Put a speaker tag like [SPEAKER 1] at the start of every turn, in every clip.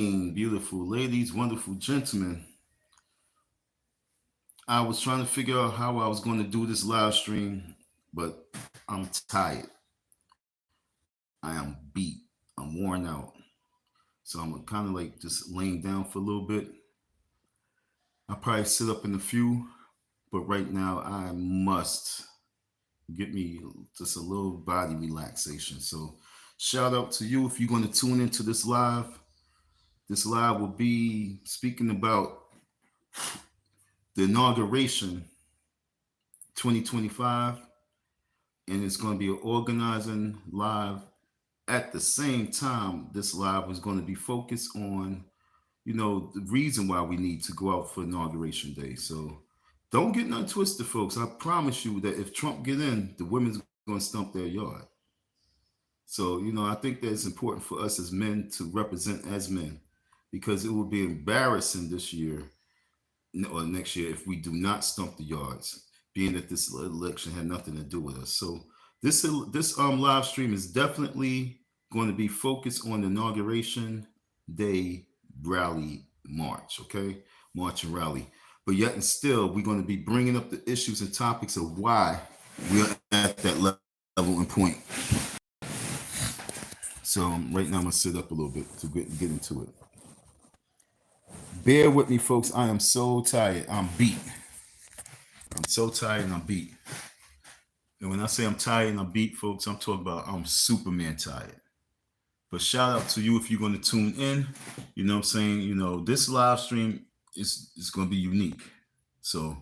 [SPEAKER 1] Beautiful ladies, wonderful gentlemen. I was trying to figure out how I was going to do this live stream, but I'm tired. I am beat. I'm worn out. So I'm kind of like just laying down for a little bit. I'll probably sit up in a few, but right now I must get me just a little body relaxation. So shout out to you if you're going to tune into this live. This live will be speaking about the inauguration 2025, and it's going to be an organizing live. At the same time, this live is going to be focused on, the reason why we need to go out for inauguration day. So don't get nothing twisted, folks. I promise you that if Trump get in, the women's going to stump their yard. So, I think that it's important for us as men to represent as men, because it will be embarrassing this year or next year if we do not stump the yards, being that this election had nothing to do with us. So this live stream is definitely going to be focused on the inauguration day rally march. Okay, march and rally. But yet and still, we're going to be bringing up the issues and topics of why we are at that level and point. So right now I'm gonna sit up a little bit to get into it. Bear with me, folks. I am so tired. I'm beat. I'm so tired and I'm beat. And when I say I'm tired and I'm beat, folks, I'm talking about I'm Superman tired. But shout out to you if you're going to tune in. You know what I'm saying? This live stream is going to be unique. So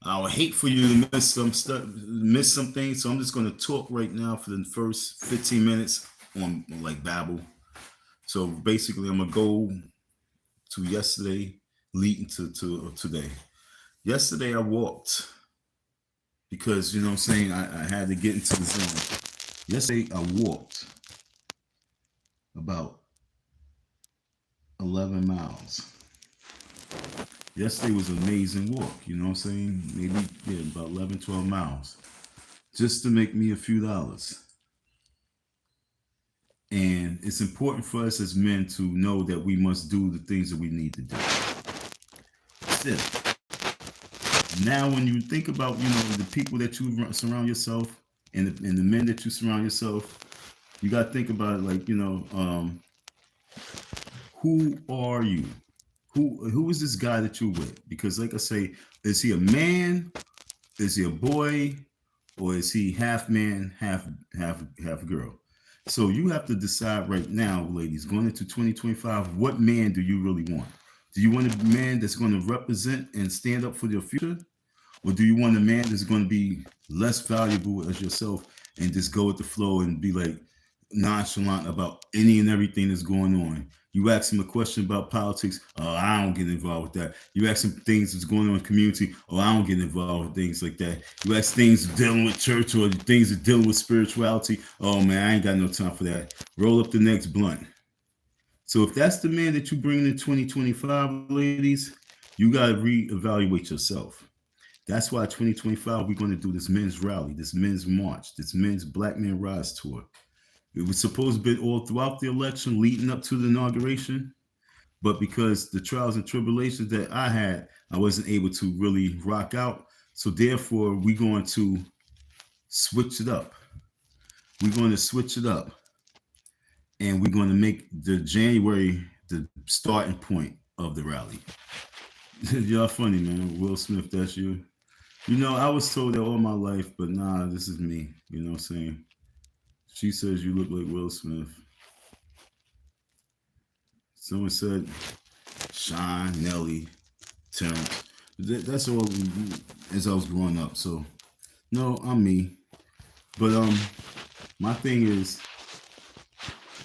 [SPEAKER 1] I would hate for you to miss some stuff, miss some things. So I'm just going to talk right now for the first 15 minutes on like babble. So basically, I'm going to go to yesterday leading to today. Yesterday I walked because you know what I'm saying I had to get into the zone. Yesterday I walked about 11 miles. Yesterday was an amazing walk, you know what I'm saying? Maybe about 11, 12 miles. Just to make me a few dollars. And it's important for us as men to know that we must do the things that we need to do. Still, now when you think about the people that you surround yourself and the men that you surround yourself, you got to think about it like who are you? Who is this guy that you're with? Because like I say, is he a man? Is he a boy? Or is he half man, half girl? So you have to decide right now, ladies, going into 2025, what man do you really want? Do you want a man that's going to represent and stand up for your future? Or do you want a man that's going to be less valuable as yourself and just go with the flow and be like nonchalant about any and everything that's going on? You ask him a question about politics, oh, I don't get involved with that. You ask him things that's going on in the community, oh, I don't get involved with things like that. You ask things dealing with church or things that dealing with spirituality, oh man, I ain't got no time for that. Roll up the next blunt. So if that's the man that you bring in 2025, ladies, you got to reevaluate yourself. That's why 2025, we're going to do this men's rally, this men's march, this men's Black Men Rise tour. It was supposed to be all throughout the election leading up to the inauguration. But because the trials and tribulations that I had, I wasn't able to really rock out. So therefore, we're going to switch it up. We're going to switch it up. And we're going to make the January the starting point of the rally. Y'all funny, man. Will Smith, that's you. I was told that all my life, but nah, this is me. You know what I'm saying? She says you look like Will Smith. Someone said Sean, Nelly, Terrence. That's all as I was growing up. So, no, I'm me. But my thing is,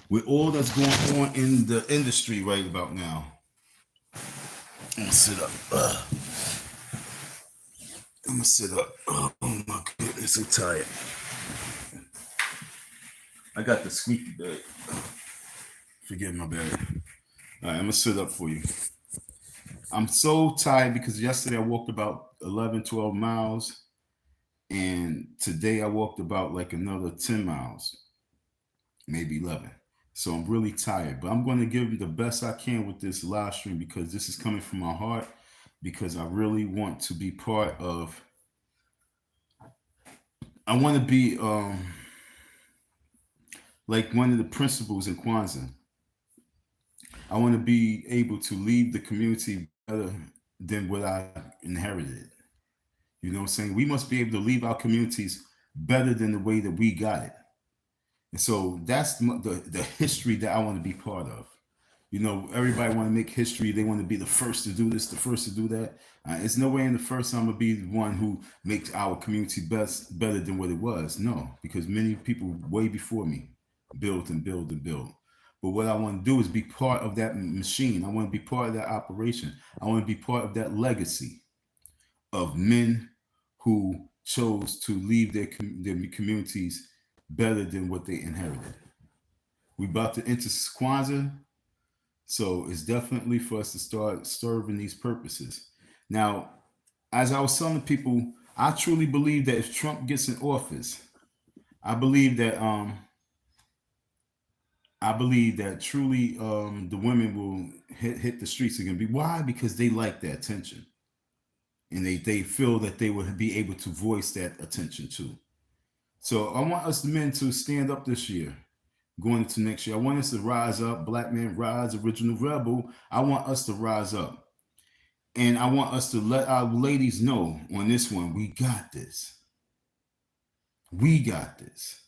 [SPEAKER 1] with all that's going on in the industry right about now, I'm gonna sit up. I'm gonna sit up. Oh my goodness, I'm tired. I got the squeaky bed. Forget my bed. All right, I'm gonna sit up for you. I'm so tired because yesterday I walked about 11, 12 miles, and today I walked about like another 10 miles, maybe 11. So I'm really tired, but I'm going to give the best I can with this live stream because this is coming from my heart. Because I really want to be part of. I want to be like one of the principals in Kwanzaa. I want to be able to leave the community better than what I inherited. You know what I'm saying? We must be able to leave our communities better than the way that we got it. And so that's the history that I want to be part of. You know, everybody want to make history. They want to be the first to do this, the first to do that. It's no way in the first I'm going to be the one who makes our community better than what it was. No, because many people way before me built and build and build. But what I want to do is be part of that machine. I want to be part of that operation. I want to be part of that legacy of men who chose to leave their communities better than what they inherited. We about to enter Kwanzaa, so it's definitely for us to start serving these purposes. Now, as I was telling people, I truly believe that if Trump gets in office, I believe that truly the women will hit the streets again. Why? Because they like that attention, and they feel that they will be able to voice that attention too. So I want us the men to stand up this year, going into next year. I want us to rise up. Black man rise, original rebel. I want us to rise up. And I want us to let our ladies know on this one, we got this. We got this.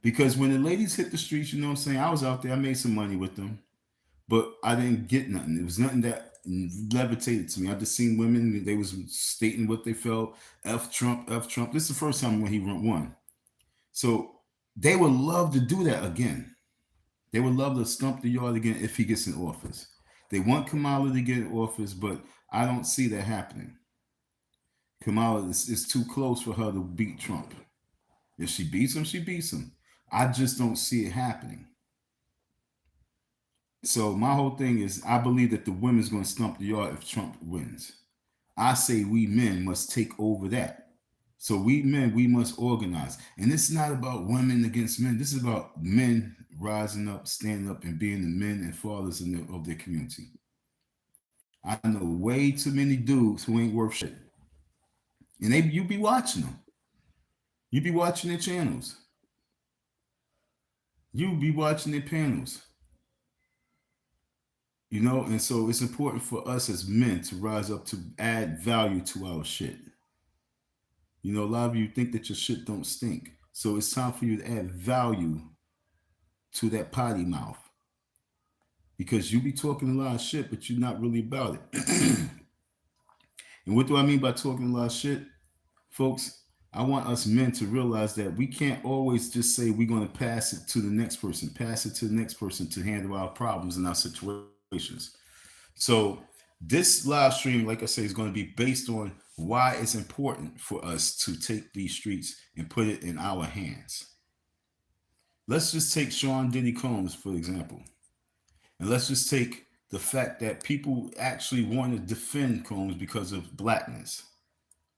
[SPEAKER 1] Because when the ladies hit the streets, you know what I'm saying? I was out there, I made some money with them, but I didn't get nothing. It was nothing that levitated to me. I just seen women, they was stating what they felt. F Trump, F Trump. This is the first time when he won. So they would love to do that again. They would love to stump the yard again if he gets in office. They want Kamala to get in office, but I don't see that happening. Kamala is too close for her to beat Trump. If she beats him, she beats him. I just don't see it happening. So my whole thing is I believe that the women's going to stump the yard if Trump wins. I say we men must take over that. So we men, we must organize. And it's not about women against men. This is about men rising up, standing up, and being the men and fathers of their community. I know way too many dudes who ain't worth shit. And you be watching them. You be watching their channels. You be watching their panels. You know, and so it's important for us as men to rise up to add value to our shit. You know, a lot of you think that your shit don't stink. So it's time for you to add value to that potty mouth. Because you be talking a lot of shit, but you're not really about it. And what do I mean by talking a lot of shit? Folks, I want us men to realize that we can't always just say we're going to pass it to the next person, pass it to the next person to handle our problems and our situations. So this live stream, like I say, is going to be based on why it's important for us to take these streets and put it in our hands. Let's just take Sean Diddy Combs, for example. And let's just take the fact that people actually want to defend Combs because of blackness.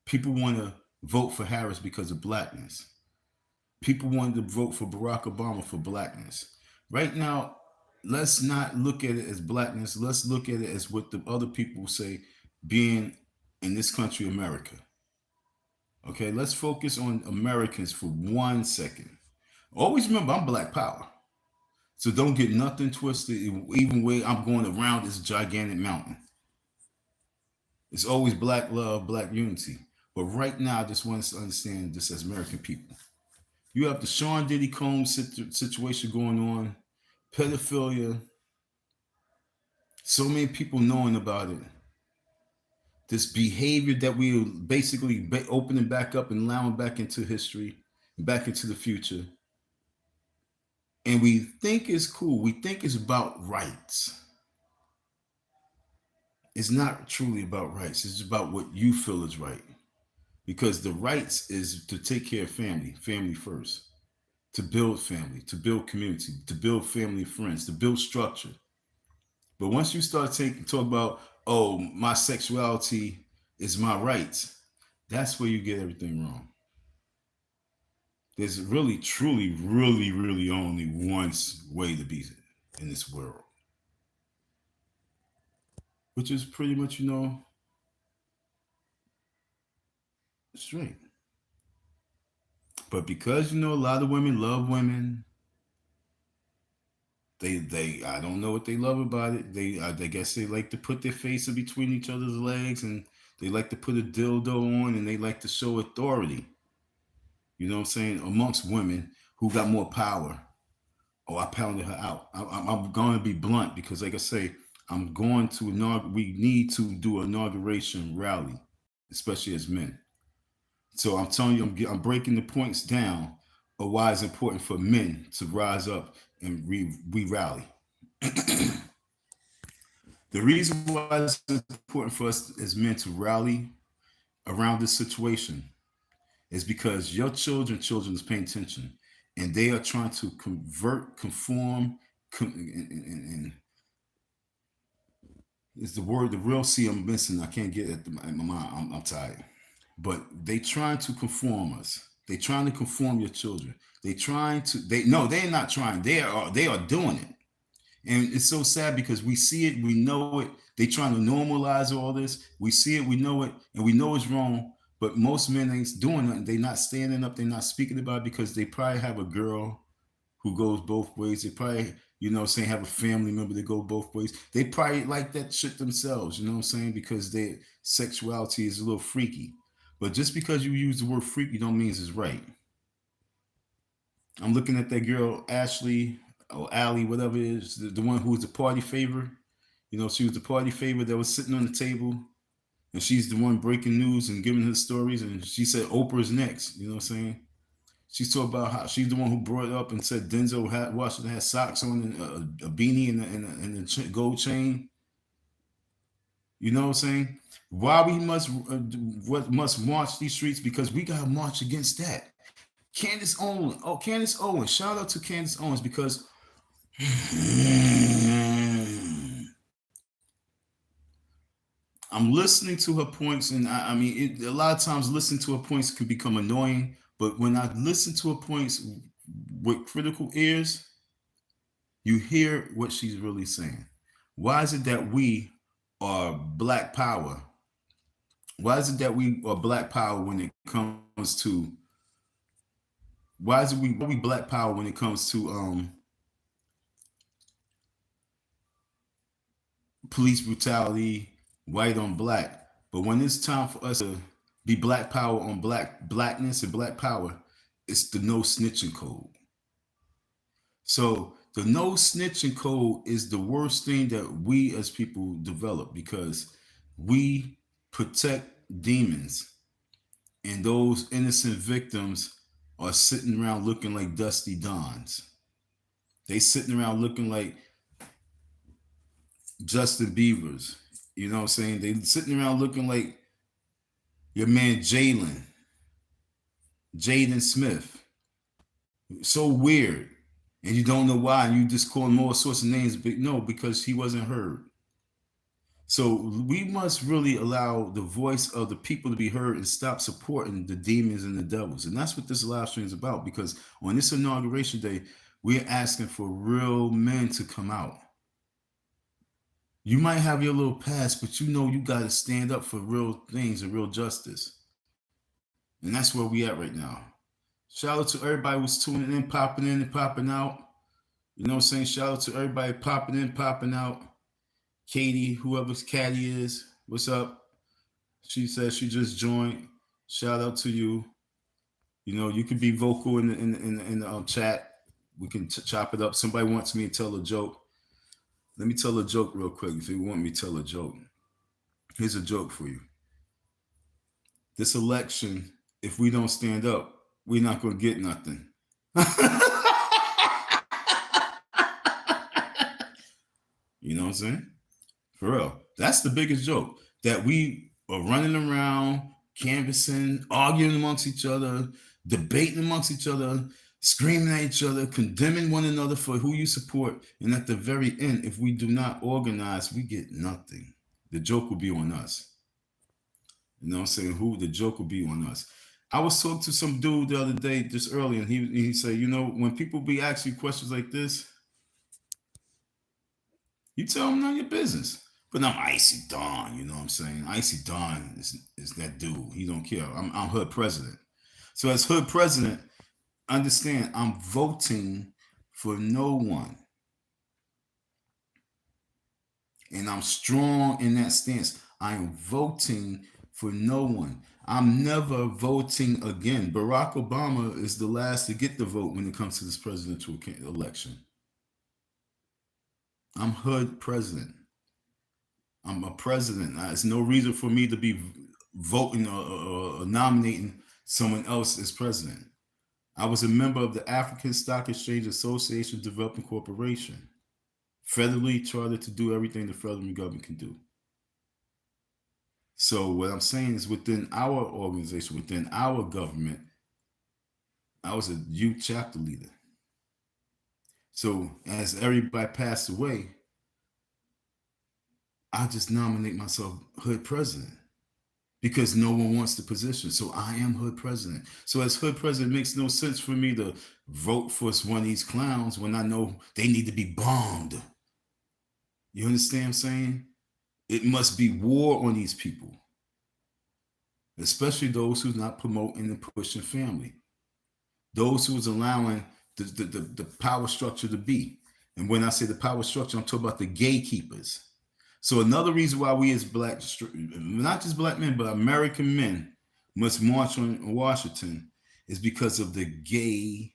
[SPEAKER 1] People want to vote for Harris because of blackness. People wanted to vote for Barack Obama for blackness. Right now, let's not look at it as blackness. Let's look at it as what the other people say being in this country, America. Okay, let's focus on Americans for 1 second. Always remember, I'm Black Power. So don't get nothing twisted, even way I'm going around this gigantic mountain. It's always black love, black unity. But right now, I just want us to understand this as American people. You have the Sean Diddy Combs situation going on, pedophilia, so many people knowing about it. This behavior that we are basically opening back up and allowing back into history, back into the future. And we think it's cool. We think it's about rights. It's not truly about rights. It's about what you feel is right. Because the rights is to take care of family, family first, to build family, to build community, to build family friends, to build structure. But once you start talk about, oh, my sexuality is my rights, that's where you get everything wrong. there's really, truly, really, really only one way to be in this world, which is pretty much, straight. But because a lot of women love women, I don't know what they love about it. I guess they like to put their face in between each other's legs, and they like to put a dildo on, and they like to show authority. You know what I'm saying? Amongst women who got more power. Oh, I pounded her out. I'm going to be blunt because, like I say, I'm going to we need to do an inauguration rally, especially as men. So I'm telling you, I'm breaking the points down of why it's important for men to rise up and we rally. The reason why it's important for us as men to rally around this situation is because your children is paying attention, and they are trying to conform, and is the word, the real C I'm missing. I can't get it at my mind. I'm tired. But they trying to conform us. They trying to conform your children. They trying to. They're not trying. They are doing it, and it's so sad because we see it, we know it. They trying to normalize all this. We see it, we know it, and we know it's wrong. But most men ain't doing nothing. They not standing up. They're not speaking about it because they probably have a girl who goes both ways. They probably, saying, have a family member that go both ways. They probably like that shit themselves, you know what I'm saying? Because their sexuality is a little freaky. But just because you use the word freaky don't mean it's right. I'm looking at that girl, Ashley or Allie, whatever it is, the one who was the party favor. She was the party favor that was sitting on the table. And she's the one breaking news and giving her stories. And she said Oprah's next. You know what I'm saying? She's talking about how she's the one who brought it up and said Denzel Washington had socks on and a beanie and a gold chain. You know what I'm saying? Why we must march these streets? Because we gotta march against that. Candace Owens. Shout out to Candace Owens because I'm listening to her points, and a lot of times listening to her points can become annoying. But when I listen to her points with critical ears, you hear what she's really saying. Why is it that we are Black Power? Why is it that we are Black Power when it comes to? Why is it we Black Power when it comes to police brutality, white on black? But when it's time for us to be Black Power on blackness and Black Power, it's the no snitching code. So the no snitching code is the worst thing that we as people develop because we protect demons, and those innocent victims are sitting around looking like dusty dons. They sitting around looking like Justin Bieber's. You know what I'm saying? They sitting around looking like your man Jaden Smith. So weird. And you don't know why, and you just call him all sorts of names, but no, because he wasn't heard. So we must really allow the voice of the people to be heard and stop supporting the demons and the devils. And that's what this live stream is about, because on this inauguration day, we're asking for real men to come out. You might have your little past, but you got to stand up for real things and real justice. And that's where we at right now. Shout out to everybody who's tuning in and popping out. You know what I'm saying? Shout out to everybody popping in, popping out. Katie, whoever's Caddy is, what's up? She says she just joined. Shout out to you. You can be vocal in the chat. We can chop it up. Somebody wants me to tell a joke. Let me tell a joke real quick if you want me to tell a joke. Here's a joke for you. This election, if we don't stand up, we're not going to get nothing. You know what I'm saying? For real. That's the biggest joke. That we are running around, canvassing, arguing amongst each other, debating amongst each other, screaming at each other, condemning one another for who you support. And at the very end, if we do not organize, we get nothing. The joke will be on us. You know what I'm saying? The joke will be on us. I was talking to some dude the other day, just early, and he said, you know, when people be asking you questions like this, you tell them none of your business. But I'm Icy Dawn, you know what I'm saying? Icy Dawn is that dude. He don't care. I'm hood president. So as hood president, understand I'm voting for no one. And I'm strong in that stance. I am voting for no one. I'm never voting again. Barack Obama is the last to get the vote when it comes to this presidential election. I'm hood president. I'm a president. There's no reason for me to be voting or nominating someone else as president. I was a member of the African Stock Exchange Association Development Corporation, federally chartered to do everything the federal government can do. So what I'm saying is within our organization, within our government, I was a youth chapter leader. So as everybody passed away, I just nominate myself hood president because no one wants the position. So I am hood president. So as hood president, it makes no sense for me to vote for one of these clowns when I know they need to be bombed. You understand what I'm saying? It must be war on these people, especially those who's not promoting and pushing family. Those who's allowing the power structure to be. And when I say the power structure, I'm talking about the gatekeepers. So another reason why we as black, not just black men, but American men must march on Washington is because of the gatekeepers.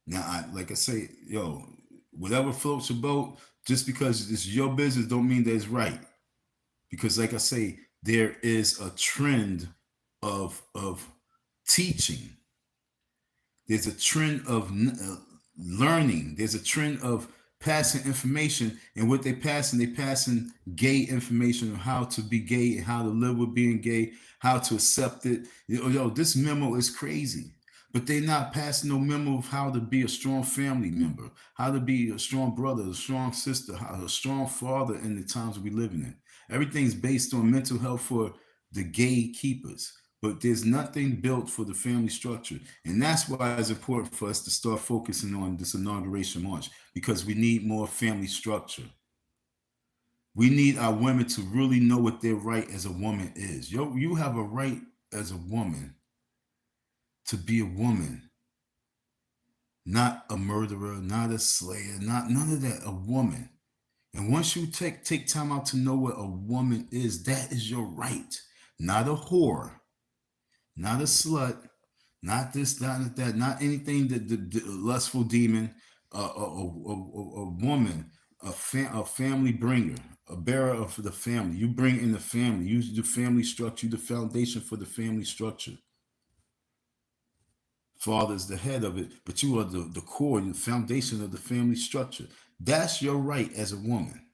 [SPEAKER 1] Now, like I say, yo, whatever floats your boat, just because it's your business don't mean that it's right. Because like I say, there is a trend of teaching. There's a trend of learning. There's a trend of passing information, and what they're passing gay information on how to be gay and how to live with being gay, how to accept it. Yo, this memo is crazy. But they're not passing no memo of how to be a strong family member, how to be a strong brother, a strong sister, a strong father in the times we live in. Everything's based on mental health for the gatekeepers. But there's nothing built for the family structure. And that's why it's important for us to start focusing on this inauguration march, because we need more family structure. We need our women to really know what their right as a woman is. Yo, you have a right as a woman to be a woman, not a murderer, not a slayer, not none of that, a woman. And once you take time out to know what a woman is, that is your right. Not a whore, not a slut, not this, not that, not anything that the lustful demon, a woman, a family bringer, a bearer of the family. You bring in the family. You the family structure, the foundation for the family structure. Father is the head of it, but you are the core, the foundation of the family structure. That's your right as a woman.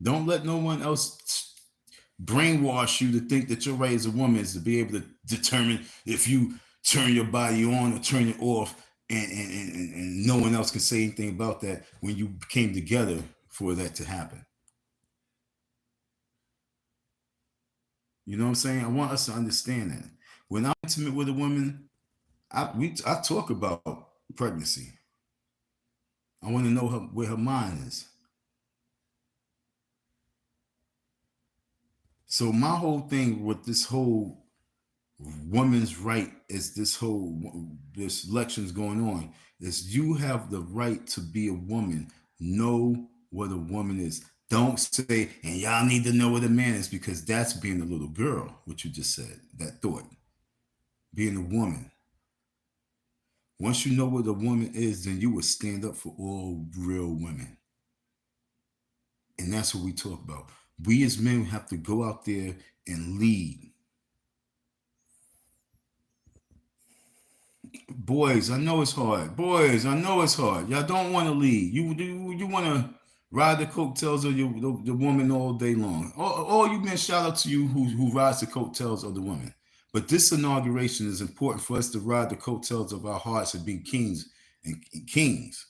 [SPEAKER 1] Don't let no one else brainwash you to think that your right as a woman is to be able to determine if you turn your body on or turn it off, and no one else can say anything about that when you came together for that to happen. You know what I'm saying? I want us to understand that. When I'm intimate with a woman, I talk about pregnancy. I want to know where her mind is. So my whole thing with this whole woman's right is this election's going on is you have the right to be a woman. Know what a woman is. Don't say, and y'all need to know what a man is, because that's being a little girl, what you just said, that thought. Being a woman. Once you know what a woman is, then you will stand up for all real women. And that's what we talk about. We as men have to go out there and lead. Boys, I know it's hard. Boys, I know it's hard. Y'all don't want to lead. You want to ride the coattails of the woman all day long. All you men, shout out to you who rides the coattails of the woman. But this inauguration is important for us to ride the coattails of our hearts and be kings and kings,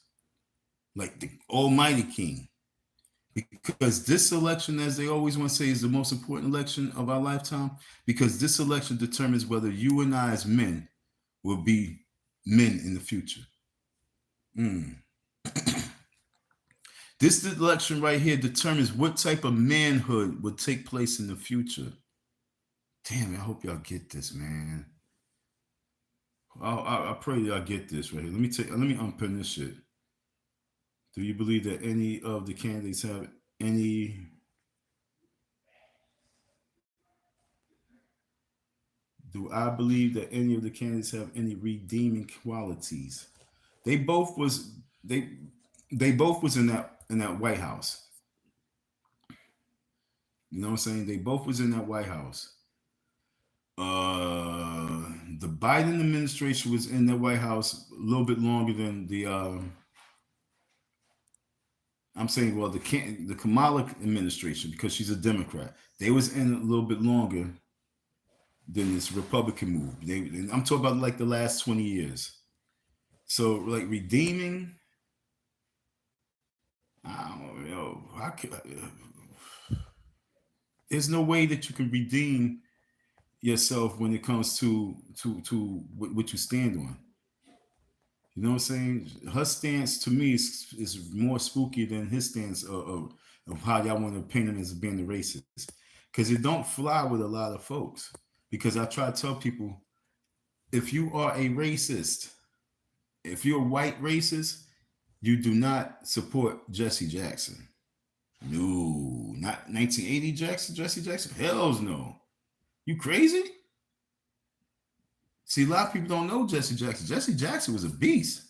[SPEAKER 1] like the Almighty King. Because this election, as they always want to say, is the most important election of our lifetime. Because this election determines whether you and I, as men, will be men in the future. Mm. This election right here determines what type of manhood will take place in the future. Damn, I hope y'all get this, man. I pray y'all get this right here. Let me unpin this shit. Do you believe that any of the candidates have any? Do I believe that any of the candidates have any redeeming qualities? They both was they they both was in that White House. You know what I'm saying? They both was in that White House. The Biden administration was in the White House a little bit longer than the. I'm saying, well, the Kamala administration, because she's a Democrat. They was in a little bit longer than this Republican move. I'm talking about like the last 20 years. So like redeeming, I don't know. There's no way that you can redeem yourself when it comes to what you stand on. You know what I'm saying? Her stance to me is more spooky than his stance of how y'all want to paint him as being a racist. Because it don't fly with a lot of folks. Because I try to tell people, if you are a racist, if you're a white racist, you do not support Jesse Jackson. No, not 1980 Jesse Jackson. Hells no. You crazy? See, a lot of people don't know Jesse Jackson. Jesse Jackson was a beast.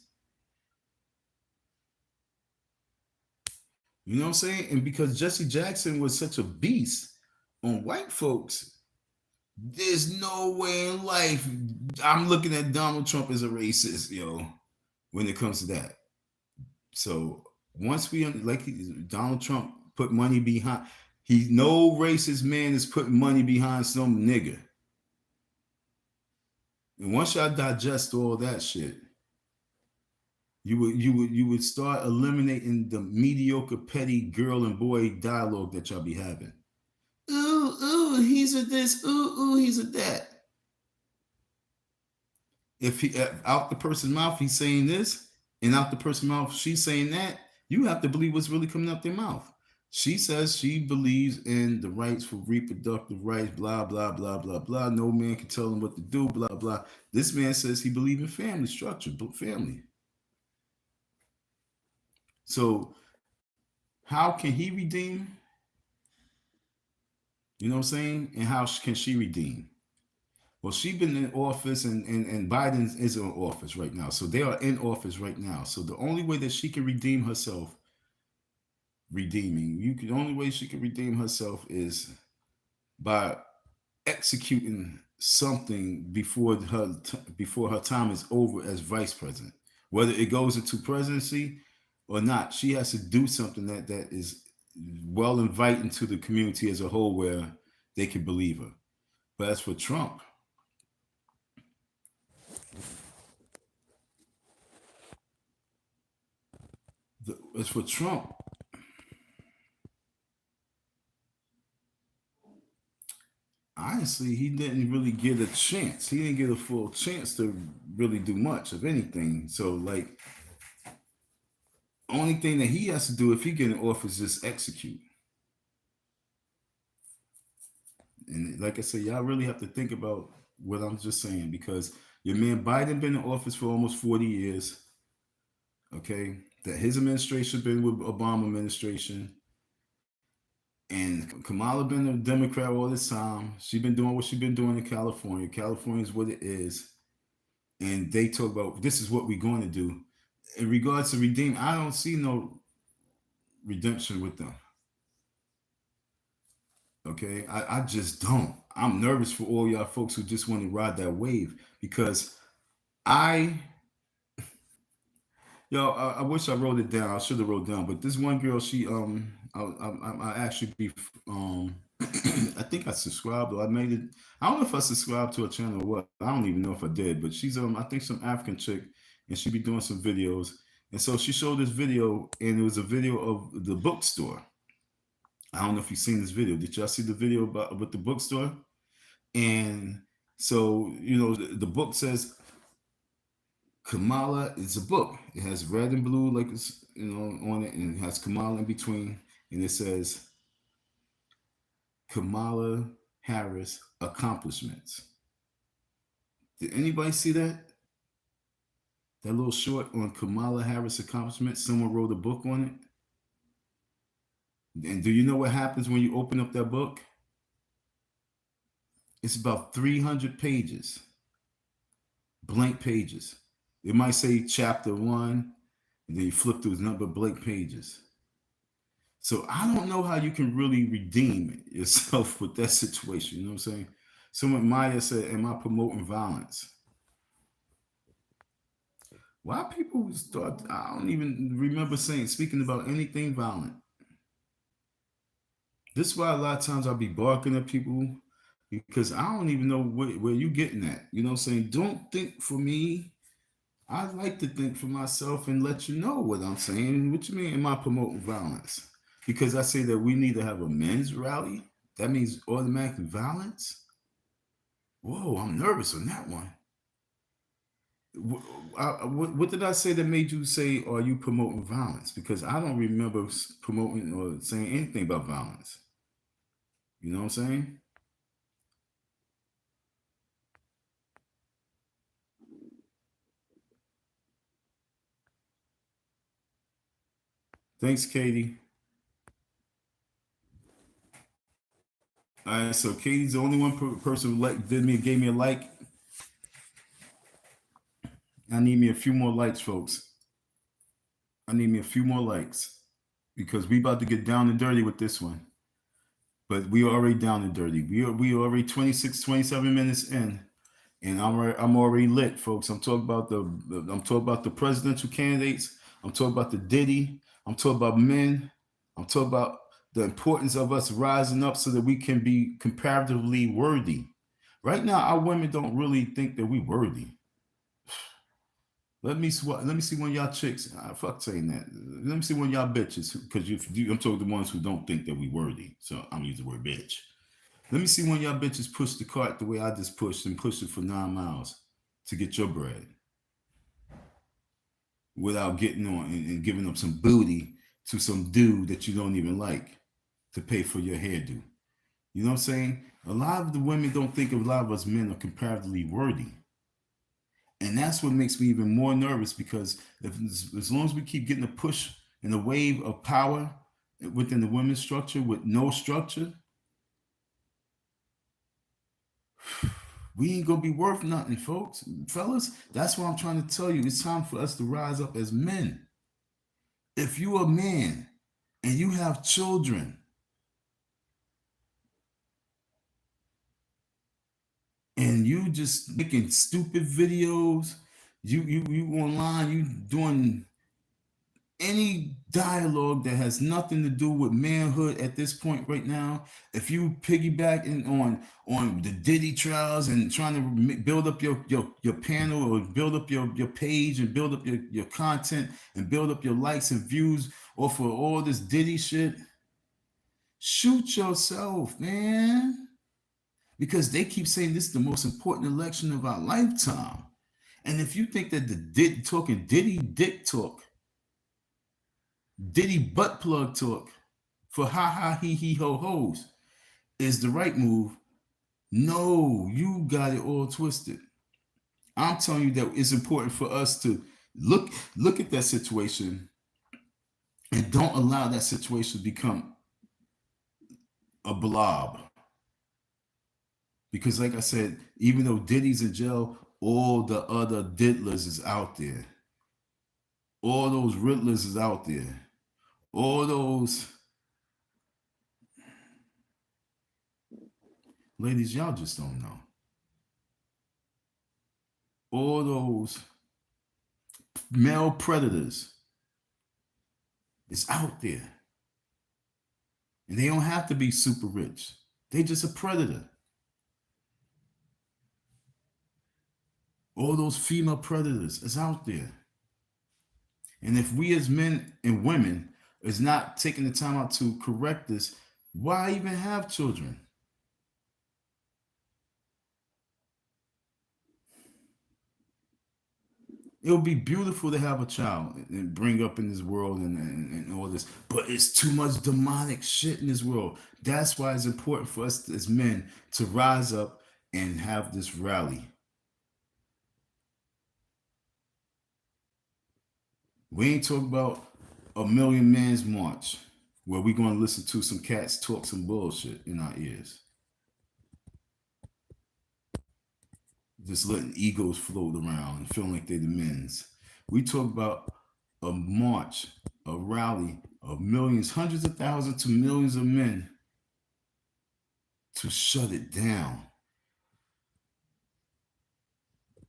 [SPEAKER 1] You know what I'm saying? And because Jesse Jackson was such a beast on white folks, there's no way in life I'm looking at Donald Trump as a racist, yo, when it comes to that. So once we, like Donald Trump put money behind, no racist man is putting money behind some nigga. And once y'all digest all that shit, you would start eliminating the mediocre, petty girl and boy dialogue that y'all be having. Ooh, ooh, he's a this. Ooh, ooh, he's a that. If he out the person's mouth he's saying this, and out the person's mouth she's saying that, you have to believe what's really coming out their mouth. She says she believes in the rights for reproductive rights, blah, blah, blah, blah, blah. No man can tell him what to do, blah, blah. This man says he believes in family structure, family. So how can he redeem? You know what I'm saying? And how can she redeem? Well, she's been in office and Biden is in office right now. So they are in office right now. So the only way that she can redeem herself, the only way she can redeem herself is by executing something before her time is over as vice president. Whether it goes into presidency or not, she has to do something that is well inviting to the community as a whole where they can believe her. But as for Trump, honestly, he didn't really get a chance. He didn't get a full chance to really do much of anything. So, like, only thing that he has to do if he get in office is just execute. And like I said, y'all really have to think about what I'm just saying, because your man Biden been in office for almost 40 years. Okay, that his administration been with Obama administration, and Kamala been a Democrat all this time. She been doing what she been doing in California. California is what it is, and they talk about this is what we're going to do. In regards to redeem, I don't see no redemption with them. Okay, I just don't. I'm nervous for all y'all folks who just want to ride that wave, because I I wish I wrote it down. I should have wrote it down. But this one girl, she I actually be I think I subscribed, or I made it. I don't know if I subscribed to a channel or what. I don't even know if I did. But she's I think some African chick, and she be doing some videos. And so she showed this video, and it was a video of the bookstore. I don't know if you've seen this video. Did y'all see the video about with the bookstore? And so, the book says Kamala. It's a book. It has red and blue, like it's, on it, and it has Kamala in between, and it says Kamala Harris accomplishments. Did anybody see that? That little short on Kamala Harris accomplishments. Someone wrote a book on it. And do you know what happens when you open up that book? It's about 300 pages, blank pages. It might say chapter 1, and then you flip through the number of blank pages. So I don't know how you can really redeem yourself with that situation. You know what I'm saying? Someone, Maya said, am I promoting violence? Why people start, I don't even remember speaking about anything violent. This is why a lot of times I'll be barking at people, because I don't even know where you getting at. You know what I'm saying? Don't think for me. I like to think for myself and let you know what I'm saying. What you mean, am I promoting violence? Because I say that we need to have a men's rally. That means automatic violence? Whoa, I'm nervous on that one. What did I say that made you say, are you promoting violence? Because I don't remember promoting or saying anything about violence. You know what I'm saying? Thanks, Katie. All right, so Katie's the only one person who gave me a like. I need me a few more likes, folks. I need me a few more likes because we about to get down and dirty with this one. But we are already down and dirty. We are already 26, 27 minutes in, and I'm already lit, folks. I'm talking about the presidential candidates. I'm talking about the Diddy. I'm talking about men. I'm talking about the importance of us rising up so that we can be comparatively worthy. Right now, our women don't really think that we worthy. Let me see one of y'all chicks. Fuck saying that. Let me see one of y'all bitches, because I'm talking the ones who don't think that we worthy. So I'm gonna use the word bitch. Let me see one of y'all bitches push the cart the way I just pushed and pushed it for 9 miles to get your bread without getting on and giving up some booty to some dude that you don't even like to pay for your hairdo. You know what I'm saying? A lot of the women don't think a lot of us men are comparatively worthy. And that's what makes me even more nervous, because as long as we keep getting a push and a wave of power within the women's structure with no structure, we ain't gonna be worth nothing, folks. Fellas, that's what I'm trying to tell you. It's time for us to rise up as men. If you're a man and you have children and you just making stupid videos, you online, you doing any dialogue that has nothing to do with manhood at this point right now, if you piggybacking on the Diddy trials and trying to build up your panel or build up your page and build up your content and build up your likes and views off of all this Diddy shit, shoot yourself, man. Because they keep saying this is the most important election of our lifetime. And if you think that talking Diddy dick talk, Diddy butt plug talk for ha ha he ho ho's is the right move, no, you got it all twisted. I'm telling you that it's important for us to look at that situation and don't allow that situation to become a blob. Because like I said, even though Diddy's in jail, all the other diddlers is out there. All those riddlers is out there. All those ladies, y'all just don't know. All those male predators is out there. And they don't have to be super rich. They just a predator. All those female predators is out there. And if we as men and women is not taking the time out to correct this, Why even have children? It would be beautiful to have a child and bring up in this world and all this, but it's too much demonic shit in this world. That's why it's important for us as men to rise up and have this rally. We ain't talking about a million men's march where we going to listen to some cats talk some bullshit in our ears. Just letting egos float around and feeling like they're the men's. We talk about a march, a rally of millions, hundreds of thousands to millions of men to shut it down.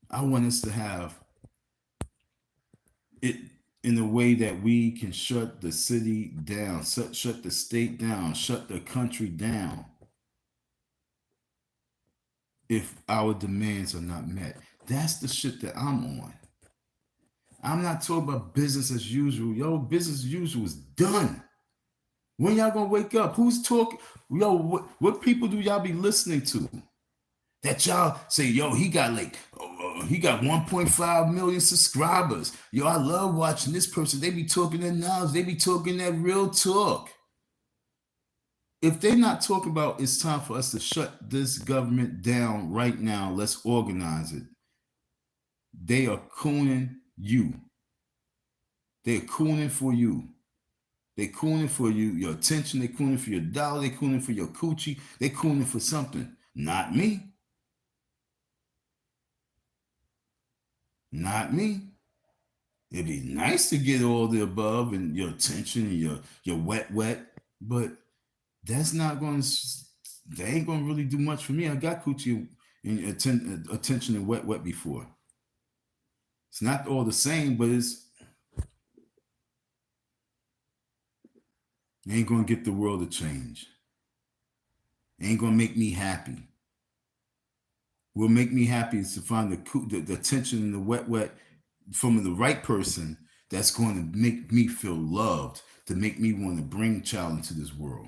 [SPEAKER 1] I want us to have it in a way that we can shut the city down, shut the state down, shut the country down if our demands are not met. That's the shit that I'm on. I'm not talking about business as usual. Yo, business as usual is done. When y'all gonna wake up? Who's talking? Yo, what people do y'all be listening to? That y'all say, yo, he got like, he got 1.5 million subscribers. Yo, I love watching this person. They be talking that knowledge. They be talking that real talk. If they're not talking about it's time for us to shut this government down right now, let's organize it. They are cooning you. They're cooning for you. They cooning for you, your attention. They cooning for your dollar. They cooning for your coochie. They cooning for something. Not me. Not me. It'd be nice to get all the above and your attention and your wet, but that's not going to. They ain't going to really do much for me. I got coochie and attention and wet before. It's not all the same, but it ain't going to get the world to change. It ain't going to make me happy. What make me happy is to find the attention and the wet from the right person that's going to make me feel loved, to make me want to bring a child into this world.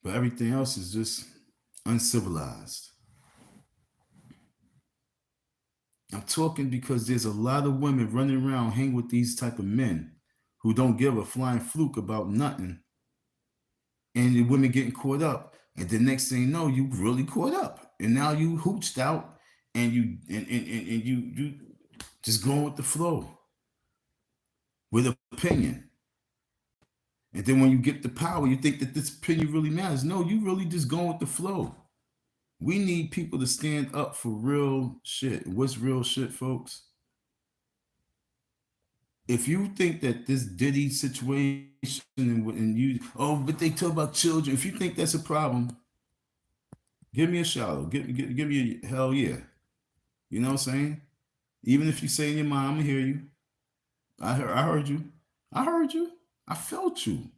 [SPEAKER 1] But everything else is just uncivilized. I'm talking because there's a lot of women running around hanging with these type of men who don't give a flying fluke about nothing. And the women getting caught up. And the next thing you know, you really caught up. And now you hooched out and you just going with the flow with opinion. And then when you get the power, you think that this opinion really matters. No, you really just going with the flow. We need people to stand up for real shit. What's real shit, folks? If you think that this Diddy situation and you, oh, but they talk about children. If you think that's a problem, give me a shout out. Give me a hell yeah. You know what I'm saying? Even if you say in your mind, I'm gonna hear you. I heard you. I heard you. I felt you.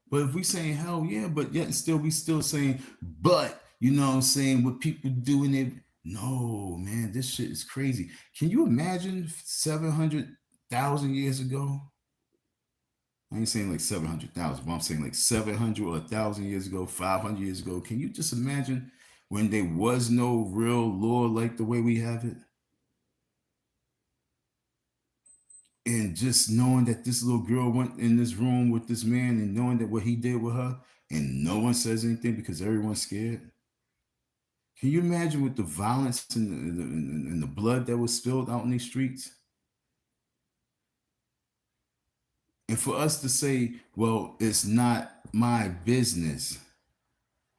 [SPEAKER 1] But if we saying hell yeah, but yet still we still saying, but you know what I'm saying, what people doing it. No, man, this shit is crazy. Can you imagine 700,000 years ago? I ain't saying like 700,000, but I'm saying like 700 or 1,000 years ago, 500 years ago. Can you just imagine when there was no real law like the way we have it? And just knowing that this little girl went in this room with this man and knowing that what he did with her and no one says anything because everyone's scared. Can you imagine with the violence and the blood that was spilled out in these streets? And for us to say, well, it's not my business,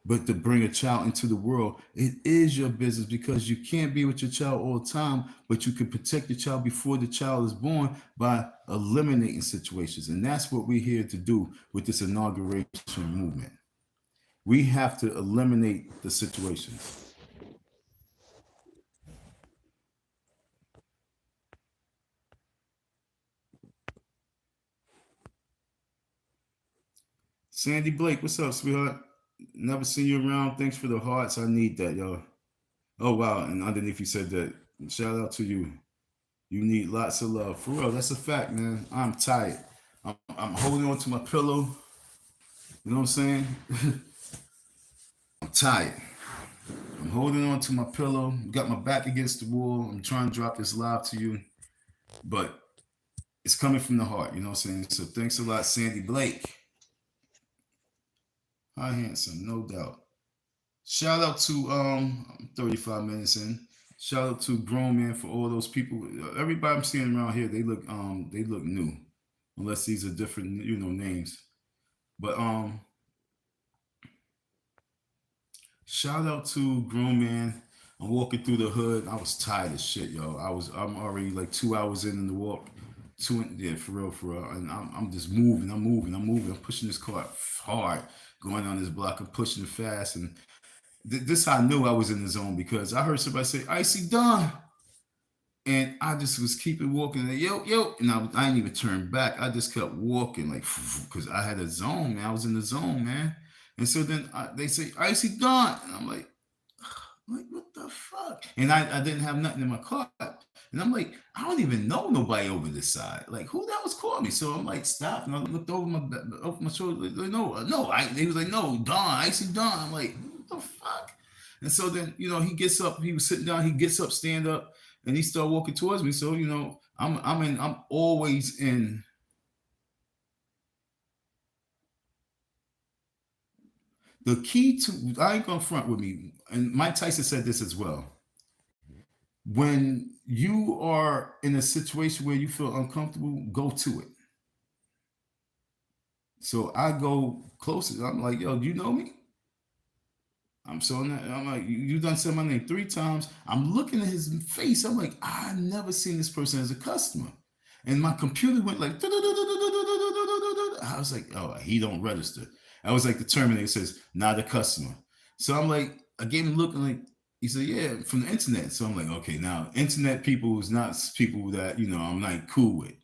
[SPEAKER 1] but to bring a child into the world, it is your business because you can't be with your child all the time, but you can protect your child before the child is born by eliminating situations. And that's what we're here to do with this inauguration movement. We have to eliminate the situations. Sandy Blake, what's up, sweetheart? Never seen you around. Thanks for the hearts. I need that, yo. Oh, wow. And underneath you said that. Shout out to you. You need lots of love. For real, that's a fact, man. I'm tired. I'm holding on to my pillow. You know what I'm saying? I'm tired. I'm holding on to my pillow. Got my back against the wall. I'm trying to drop this live to you, but it's coming from the heart. You know what I'm saying? So thanks a lot, Sandy Blake. Hi, handsome, no doubt. Shout out to 35 minutes in. Shout out to Grown Man for all those people. Everybody I'm seeing around here, they look new, unless these are different names. But shout out to Grown Man. I'm walking through the hood. I was tired as shit, yo. I'm already like 2 hours in the walk. Yeah, for real, for real. And I'm just moving. I'm pushing this car hard, going on this block. I'm pushing it fast, and this how I knew I was in the zone because I heard somebody say "Icy Don," and I just was keeping walking. And yo, yo, and I didn't even turn back. I just kept walking like because I had a zone, man. I was in the zone, man. And so then they say "Icy Don," and I'm like, what the fuck? And I didn't have nothing in my car. And I'm like, I don't even know nobody over this side. Like, who that was calling me? So I'm like, stop. And I looked over my shoulder. Like, no. He was like, no, Don, Icy Don. I'm like, what the fuck? And so then, he gets up. He was sitting down. He gets up, stand up, and he started walking towards me. So, I'm always in. The key to, I ain't gonna front with me. And Mike Tyson said this as well. When you are in a situation where you feel uncomfortable, go to it. So I go closer. I'm like, yo, do you know me? I'm like, you done said my name 3 times. I'm looking at his face. I'm like, I never seen this person as a customer. And my computer went like, I was like, oh, he don't register. I was like the Terminator says, not a customer. So I'm like, I gave him a look and like, he said, yeah, from the internet. So I'm like, okay, now internet people is not people that, I'm not cool with.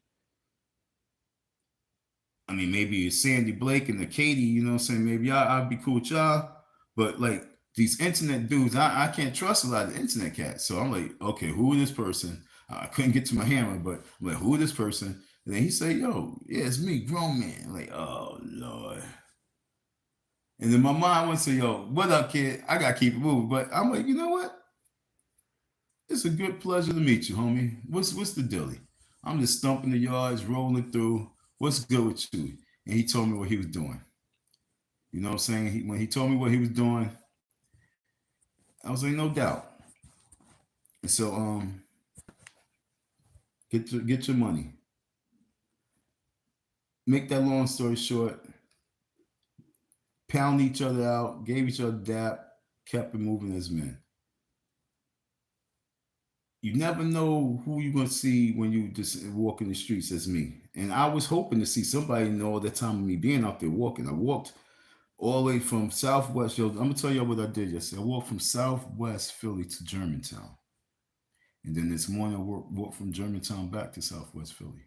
[SPEAKER 1] I mean, maybe it's Sandy Blake and the Katie, what I'm saying? Maybe I'd be cool with y'all. But like these internet dudes, I can't trust a lot of internet cats. So I'm like, okay, who is this person? I couldn't get to my hammer, but I'm like, who is this person? And then he said, yo, yeah, it's me, Grown Man. I'm like, oh, Lord. And then my mind went to, yo, what up, kid? I got to keep it moving. But I'm like, you know what? It's a good pleasure to meet you, homie. What's the dilly? I'm just stumping the yards, rolling through. What's good with you? And he told me what he was doing. You know what I'm saying? When he told me what he was doing, I was like, no doubt. And so, get your money. Make that long story short, pound each other out, gave each other dap, kept it moving as men. You never know who you're gonna see when you just walk in the streets as me. And I was hoping to see somebody in all the time of me being out there walking. I walked all the way from Southwest. Yo, I'm gonna tell you what I did yesterday. I walked from Southwest Philly to Germantown. And then this morning I walked from Germantown back to Southwest Philly.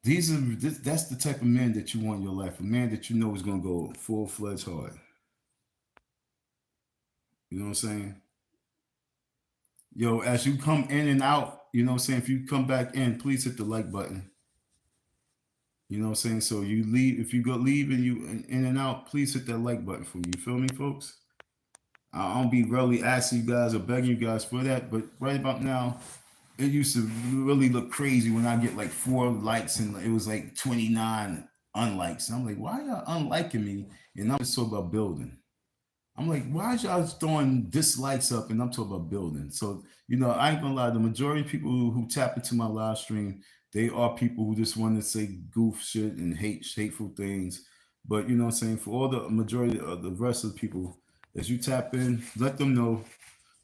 [SPEAKER 1] That's the type of man that you want in your life. A man that you know is gonna go full-fledged hard. You know what I'm saying? Yo, as you come in and out, you know what I'm saying? If you come back in, please hit the like button. You know what I'm saying? So you leave, if you go leave and you in and out, please hit that like button for me. You feel me, folks? I don't be really asking you guys or begging you guys for that, but right about now, it used to really look crazy when I get like 4 likes and it was like 29 unlikes. And I'm like, why y'all unliking me? And I'm just talking about building. I'm like, why is y'all throwing dislikes up and I'm talking about building? So, I ain't gonna lie, the majority of people who tap into my live stream, they are people who just want to say goof shit and hateful things. But you know what I'm saying? For all the majority of the rest of the people, as you tap in, let them know,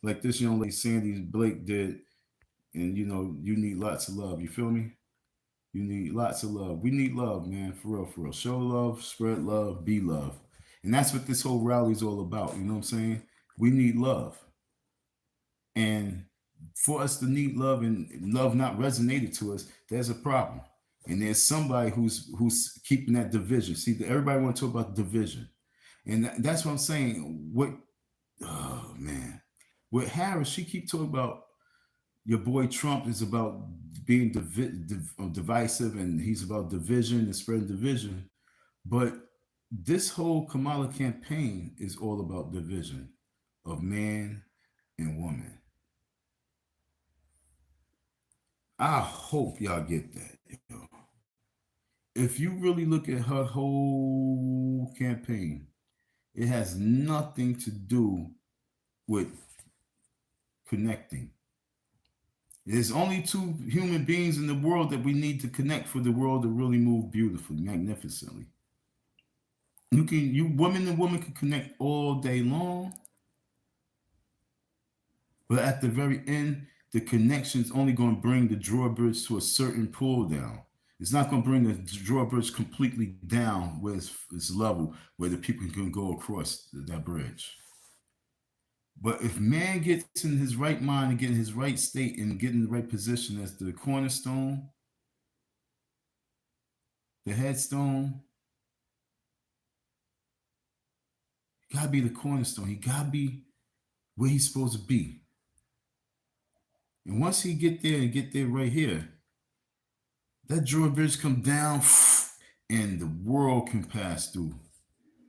[SPEAKER 1] like this young lady Sandy Blake did, and you need lots of love. You feel me? You need lots of love. We need love, man. For real, for real. Show love, spread love, be love. And that's what this whole rally is all about. You know what I'm saying? We need love. And for us to need love and love not resonated to us, there's a problem. And there's somebody who's keeping that division. See, everybody want to talk about division. And that's what I'm saying. Oh, man. With Harris, she keep talking about your boy Trump is about being divisive, and he's about division and spreading division. But this whole Kamala campaign is all about division of man and woman. I hope y'all get that. Yo. If you really look at her whole campaign, it has nothing to do with connecting. There's only two human beings in the world that we need to connect for the world to really move beautifully, magnificently. You woman and woman can connect all day long, but at the very end, the connection's only going to bring the drawbridge to a certain pull down. It's not going to bring the drawbridge completely down where it's level, where the people can go across that bridge. But if man gets in his right mind and get in his right state and get in the right position as the cornerstone, the headstone, he gotta be the cornerstone. He gotta be where he's supposed to be. And once he get there and get there right here, that drawbridge come down and the world can pass through.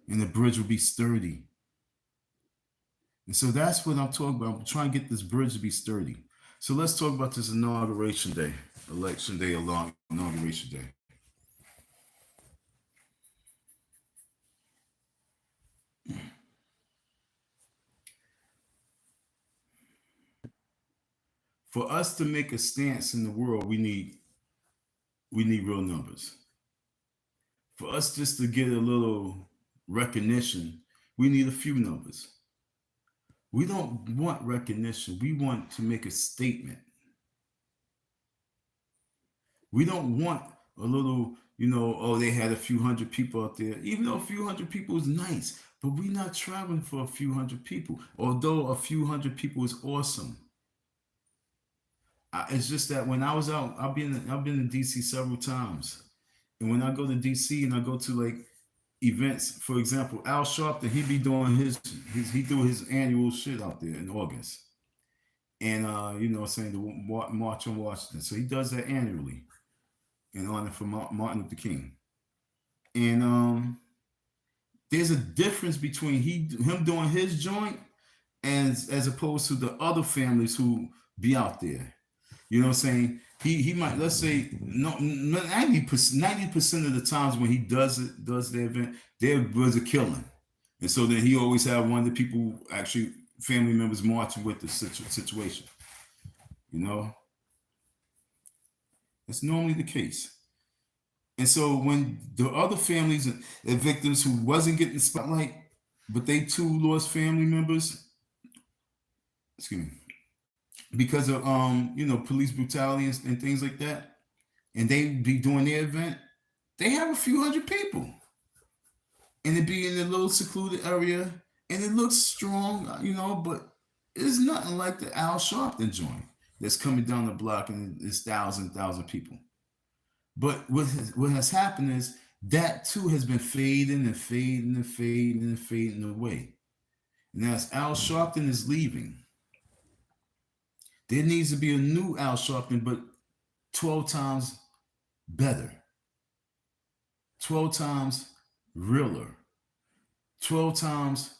[SPEAKER 1] And the bridge will be sturdy. And so that's what I'm talking about. I'm trying to get this bridge to be sturdy. So let's talk about this inauguration day, election day, along inauguration day. For us to make a stance in the world, we need real numbers. For us just to get a little recognition, we need a few numbers. We don't want recognition. We want to make a statement. We don't want a little, oh, they had a few hundred people out there. Even though a few hundred people is nice, but we're not traveling for a few hundred people. Although a few hundred people is awesome. It's just that when I was out, I've been in DC several times, and when I go to DC and I go to like events, for example, Al Sharpton, he be doing his annual shit out there in August, and saying the March on Washington. So he does that annually in honor for Martin Luther King, and there's a difference between him doing his joint and as opposed to the other families who be out there. You know what I'm saying? He might, let's say, 90% of the times when he does the event, there was a killing. And so then he always had one of the people, actually family members, marching with the situation. That's normally the case. And so when the other families and victims who wasn't getting the spotlight, but they too lost family members, excuse me, because of police brutality and things like that, and they be doing their event, they have a few hundred people, and it be in a little secluded area, and it looks strong, but it's nothing like the Al Sharpton joint that's coming down the block and it's thousand people. But what has happened is that too has been fading away. And as Al Sharpton is leaving, there needs to be a new Al Sharpton, but 12 times better, 12 times realer, 12 times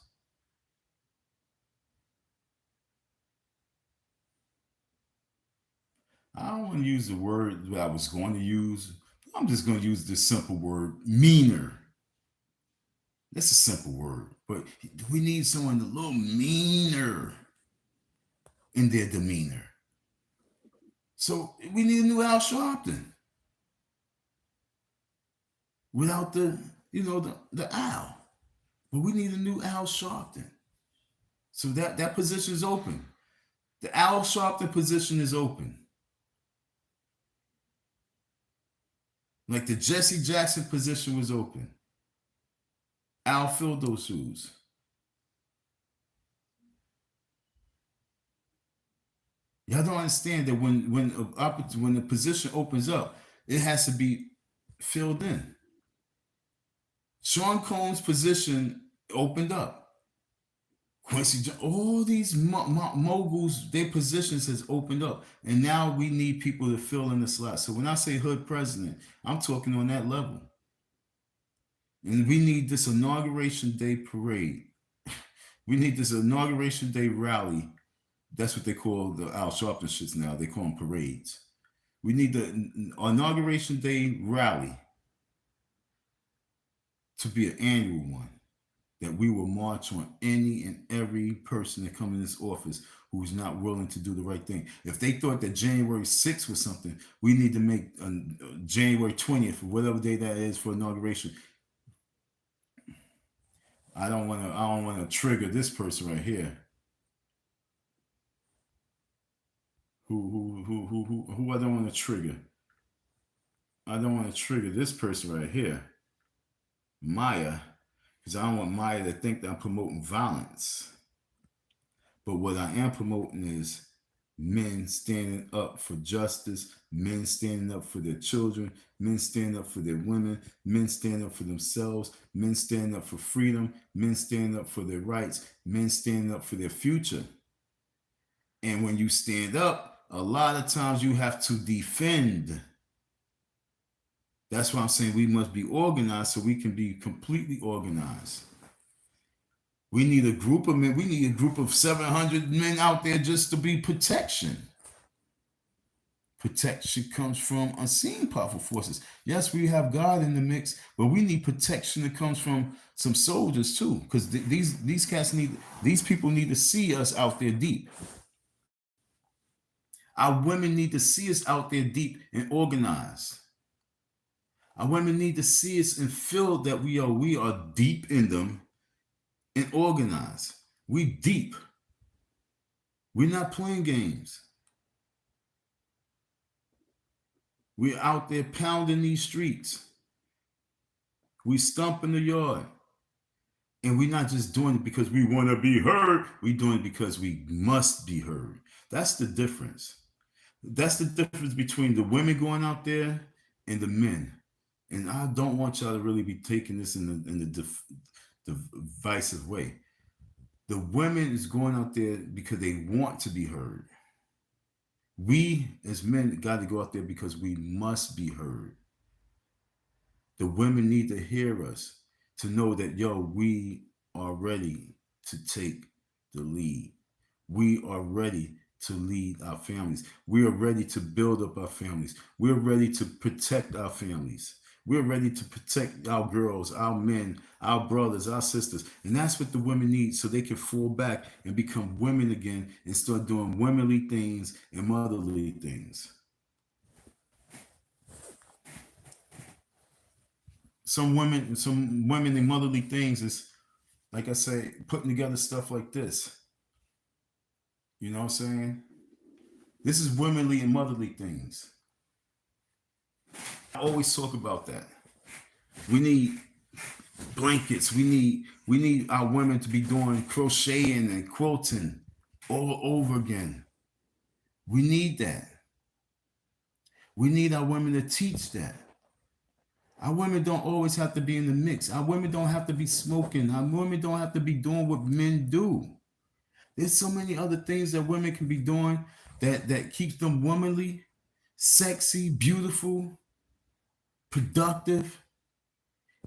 [SPEAKER 1] I don't want to use the word that I was going to use. I'm just going to use this simple word, meaner. That's a simple word, but we need someone a little meaner in their demeanor. So we need a new Al Sharpton without the Al, but we need a new Al Sharpton. So that position is open. The Al Sharpton position is open. Like the Jesse Jackson position was open. Al filled those shoes. Y'all don't understand that when the position opens up, it has to be filled in. Sean Combs' position opened up. Quincy, all these moguls, their positions has opened up, and now we need people to fill in the slot. So when I say hood president, I'm talking on that level, and we need this inauguration day parade. We need this inauguration day rally. That's what they call the Al Sharpton shits now. They call them parades. We need the inauguration day rally to be an annual one, that we will march on any and every person that come in this office who's not willing to do the right thing. If they thought that January 6th was something, we need to make January 20th or whatever day that is for inauguration. I don't want to trigger this person right here. Who I don't want to trigger. I don't want to trigger this person right here, Maya, because I don't want Maya to think that I'm promoting violence. But what I am promoting is men standing up for justice, men standing up for their children, men standing up for their women, men standing up for themselves, men standing up for freedom, men standing up for their rights, men standing up for their future. And when you stand up, a lot of times you have to defend. That's why I'm saying we must be organized so we can be completely organized. We need a group of men. We need a group of 700 men out there just to be protection. Protection comes from unseen powerful forces. Yes, we have God in the mix, but we need protection that comes from some soldiers too, because these cats need, these people need to see us out there deep. Our women need to see us out there deep and organized. Our women need to see us and feel that we are deep in them and organized. We deep. We're not playing games. We're out there pounding these streets. We stomping the yard. And we're not just doing it because we want to be heard. We're doing it because we must be heard. That's the difference. That's the difference between the women going out there and the men. And I don't want y'all to really be taking this in the divisive way. The women is going out there because they want to be heard. We as men got to go out there because we must be heard. The women need to hear us to know that, we are ready to take the lead. We are ready to lead our families. We are ready to build up our families. We're ready to protect our families. We're ready to protect our girls, our men, our brothers, our sisters. And that's what the women need, so they can fall back and become women again and start doing womanly things and motherly things. Some women in motherly things is, like I say, putting together stuff like this. You know what I'm saying? This is womanly and motherly things. I always talk about that. We need blankets. We need our women to be doing crocheting and quilting all over again. We need that. We need our women to teach that. Our women don't always have to be in the mix. Our women don't have to be smoking. Our women don't have to be doing what men do. There's so many other things that women can be doing that keeps them womanly, sexy, beautiful, productive,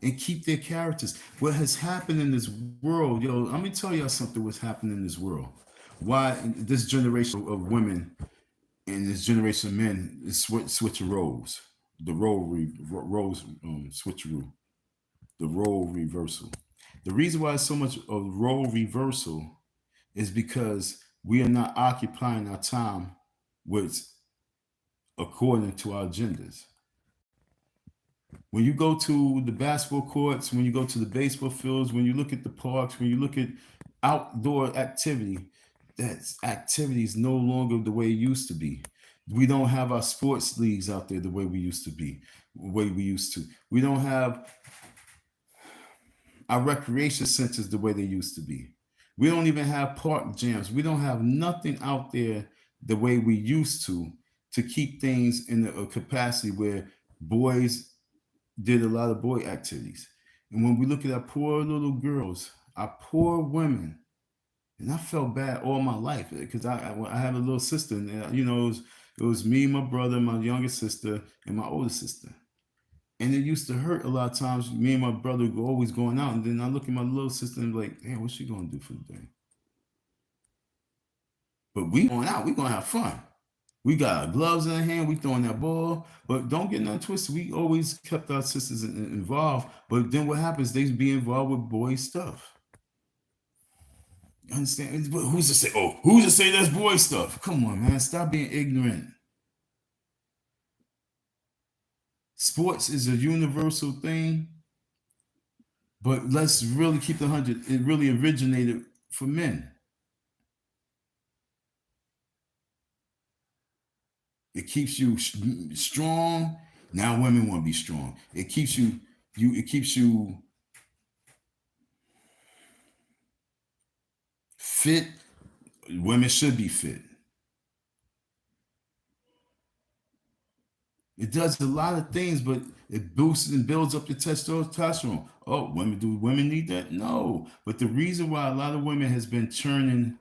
[SPEAKER 1] and keep their characters. What has happened in this world, let me tell y'all something what's happening in this world. Why this generation of women and this generation of men is switching roles. The roles switcheroo. The role reversal. The reason why it's so much of role reversal is because we are not occupying our time with according to our genders. When you go to the basketball courts, when you go to the baseball fields, when you look at the parks, when you look at outdoor activity, that activity is no longer the way it used to be. We don't have our sports leagues out there the way we used to be, the way we used to. We don't have our recreation centers the way they used to be. We don't even have park jams. We don't have nothing out there the way we used to keep things in a capacity where boys did a lot of boy activities. And when we look at our poor little girls, our poor women, And I felt bad all my life because I have a little sister, and it was me, my brother, my younger sister, and my older sister. And it used to hurt a lot of times. Me and my brother were always going out, and then I look at my little sister and be like, "Damn, what's she gonna do for the day?" But we going out, we gonna have fun. We got our gloves in our hand, we throwing that ball. But don't get nothing twisted. We always kept our sisters involved. But then what happens? They be involved with boy stuff. You understand? But who's to say? Oh, who's to say that's boy stuff? Come on, man. Stop being ignorant. Sports is a universal thing, but let's really keep the 100. It really originated for men. It keeps you strong. Now women want to be strong. It keeps it keeps you fit. Women should be fit. It does a lot of things, but it boosts and builds up your testosterone. Oh, do women need that? No. But the reason why a lot of women has been turning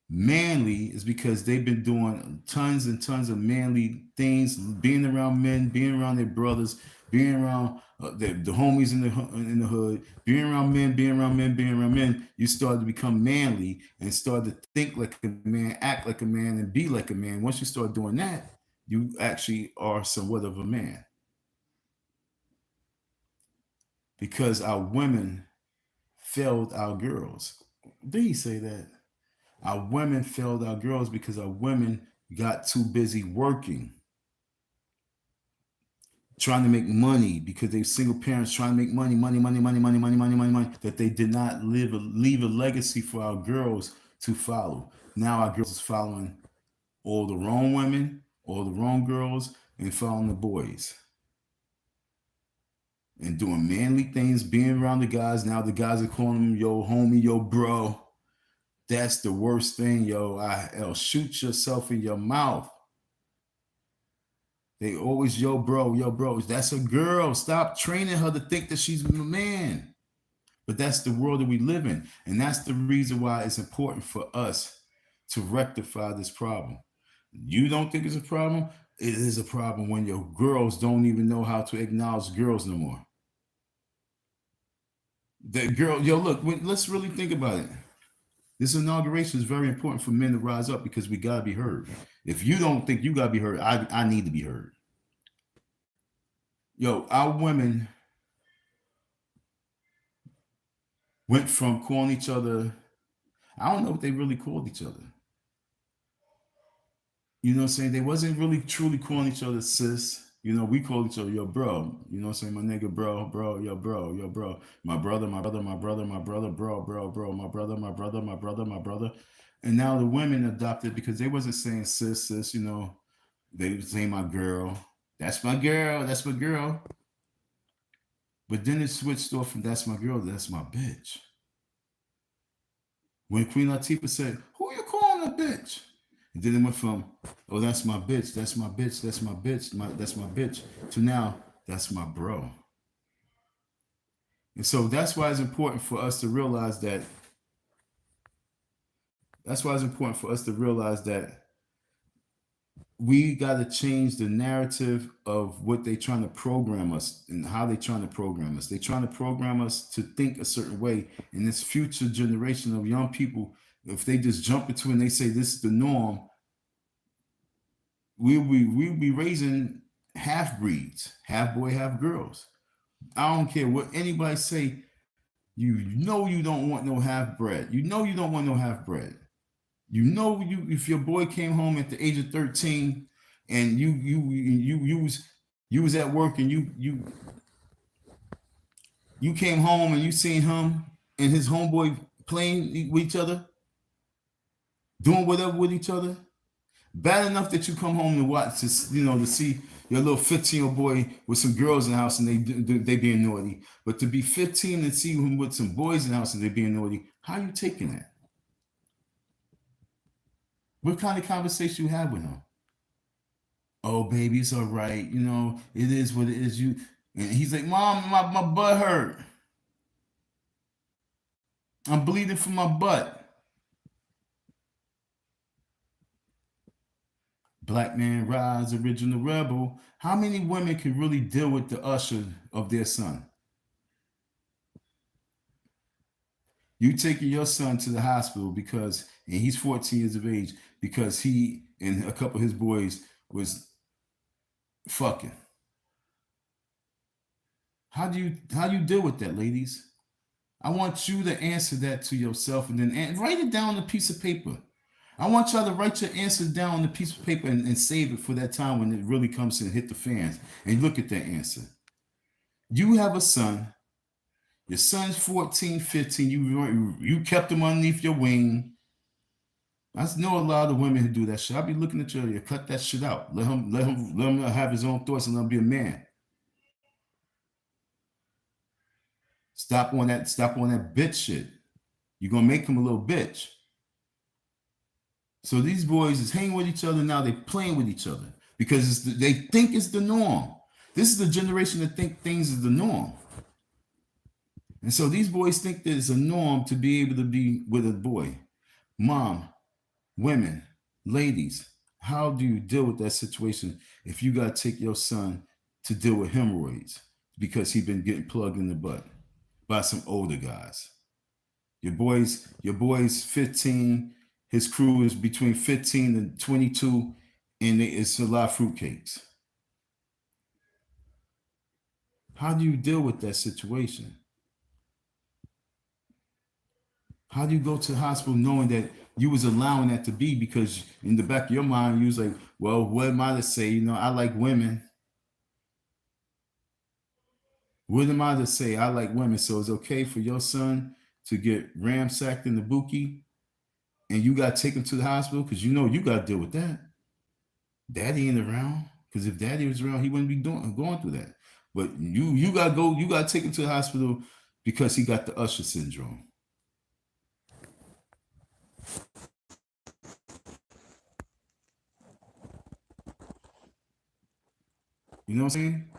[SPEAKER 1] manly is because they've been doing tons and tons of manly things, being around men, being around their brothers, being around the homies in the hood, being around men, being around men, being around men. You start to become manly and start to think like a man, act like a man, and be like a man. Once you start doing that, you actually are somewhat of a man. Because our women failed our girls. Did he say that? Our women failed our girls because our women got too busy working, trying to make money because they single parents trying to make money, that they did not leave a legacy for our girls to follow. Now our girls is following all the wrong women, all the wrong girls, and following the boys. And doing manly things, being around the guys. Now the guys are calling them yo homie, yo bro. That's the worst thing, yo. I'll shoot yourself in your mouth. They always, yo, bro. That's a girl. Stop training her to think that she's a man. But that's the world that we live in. And that's the reason why it's important for us to rectify this problem. You don't think it's a problem? It is a problem when your girls don't even know how to acknowledge girls no more. That girl, yo, look, let's really think about it. This inauguration is very important for men to rise up because we gotta be heard. If you don't think you gotta be heard, I need to be heard. Yo, our women went from calling each other, I don't know what they really called each other. You know what I'm saying? They wasn't really truly calling each other sis. We call each other yo bro. You know what I'm saying? My nigga bro, yo bro. My brother, bro, my brother. And now the women adopted because they wasn't saying sis, they were saying my girl. That's my girl. But then it switched off from that's my girl, that's my bitch. When Queen Latifah said, who you calling a bitch? And then it went from, oh, that's my bitch, that's my bitch, that's my bitch, to now, that's my bro. And so that's why it's important for us to realize that. We got to change the narrative of what they're trying to program us and how they're trying to program us. They're trying to program us to think a certain way. And this future generation of young people, if they just jump into it and they say this is the norm, we'll be raising half breeds, half boy, half girls. I don't care what anybody say. You don't want no half bred. You don't want no half bred. If your boy came home at the age of 13 and you was at work and you came home and you seen him and his homeboy playing with each other, doing whatever with each other, bad enough that you come home to watch to see your little 15-year-old boy with some girls in the house and they being naughty. But to be 15 and see him with some boys in the house and they being naughty, how are you taking that? What kind of conversation you have with him? Oh, baby, it's all right. It is what it is. And he's like, Mom, my butt hurt. I'm bleeding from my butt. Black man rise, original rebel. How many women can really deal with the usher of their son? You taking your son to the hospital because, and he's 14 years of age, because he and a couple of his boys was fucking. How do you deal with that, ladies? I want you to answer that to yourself and then write it down on a piece of paper. I want y'all to write your answers down on a piece of paper and save it for that time when it really comes to hit the fans. And look at that answer. You have a son. Your son's 14, 15. You kept him underneath your wing. I know a lot of women who do that shit. I'll be looking at you, cut that shit out. Let him have his own thoughts and let him be a man. Stop on that bitch shit. You're gonna make him a little bitch. So these boys is hanging with each other now. They playing with each other because they think it's the norm. This is the generation that think things is the norm. And so these boys think that it's a norm to be able to be with a boy. Mom, women, ladies, how do you deal with that situation if you got to take your son to deal with hemorrhoids because he been getting plugged in the butt by some older guys? Your boy's 15. His crew is between 15 and 22, and it's a lot of fruitcakes. How do you deal with that situation? How do you go to the hospital knowing that you was allowing that to be because in the back of your mind you was like, well, what am I to say? I like women. What am I to say? I like women. So it's okay for your son to get ramsacked in the bookie and you got to take him to the hospital because you got to deal with that. Daddy ain't around because if daddy was around, he wouldn't be going through that. But you got to go, you got to take him to the hospital because he got the Usher syndrome. You know what I'm saying?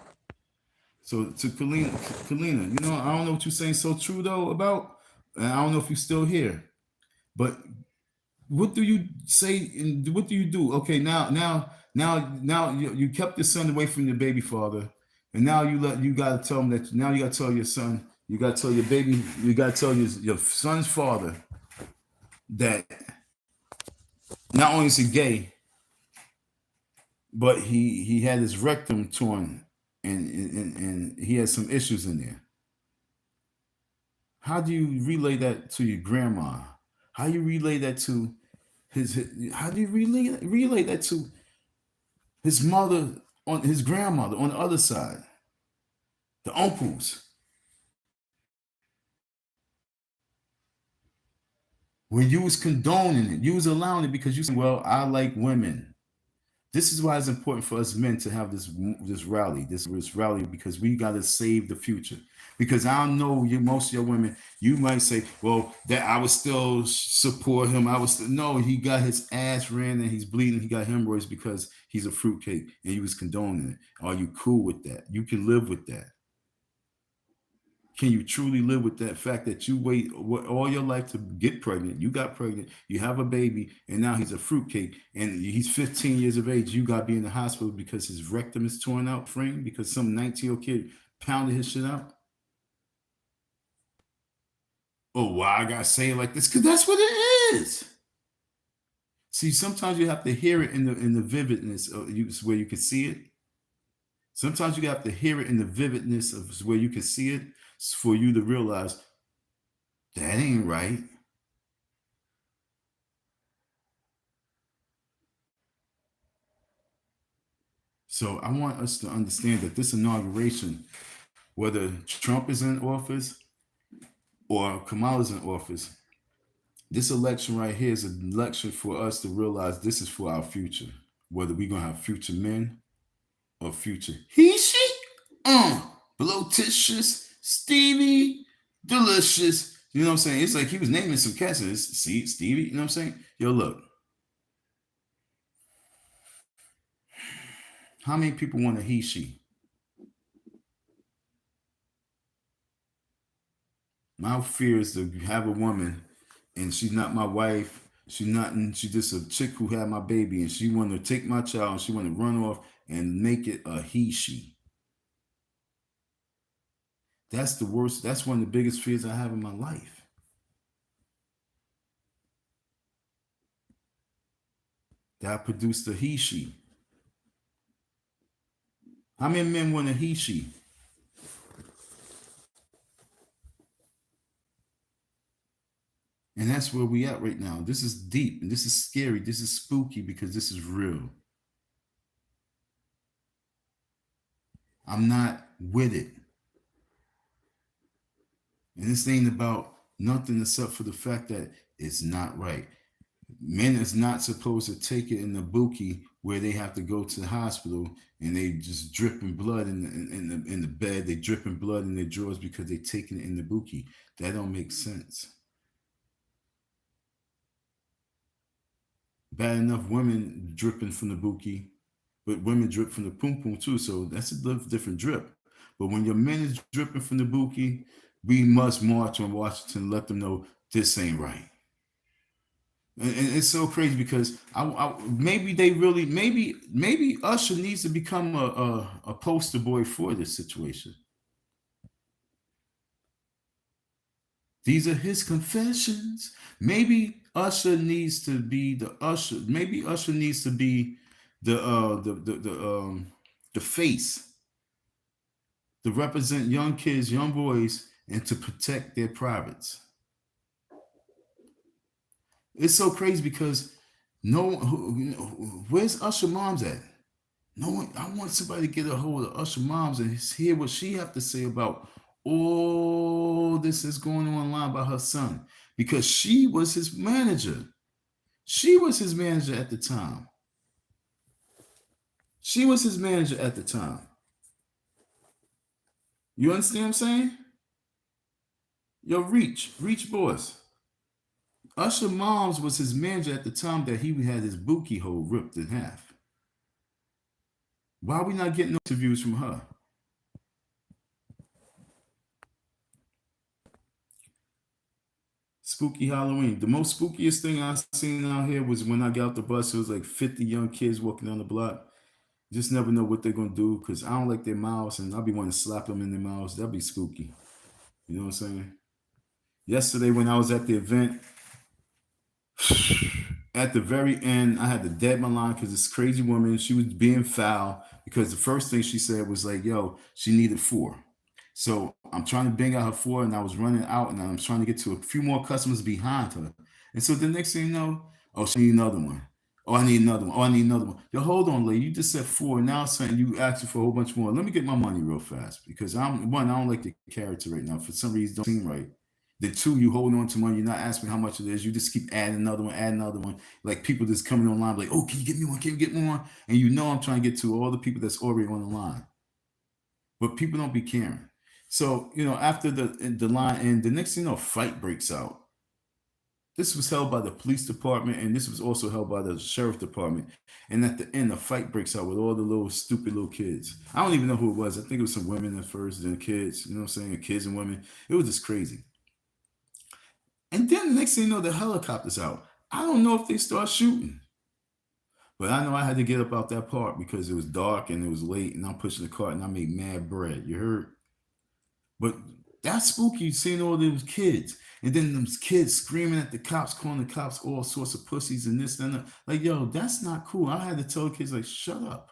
[SPEAKER 1] So to Kalina, I don't know what you're saying so true though about, and I don't know if you're still here, but what do you say and what do you do? Okay, now you kept your son away from your baby father, and now you gotta tell him that now you gotta tell your son, you gotta tell your baby, you gotta tell your son's father that not only is he gay, but he had his rectum torn and he had some issues in there. How do you relay that to your grandma? How do you relay that to how do you relay that to his mother on his grandmother on the other side, the uncles? When you was condoning it, you was allowing it because you said, "Well, I like women." This is why it's important for us men to have this rally because we got to save the future. Because I know most of your women, you might say, "Well, that I would still support him." No, he got his ass ran and he's bleeding. He got hemorrhoids because he's a fruitcake and he was condoning it. Are you cool with that? You can live with that. Can you truly live with that fact that you wait all your life to get pregnant? You got pregnant, you have a baby, and now he's a fruitcake, and he's 15 years of age. You got to be in the hospital because his rectum is torn out, frame, because some 19-year-old kid pounded his shit out. Oh, why I gotta say it like this? Because that's what it is. See, sometimes you have to hear it in the vividness of where you can see it. Sometimes you have to hear it in the vividness of where you can see it for you to realize that ain't right. So I want us to understand that this inauguration, whether Trump is in office or Kamala's in office, this election right here is an election for us to realize this is for our future. Whether we're gonna have future men or future he, she, Blotitious, Stevie, Delicious. You know what I'm saying? It's like he was naming some cats. See, Stevie, you know what I'm saying? Yo, look. How many people want a he, she? My fear is to have a woman and she's not my wife She nothing. She just a chick who had my baby, and she wanted to take my child, and she wanted to run off and make it a he she. That's the worst. That's one of the biggest fears I have in my life. That I produced a he she. How many men want a he she? And that's where we at right now. This is deep and this is scary. This is spooky because this is real. I'm not with it. And this ain't about nothing except for the fact that it's not right. Men is not supposed to take it in the buki where they have to go to the hospital and they just dripping blood in the bed. They dripping blood in their drawers because they taking it in the buki. That don't make sense. Bad enough women dripping from the buki, but women drip from the pum pum too. So that's a different drip. But when your men is dripping from the buki, we must march on Washington and let them know this ain't right. And it's so crazy because maybe they really maybe Usher needs to become a poster boy for this situation. These are his confessions. Maybe Usher needs to be the Usher. Maybe Usher needs to be the face to represent young kids, young boys, and to protect their privates. It's so crazy because where's Usher moms at? No one. I want somebody to get a hold of Usher moms and hear what she have to say about all this is going on online about her son because she was his manager. She was his manager at the time. She was his manager at the time. You understand what I'm saying? Yo, Reach boss. Usher moms was his manager at the time that he had his bookie hole ripped in half. Why are we not getting no interviews from her? Spooky Halloween. The most spookiest thing I seen out here was when I got off the bus. It was like 50 young kids walking down the block. Just never know what they're gonna do because I don't like their mouths, and I'll be wanting to slap them in their mouths. That'd be spooky. You know what I'm saying? Yesterday when I was at the event, at the very end, I had to dead my line because this crazy woman, she was being foul because the first thing she said was like, yo, she needed 4. So I'm trying to bang out her 4 and I was running out and I was trying to get to a few more customers behind her. And so the next thing you know, oh, she need another one. Oh, I need another one. Oh, I need another one. Yo, hold on, lady. You just said 4. Now saying you asking for a whole bunch more. Let me get my money real fast because I don't like the character right now. For some reason, it don't seem right. The 2, you holding on to money, you're not asking how much it is. You just keep adding another one, adding another one. Like people just coming online, like, oh, can you get me one? Can you get me one? And you know I'm trying to get to all the people that's already on the line. But people don't be caring. So, after the line and the next thing you know, fight breaks out. This was held by the police department and this was also held by the sheriff department. And at the end, a fight breaks out with all the little stupid little kids. I don't even know who it was. I think it was some women at first, then kids, you know what I'm saying? Kids and women. It was just crazy. And then the next thing you know, the helicopter's out. I don't know if they start shooting. But I know I had to get up out that park because it was dark and it was late and I'm pushing the cart and I made mad bread. You heard? But that's spooky seeing all those kids. And then those kids screaming at the cops, calling the cops all sorts of pussies and this and that. Like, yo, that's not cool. I had to tell kids, like, shut up.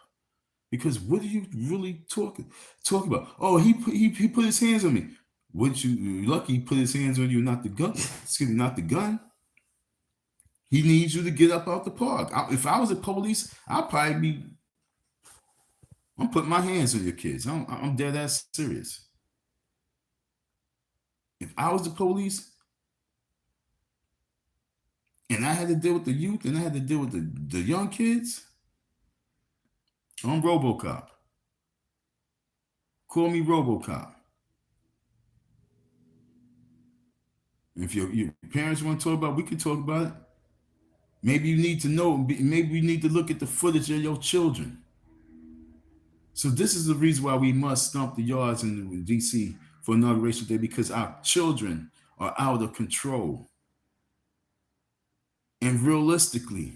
[SPEAKER 1] Because what are you really talking about? Oh, he put his hands on me. Would you lucky he put his hands on you, not the gun? Excuse me, not the gun. He needs you to get up out the park. If I was the police, I'd probably be. I'm putting my hands on your kids. I'm dead ass serious. If I was the police and I had to deal with the youth and I had to deal with the young kids, I'm RoboCop. Call me RoboCop. If your parents want to talk about it, we can talk about it. Maybe you need to know. Maybe we need to look at the footage of your children. So this is the reason why we must stomp the yards in D.C. for Inauguration Day because our children are out of control. And realistically,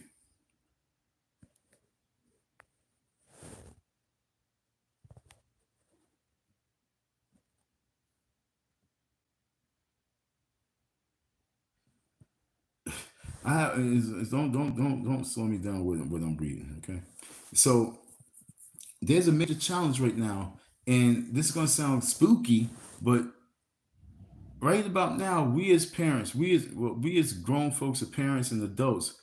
[SPEAKER 1] don't slow me down with what I'm reading. Okay, so there's a major challenge right now, and this is gonna sound spooky, but right about now, we as parents, we as grown folks, as parents and adults,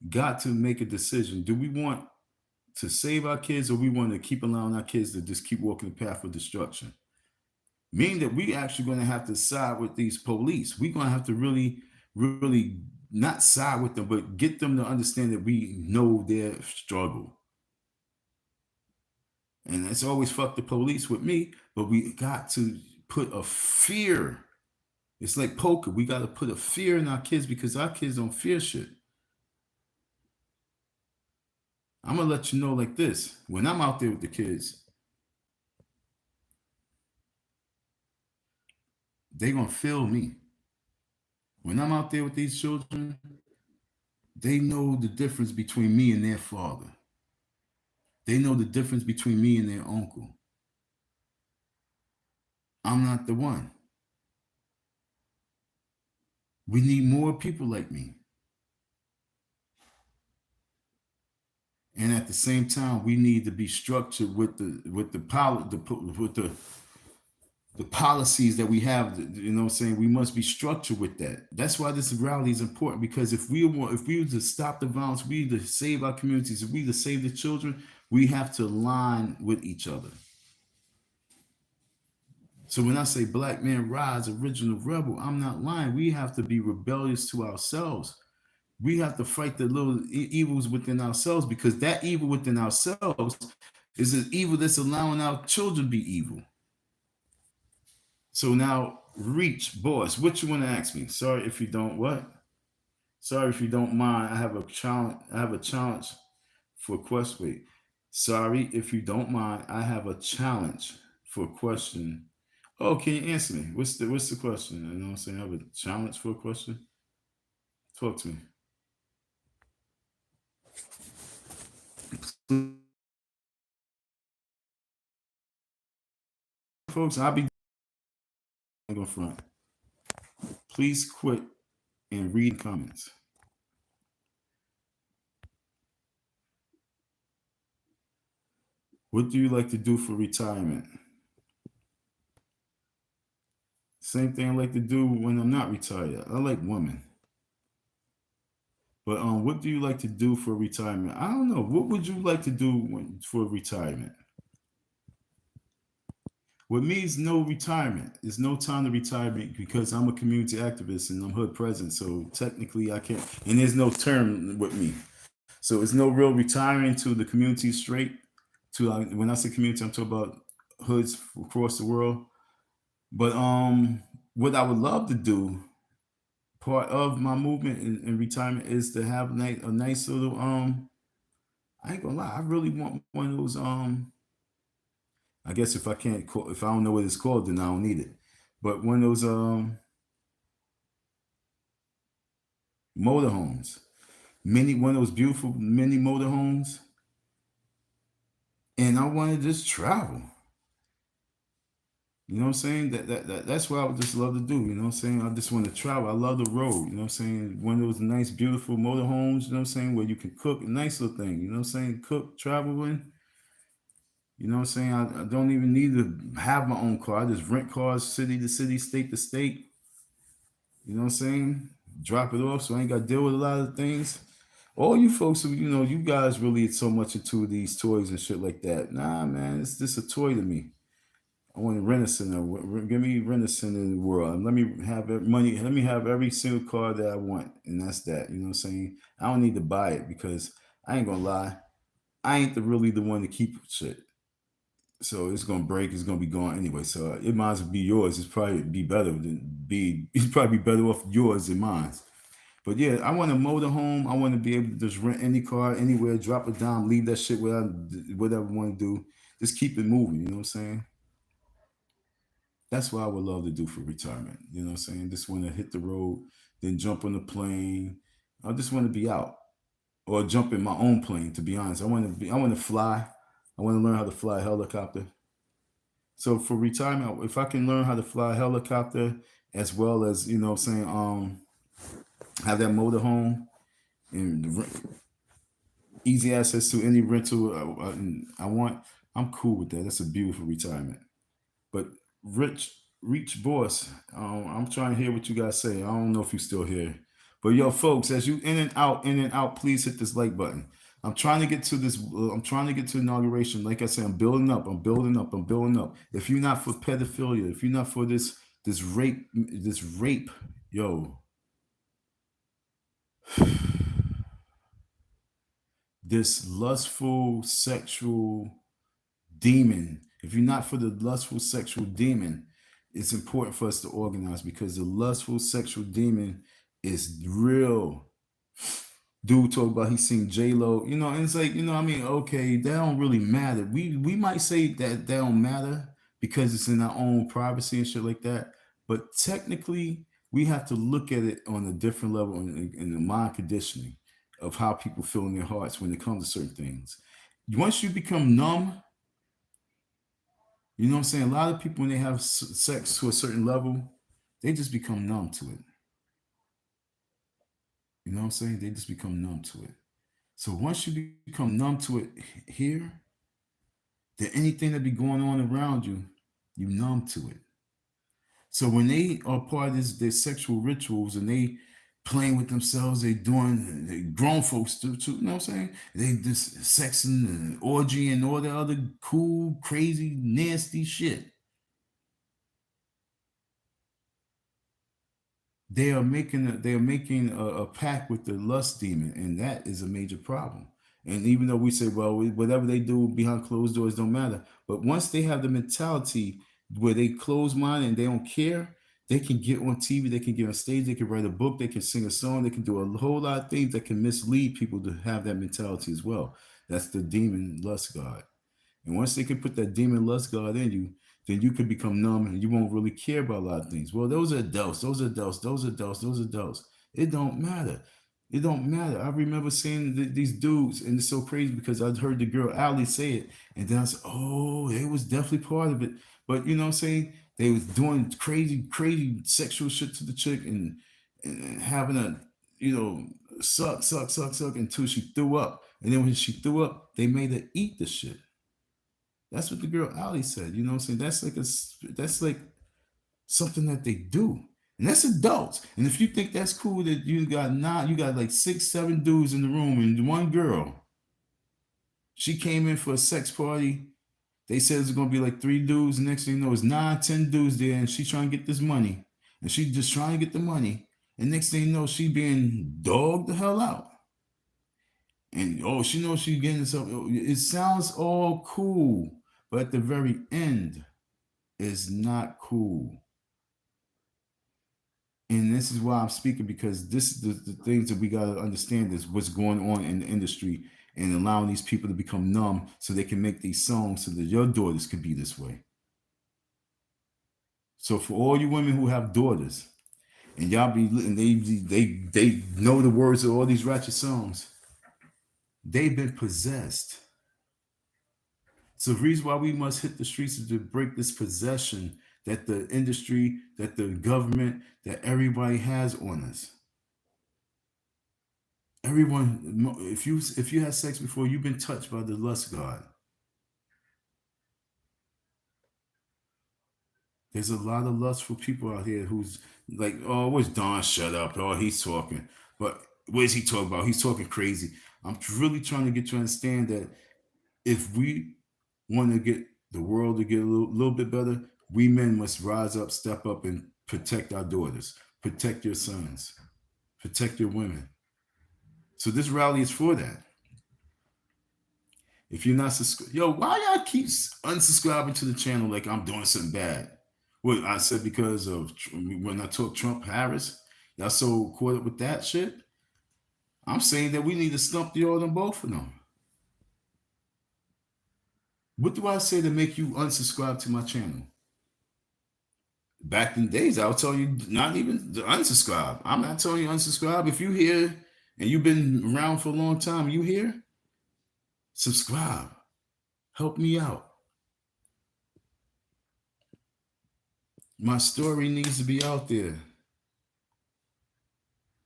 [SPEAKER 1] got to make a decision. Do we want to save our kids, or we want to keep allowing our kids to just keep walking the path of destruction? Meaning that we actually going to have to side with these police. We're going to have to really not side with them, but get them to understand that we know their struggle. And it's always fuck the police with me, but we got to put a fear. It's like poker. We got to put a fear in our kids because our kids don't fear shit. I'm going to let you know like this. When I'm out there with the kids, they going to feel me. When I'm out there with these children, they know the difference between me and their father. They know the difference between me and their uncle. I'm not the one. We need more people like me. And at the same time, we need to be structured with the policies that we have. You know what I'm saying? We must be structured with that. That's why this rally is important, because if we were to stop the violence, we to save our communities, if we to save the children, we have to align with each other. So when I say black man rise, original rebel, I'm not lying. We have to be rebellious to ourselves. We have to fight the little evils within ourselves, because that evil within ourselves is an evil that's allowing our children to be evil. So now, reach, boss, what you want to ask me? Sorry if you don't what? Sorry if you don't mind. I have a challenge. I have a challenge for a question. Wait. Sorry if you don't mind. I have a challenge for a question. Oh, can you answer me? What's the question? You know what I'm saying? I have a challenge for a question. Talk to me. Folks, I'll be go front. Please quit and read comments. What do you like to do for retirement? Same thing I like to do when I'm not retired. I like women. But what do you like to do for retirement? I don't know. What would you like to do for retirement? What means no retirement? There's no time to retire because I'm a community activist and I'm hood president. So technically, I can't. And there's no term with me. So it's no real retiring to the community straight. To when I say community, I'm talking about hoods across the world. But what I would love to do, part of my movement in retirement, is to have a nice little I ain't gonna lie, I really want one of those I guess if I can't call, if I don't know what it's called, then I don't need it. But one of those motorhomes, one of those beautiful mini motorhomes, and I want to just travel. You know what I'm saying? That's what I would just love to do. You know what I'm saying? I just want to travel. I love the road. You know what I'm saying? One of those nice, beautiful motorhomes. You know what I'm saying? Where you can cook, a nice little thing. You know what I'm saying? Cook, travel in. You know what I'm saying? I don't even need to have my own car. I just rent cars, city to city, state to state. You know what I'm saying? Drop it off, so I ain't got to deal with a lot of things. All you folks who, you guys really so much into these toys and shit like that. Nah, man, it's just a toy to me. I want to rent a center. Give me rent a center in the world. And let me have money. Let me have every single car that I want. And that's that. You know what I'm saying? I don't need to buy it because I ain't going to lie. I ain't really the one to keep shit. So it's gonna break. It's gonna be gone anyway. So it might as well be yours. It's probably be better than be. It's probably be better off yours than mine. But yeah, I want a motor home. I want to be able to just rent any car anywhere, drop it down, leave that shit whatever I want to do. Just keep it moving. You know what I'm saying? That's what I would love to do for retirement. You know what I'm saying? Just want to hit the road, then jump on the plane, I just want to be out or jump in my own plane. To be honest, I want to fly. I want to learn how to fly a helicopter. So for retirement, if I can learn how to fly a helicopter as well as saying have that motorhome and easy access to any rental I want, I'm cool with that. That's a beautiful retirement. But Rich, Reach Boss, I'm trying to hear what you guys say. I don't know if you're still here. But yo, folks, as you in and out, please hit this like button. I'm trying to get to this. I'm trying to get to inauguration. Like I said, I'm building up. I'm building up. I'm building up. If you're not for pedophilia, if you're not for this rape, yo, this lustful sexual demon, if you're not for the lustful sexual demon, it's important for us to organize because the lustful sexual demon is real. Dude talk about he seen J Lo, and it's like, I mean, okay, that don't really matter. We might say that don't matter because it's in our own privacy and shit like that. But technically, we have to look at it on a different level in the mind conditioning of how people feel in their hearts when it comes to certain things. Once you become numb, you know what I'm saying? A lot of people, when they have sex to a certain level, they just become numb to it. You know what I'm saying? They just become numb to it. So once you become numb to it here, then anything that be going on around you, you numb to it. So when they are part of their sexual rituals and they playing with themselves, they grown folks too, you know what I'm saying? They just sexing and orgy and all that other cool, crazy, nasty shit. They are making a pact with the lust demon, and that is a major problem. And even though we say, well, whatever they do behind closed doors don't matter, but once they have the mentality where they close mind and they don't care, they can get on TV, they can get on stage, they can write a book, they can sing a song, they can do a whole lot of things that can mislead people to have that mentality as well. That's the demon lust god. And once they can put that demon lust god in you, then you can become numb and you won't really care about a lot of things. Well, those are adults, those are adults, those are adults, those are adults. It don't matter. It don't matter. I remember seeing these dudes, and it's so crazy because I heard the girl Ali say it, and then I said, "Oh, it was definitely part of it." But you know what I'm saying? They was doing crazy, crazy sexual shit to the chick, and having a, suck until she threw up, and then when she threw up, they made her eat the shit. That's what the girl Ali said. You know what I'm saying? That's like something that they do. And that's adults. And if you think that's cool that you got like 6, 7 dudes in the room and one girl, she came in for a sex party. They said it's gonna be like 3 dudes. The next thing you know, it's 9, 10 dudes there, and she trying to get this money. And she just trying to get the money. And next thing you know, she being dogged the hell out. And she knows she's getting herself. It sounds all cool, but at the very end, it's not cool. And this is why I'm speaking, because this is the things that we got to understand is what's going on in the industry and allowing these people to become numb so they can make these songs so that your daughters could be this way. So for all you women who have daughters and y'all be and they know the words of all these ratchet songs, they've been possessed. So the reason why we must hit the streets is to break this possession that the industry, that the government, that everybody has on us. Everyone, if you had sex before, you've been touched by the lust god. There's a lot of lustful people out here who's like, oh, where's Don? Shut up. Oh, he's talking. But what is he talking about? He's talking crazy. I'm really trying to get you to understand that if we want to get the world to get a little bit better, we men must rise up, step up, and protect our daughters, protect your sons, protect your women. So this rally is for that. If you're not subscribed, yo, why y'all keep unsubscribing to the channel like I'm doing something bad? Well, I said because of when I talk Trump Harris, y'all so caught up with that shit. I'm saying that we need to stump the all on both of them. What do I say to make you unsubscribe to my channel? Back in the days, I would tell you not even to unsubscribe. I'm not telling you unsubscribe. If you hear and you've been around for a long time, you here? Subscribe. Help me out. My story needs to be out there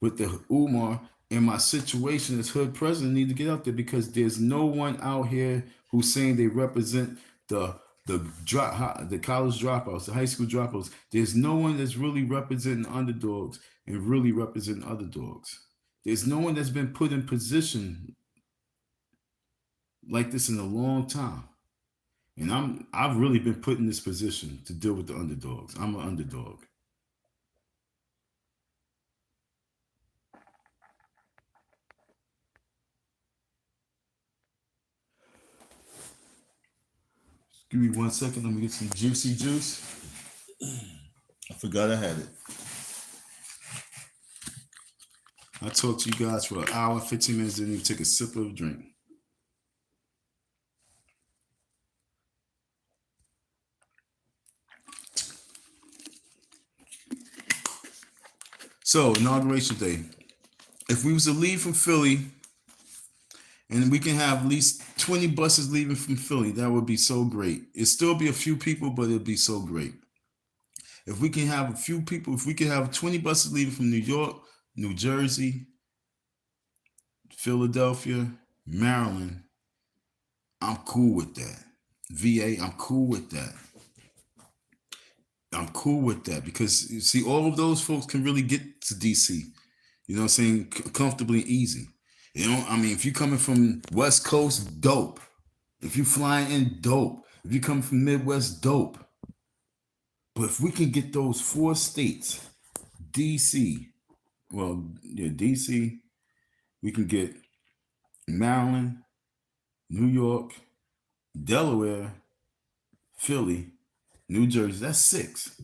[SPEAKER 1] with the Umar, and my situation as hood president need to get out there, because there's no one out here who's saying they represent the college dropouts, the high school dropouts. There's no one that's really representing underdogs and really representing underdogs. There's no one that's been put in position like this in a long time. And I've really been put in this position to deal with the underdogs. I'm an underdog. Give me 1 second. Let me get some juicy juice. I forgot I had it. I talked to you guys for an hour, 15 minutes, didn't even take a sip of a drink. So, Inauguration Day. If we was to leave from Philly, and we can have at least 20 buses leaving from Philly, that would be so great. It'd still be a few people, but it'd be so great. If we can have a few people, if we can have 20 buses leaving from New York, New Jersey, Philadelphia, Maryland, I'm cool with that. VA, I'm cool with that. I'm cool with that, because you see, all of those folks can really get to DC, you know what I'm saying, comfortably, easy. You know, I mean, if you're coming from West Coast, dope. If you're flying in, dope. If you're coming from Midwest, dope. But if we can get those 4 states, DC, DC, we can get Maryland, New York, Delaware, Philly, New Jersey. That's 6.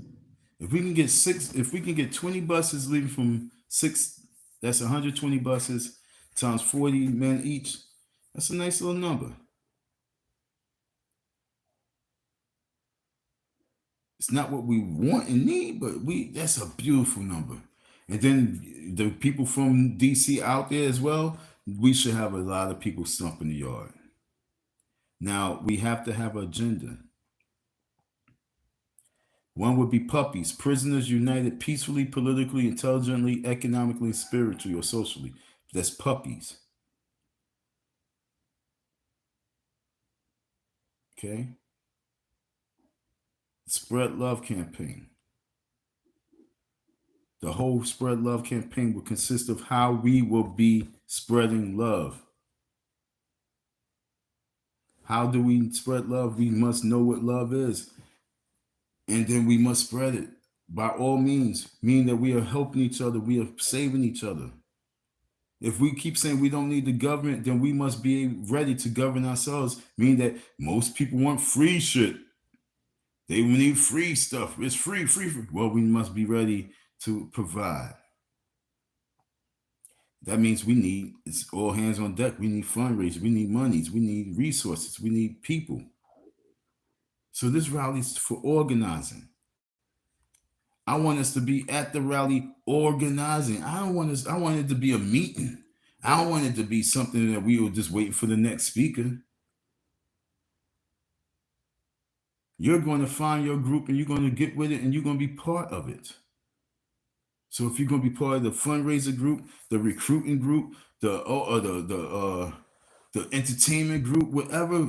[SPEAKER 1] If we can get 6, if we can get 20 buses leaving from 6, that's 120 buses times 40 men each. That's a nice little number. It's not what we want and need, but that's a beautiful number. And then the people from DC out there as well, we should have a lot of people stomping the yard. Now, we have to have an agenda. One would be puppies, prisoners united peacefully, politically, intelligently, economically, spiritually, or socially. That's puppies. Okay? Spread Love campaign. The whole Spread Love campaign will consist of how we will be spreading love. How do we spread love? We must know what love is. And then we must spread it by all means, meaning that we are helping each other, we are saving each other. If we keep saying we don't need the government, then we must be ready to govern ourselves, meaning that most people want free shit. They need free stuff. It's free. Well, we must be ready to provide. That means it's all hands on deck. We need fundraisers, we need monies, we need resources, we need people. So this rally is for organizing. I want us to be at the rally organizing. I want it to be a meeting. I don't want it to be something that we were just waiting for the next speaker. You're going to find your group and you're going to get with it and you're going to be part of it. So if you're going to be part of the fundraiser group, the recruiting group, the entertainment group, whatever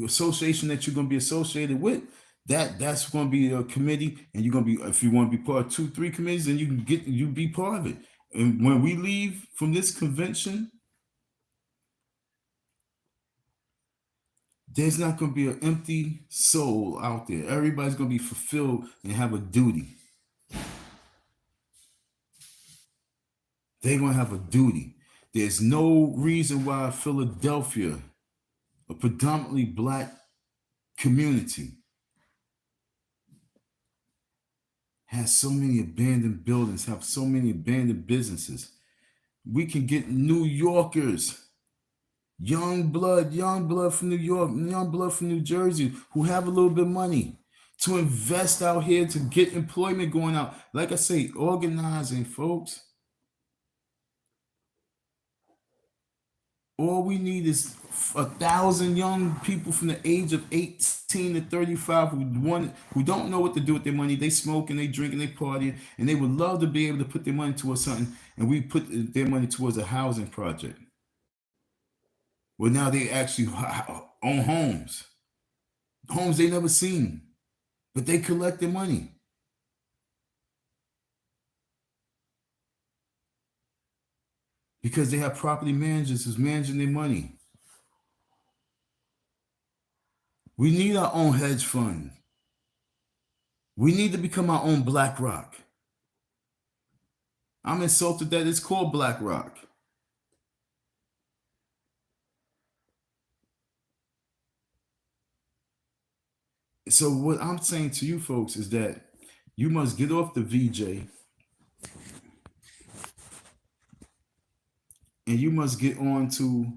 [SPEAKER 1] association that you're going to be associated with, that's going to be a committee, and you're going to be, if you want to be part of 2-3 committees, then you be part of it. And when we leave from this convention, there's not going to be an empty soul out there. Everybody's going to be fulfilled and have a duty. They're going to have a duty. There's no reason why Philadelphia, a predominantly Black community, has so many abandoned buildings, have so many abandoned businesses. We can get New Yorkers, young blood from New York, young blood from New Jersey, who have a little bit of money to invest out here to get employment going out. Like I say, organizing, folks. All we need is 1,000 young people from the age of 18 to 35 who don't know what to do with their money. They smoke and they drink and they party, and they would love to be able to put their money towards something, and we put their money towards a housing project. Well, now they actually own homes they never seen, but they collect their money. Because they have property managers who's managing their money. We need our own hedge fund. We need to become our own BlackRock. I'm insulted that it's called BlackRock. So what I'm saying to you folks is that you must get off the VJ and you must get on to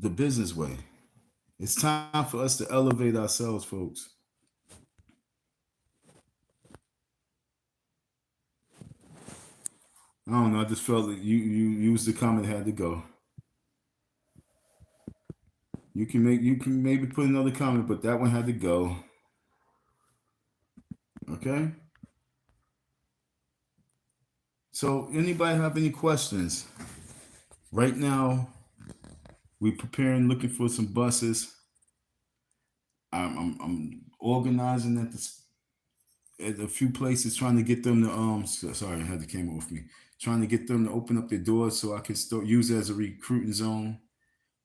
[SPEAKER 1] the business way. It's time for us to elevate ourselves, folks. I don't know. I just felt that you used the comment had to go. You can maybe put another comment, but that one had to go. Okay. So anybody have any questions? Right now, we're preparing, looking for some buses. I'm organizing at a few places, trying to get them to sorry, I had the camera off me. Trying to get them to open up their doors so I can start use it as a recruiting zone.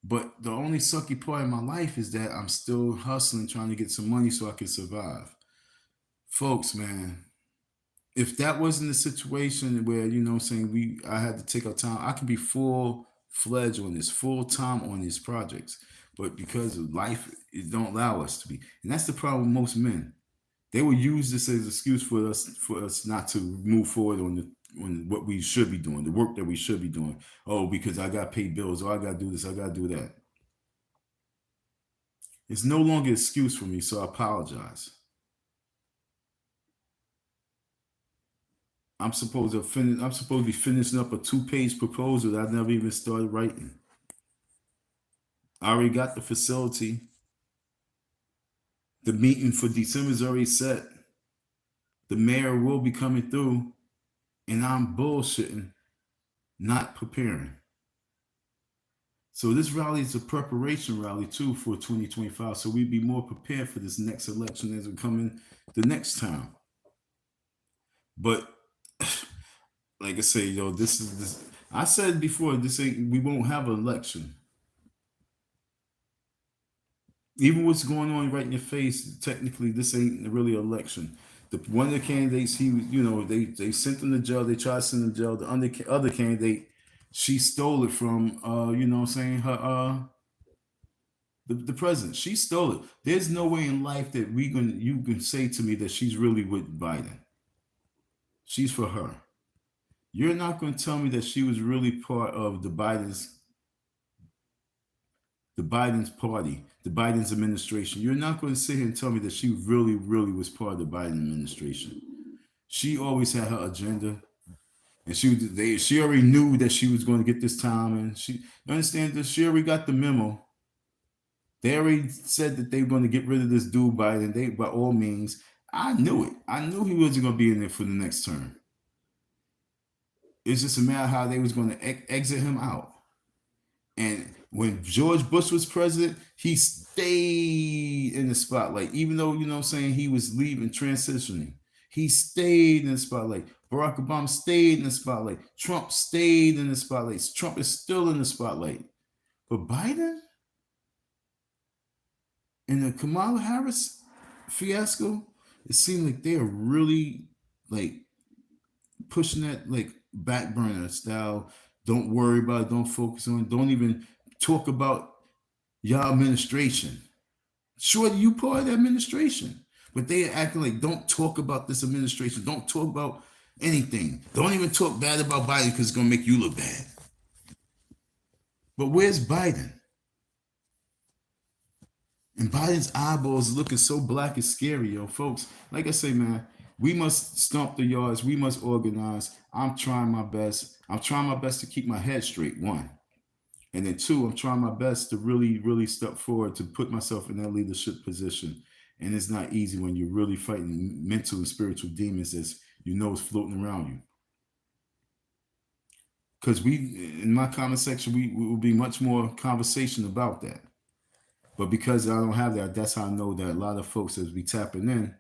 [SPEAKER 1] But the only sucky part of my life is that I'm still hustling, trying to get some money so I can survive. Folks, man, if that wasn't a situation where, saying I had to take our time, I could be full-fledged on this, full-time on these projects. But because of life, it don't allow us to be. And that's the problem with most men. They will use this as an excuse for us not to move forward on what we should be doing, the work that we should be doing. Oh, because I got to pay bills, or I got to do this, I got to do that. It's no longer an excuse for me, so I apologize. I'm supposed to be finishing up a 2-page proposal that I never even started writing. I already got the facility. The meeting for December is already set. The mayor will be coming through, and I'm bullshitting, not preparing. So this rally is a preparation rally too for 2025. So we'd be more prepared for this next election as we come in the next time. But like I say, this. I said before, we won't have an election. Even what's going on right in your face, technically, this ain't really an election. One of the candidates, he was, they sent him to jail. They tried to send him to jail. The other candidate, she stole it from, her, the president. She stole it. There's no way in life that you can say to me that she's really with Biden. She's for her. You're not going to tell me that she was really part of the Biden's party, the Biden's administration. You're not going to sit here and tell me that she really, really was part of the Biden administration. She always had her agenda, and she already knew that she was going to get this time, and you understand that she already got the memo. They already said that they were going to get rid of this dude Biden. They, by all means, I knew it. I knew he wasn't going to be in there for the next term. It's just a matter of how they was going to exit him out. And when George Bush was president, he stayed in the spotlight. Even though, he was leaving, transitioning. He stayed in the spotlight. Barack Obama stayed in the spotlight. Trump stayed in the spotlight. Trump is still in the spotlight. But Biden and the Kamala Harris fiasco, it seemed like they are really pushing that back burner style. Don't worry about it. Don't focus on it. Don't even talk about your administration. Sure, you part of the administration, but they are acting like don't talk about this administration. Don't talk about anything. Don't even talk bad about Biden because it's going to make you look bad. But where's Biden? And Biden's eyeballs looking so black and scary, folks. Like I say, man, we must stomp the yards. We must organize. I'm trying my best. I'm trying my best to keep my head straight. One. And then two, I'm trying my best to really, really step forward to put myself in that leadership position. And it's not easy when you're really fighting mental and spiritual demons that's is floating around you. Because in my comment section, we will be much more conversation about that. But because I don't have that, that's how I know that a lot of folks that be tapping in,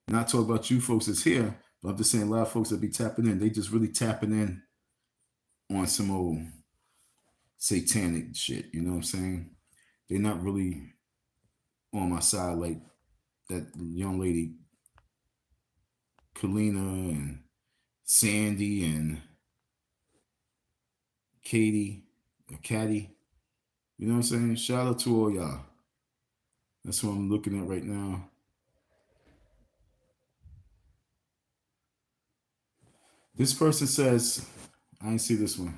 [SPEAKER 1] not talk about you folks that's here, but I'm just saying a lot of folks that be tapping in, they just really tapping in on some old satanic shit. You know what I'm saying? They're not really on my side like that young lady, Kalina and Sandy and Katie, or Caddy. You know what I'm saying? Shout out to all y'all. That's what I'm looking at right now. This person says, I didn't see this one.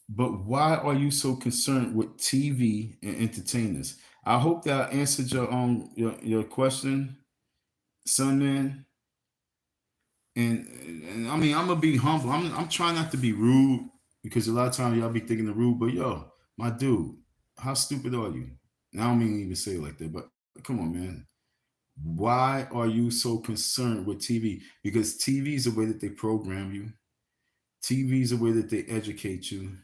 [SPEAKER 1] But why are you so concerned with TV and entertainers? I hope that I answered your question, son man. And I mean, I'm gonna be humble. I'm trying not to be rude because a lot of times y'all be thinking of rude, but yo, my dude, how stupid are you? And I don't mean to even say it like that, but come on, man. Why are you so concerned with TV? Because TV is the way that they program you. TV is the way that they educate you.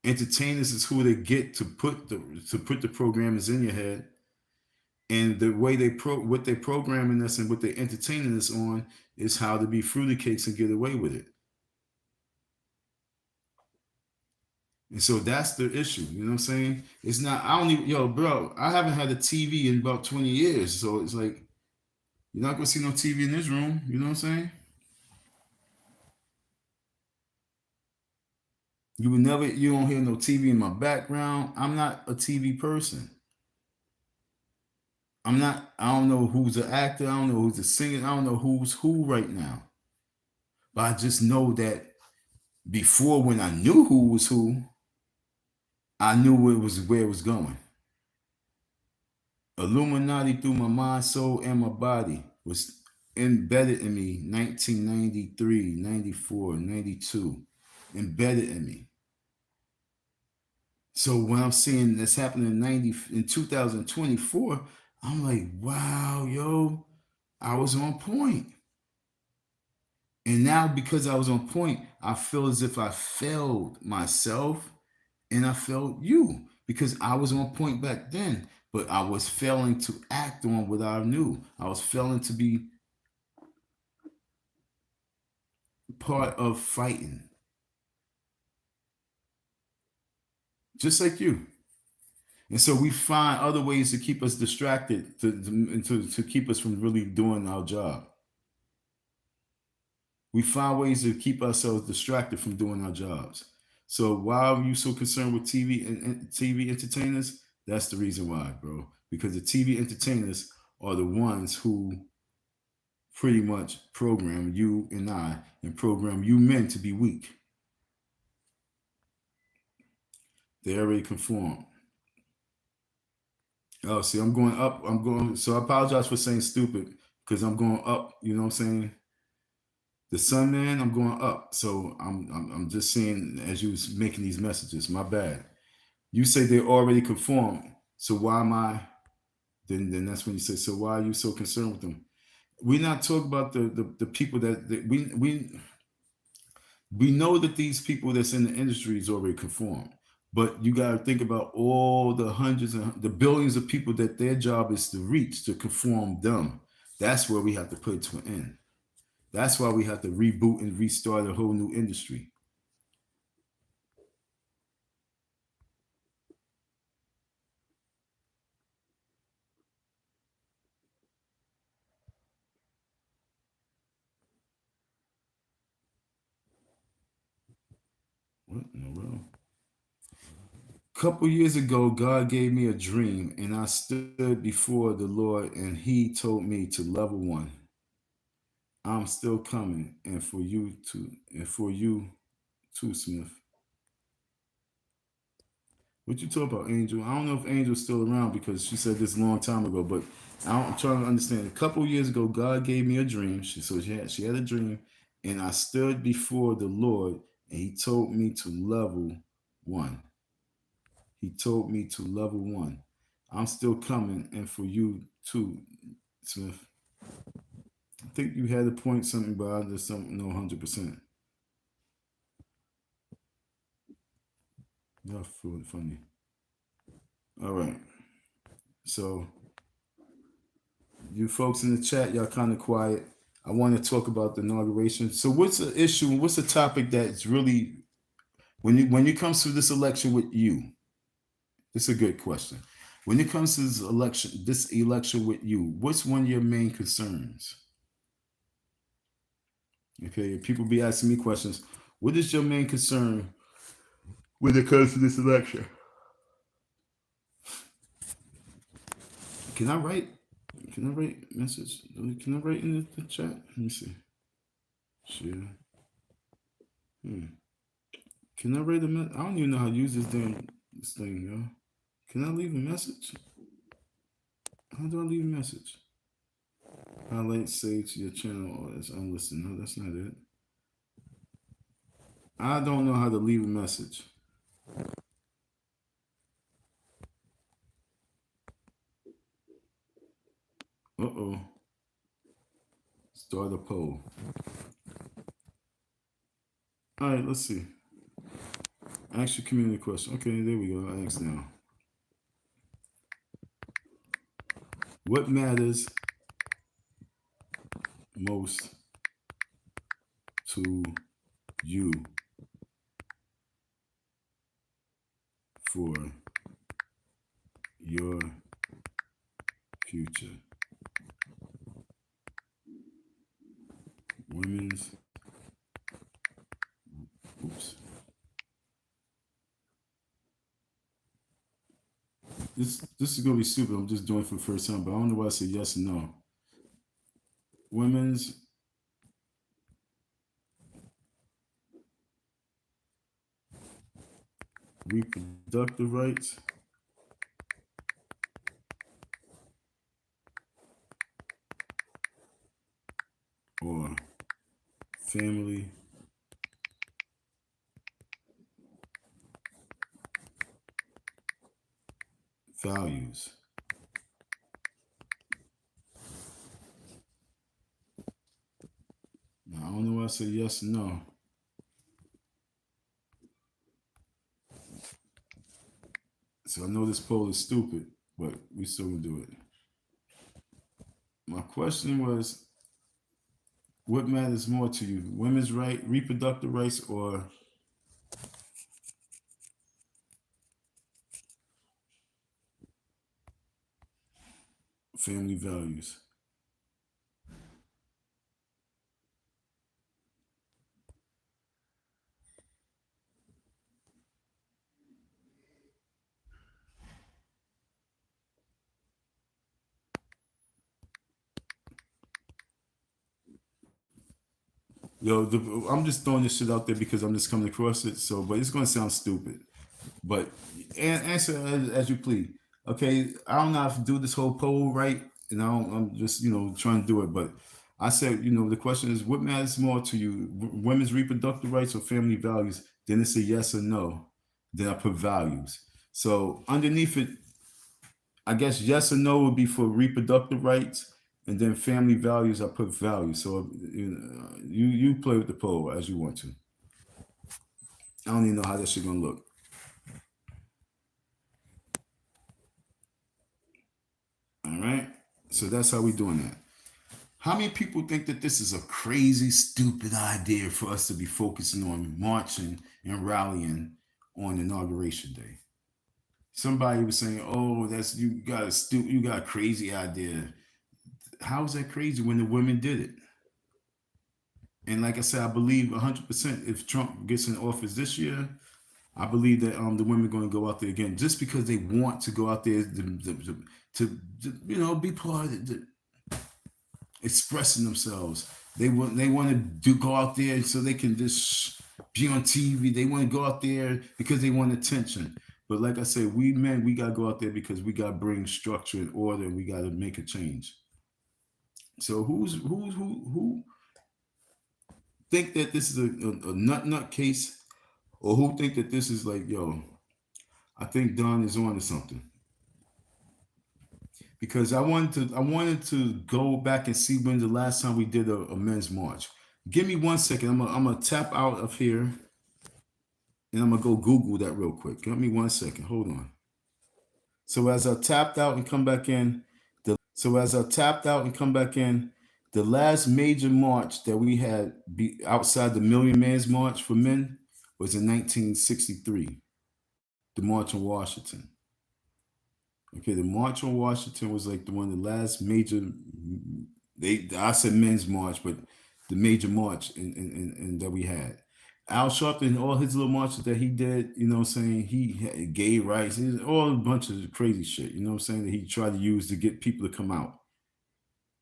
[SPEAKER 1] Entertainers is who they get to put the programmers in your head, and the way what they programming us and what they entertaining us on is how to be fruity cakes and get away with it. And so that's the issue. You know what I'm saying? It's not. I don't even. Yo, bro, I haven't had a TV in about 20 years, so it's like you're not gonna see no TV in this room. You know what I'm saying? You would never. You don't hear no TV in my background. I'm not a TV person. I'm not. I don't know who's the actor. I don't know who's the singer. I don't know who's who right now. But I just know that before, when I knew who was who, I knew where it was going. Illuminati through my mind, soul, and my body was embedded in me 1993, 94, 92. Embedded in me. So when I'm seeing this happening in 2024, I'm like, wow, yo, I was on point. And now because I was on point, I feel as if I failed myself and I failed you because I was on point back then, but I was failing to act on what I knew. I was failing to be part of fighting, just like you. And so we find other ways to keep us distracted, to keep us from really doing our job. We find ways to keep ourselves distracted from doing our jobs. So why are you so concerned with TV and TV entertainers? That's the reason why, bro. Because the TV entertainers are the ones who pretty much program you and I and program you men to be weak. They already conform. Oh, see, I'm going up. I'm going. So I apologize for saying stupid because I'm going up. You know what I'm saying? The sun man, I'm going up. So I'm just saying as you was making these messages. My bad. You say they already conform. So why am I? Then that's when you say. So why are you so concerned with them? We're not talking about the people that we know that these people that's in the industry is already conformed. But you got to think about all the hundreds and the billions of people that their job is to reach to conform them. That's where we have to put it to an end. That's why we have to reboot and restart a whole new industry. What in the world? Couple years ago, God gave me a dream, and I stood before the Lord, and He told me to level one. I'm still coming, and for you too, Smith. What you talk about, Angel? I don't know if Angel's still around because she said this a long time ago, but I'm trying to understand. A couple years ago, God gave me a dream. She had a dream, and I stood before the Lord, And he told me to level one. He told me to level one. I'm still coming, and for you too, Smith. I think you had to point something, but I just don't know 100%. Y'all feel funny. All right. So, you folks in the chat, y'all kind of quiet. I want to talk about the inauguration. So, what's the issue? What's the topic that's really when it comes to this election with you? This is a good question. When it comes to this election with you, what's one of your main concerns? Okay, people be asking me questions. What is your main concern when it comes to this election? Can I write? Can I write message? Can I write in the chat? Let me see. Share. Can I write a message? I don't even know how to use this thing, yo. Can I leave a message? How do I leave a message? Highlight, save to your channel, or as I'm listening. No, that's not it. I don't know how to leave a message. Uh-oh. Start a poll. All right, let's see. Ask your community question. Okay, there we go. I ask now. What matters most to you for your future? Women's. Oops. This is gonna be stupid. I'm just doing it for the first time, but I don't know why I say yes and no. Women's reproductive rights or family values. Now, I don't know why I say yes and no. So I know this poll is stupid, but we still gonna do it. My question was, what matters more to you? Women's reproductive rights, or family values? Yo, I'm just throwing this shit out there because I'm just coming across it. So, but it's gonna sound stupid. But answer as you please. Okay, I don't know if to do this whole poll right, and I'm just trying to do it. But I said, the question is, what matters more to you, women's reproductive rights or family values? Then it's a yes or no. Then I put values. So underneath it, I guess yes or no would be for reproductive rights, and then family values I put values. So you play with the poll as you want to. I don't even know how that shit gonna look. All right. So that's how we doing that. How many people think that this is a crazy, stupid idea for us to be focusing on marching and rallying on Inauguration Day? Somebody was saying, "Oh, you got a crazy idea." How is that crazy when the women did it? And like I said, I believe 100% if Trump gets in office this year, I believe that the women are going to go out there again just because they want to go out there to be part of it, expressing themselves. They want to go out there so they can just be on TV. They want to go out there because they want attention. But like I said, we men, we got to go out there because we got to bring structure and order, and we got to make a change. So who think that this is a nut case or who think that this is like, yo, I think Don is on to something. Because I wanted to go back and see when the last time we did a men's march. Give me 1 second. I'm gonna tap out of here and I'm gonna go Google that real quick. Give me 1 second. Hold on. So as I tapped out and come back in, the last major march that we had outside the Million Man's March for men was in 1963, the March on Washington. Okay, the March on Washington was like the one of the last major. I said men's march, but the major march in that we had. Al Sharpton, all his little marches that he did, you know what I'm saying? He had gay rights, all a bunch of crazy shit, you know what I'm saying, that he tried to use to get people to come out.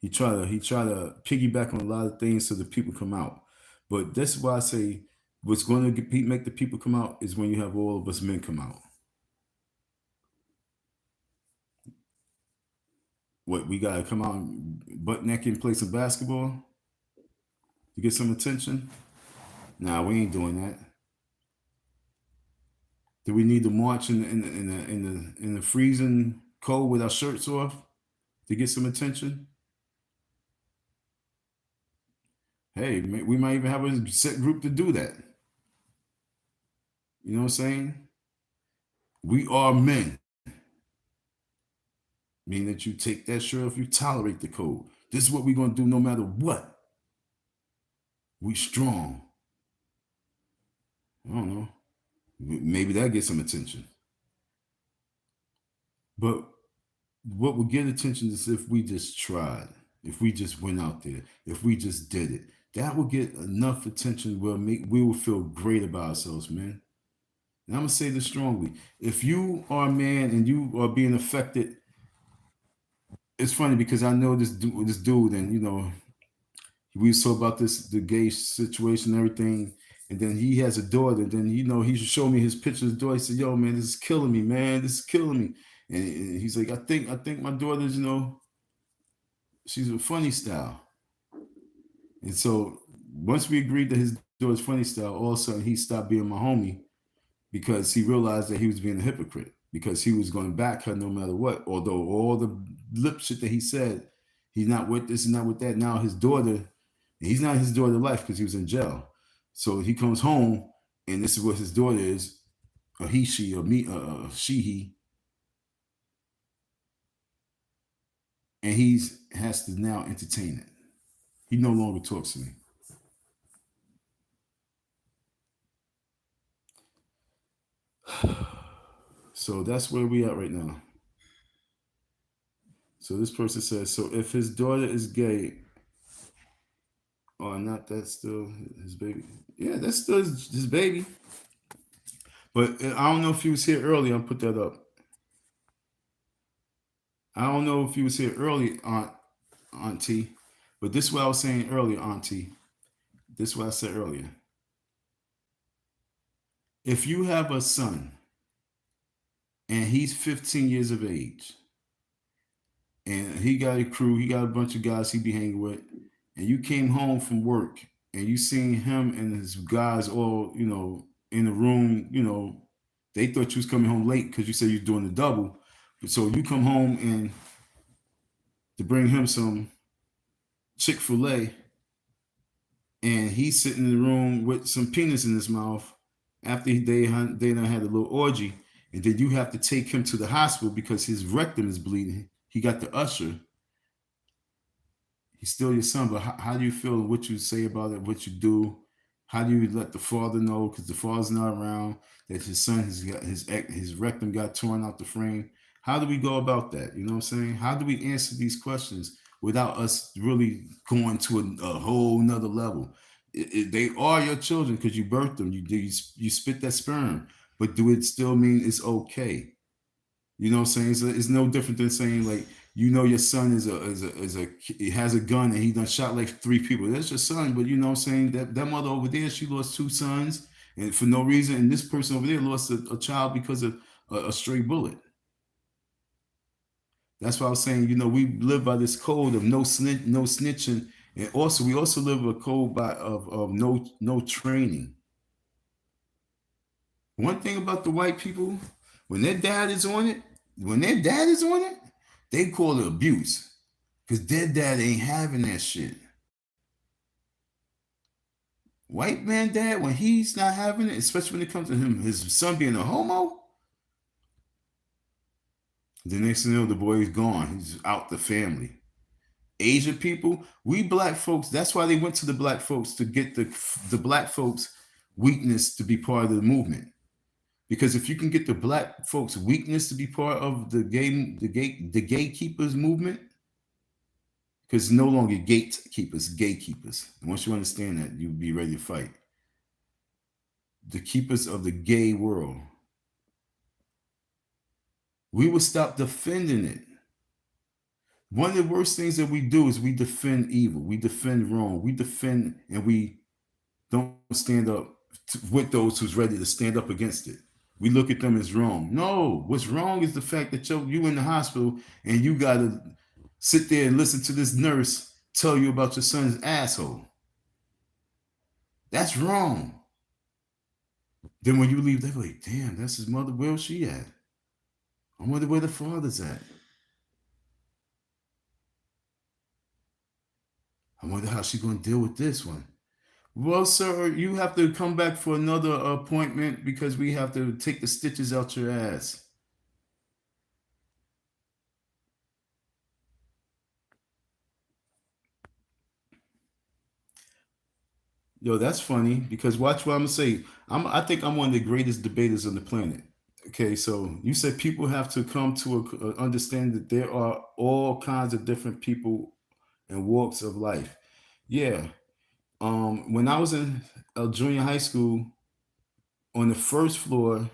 [SPEAKER 1] He tried to piggyback on a lot of things so that people come out. But that's why I say what's going to make the people come out is when you have all of us men come out. What, we gotta come out butt naked and play some basketball to get some attention? Nah, we ain't doing that. Do we need to march in the freezing cold with our shirts off to get some attention? Hey, we might even have a set group to do that. You know what I'm saying? We are men. Meaning that you take that shirt off, you tolerate the cold. This is what we're gonna do no matter what. We strong. I don't know. Maybe that gets some attention. But what would get attention is if we just tried, if we just went out there, if we just did it. That will get enough attention where we will feel great about ourselves, man. And I'm gonna say this strongly. If you are a man and you are being affected, it's funny because I know this dude, and you know, we saw about the gay situation and everything. And then he has a daughter. And then, you know, he showed me his picture of his daughter. He said, yo, man, this is killing me, man. This is killing me. And he's like, I think my daughter's, you know, she's a funny style. And so once we agreed that his daughter's funny style, all of a sudden he stopped being my homie because he realized that he was being a hypocrite because he was going to back her no matter what. Although all the lip shit that he said, he's not with this and not with that. Now his daughter, he's not his daughter life because he was in jail. So he comes home and this is what his daughter is, or he, she, or me, she, he. And he's has to now entertain it. He no longer talks to me. So that's where we at right now. So this person says, so if his daughter is gay, or not, that's still his baby. Yeah, that's still his baby. But I don't know if he was here early. I'll put that up. I don't know if he was here early, Auntie. But this is what I was saying earlier, Auntie. This is what I said earlier. If you have a son and he's 15 years of age, and he got a crew, he got a bunch of guys he be hanging with, and you came home from work and you seen him and his guys all, you know, in the room, you know, they thought you was coming home late because you said you're doing the double. But so you come home and to bring him some Chick-fil-A and he's sitting in the room with some penis in his mouth after they done had a little orgy, and then you have to take him to the hospital because his rectum is bleeding. He got the usher. He's still your son, but how do you feel? What you say about it? What you do? How do you let the father know? Because the father's not around. That his son has got his rectum got torn out the frame. How do we go about that? You know what I'm saying? How do we answer these questions without us really going to a whole nother level? They are your children because you birthed them. You spit that sperm, but do it still mean it's okay? You know what I'm saying? It's no different than saying like, you know, your son he has a gun and he done shot like 3 people. That's your son, but you know what I'm saying? That mother over there, she lost 2 sons and for no reason, and this person over there lost a child because of a stray bullet. That's why I was saying, you know, we live by this code of no snitching, and also we also live a code of no training. One thing about the white people, when their dad is on it, they call it abuse. Because their dad ain't having that shit. White man dad, when he's not having it, especially when it comes to him, his son being a homo, the next thing you know, the boy is gone. He's out the family. Asian people, we black folks, that's why they went to the black folks to get the black folks' weakness to be part of the movement. Because if you can get the black folks' weakness to be part of the gatekeepers movement, because no longer gatekeepers. And once you understand that, you'll be ready to fight. The keepers of the gay world. We will stop defending it. One of the worst things that we do is we defend evil. We defend wrong. We defend and we don't stand up with those who's ready to stand up against it. We look at them as wrong. No, what's wrong is the fact that you in the hospital and you got to sit there and listen to this nurse tell you about your son's asshole. That's wrong. Then when you leave, they're like, damn, that's his mother. Where's she at? I wonder where the father's at. I wonder how she's going to deal with this one. Well, sir, you have to come back for another appointment because we have to take the stitches out your ass. Yo, that's funny because watch what I'm gonna say. I think I'm one of the greatest debaters on the planet. Okay, so you said people have to come to understand that there are all kinds of different people and walks of life. Yeah. When I was in junior high school, on the first floor,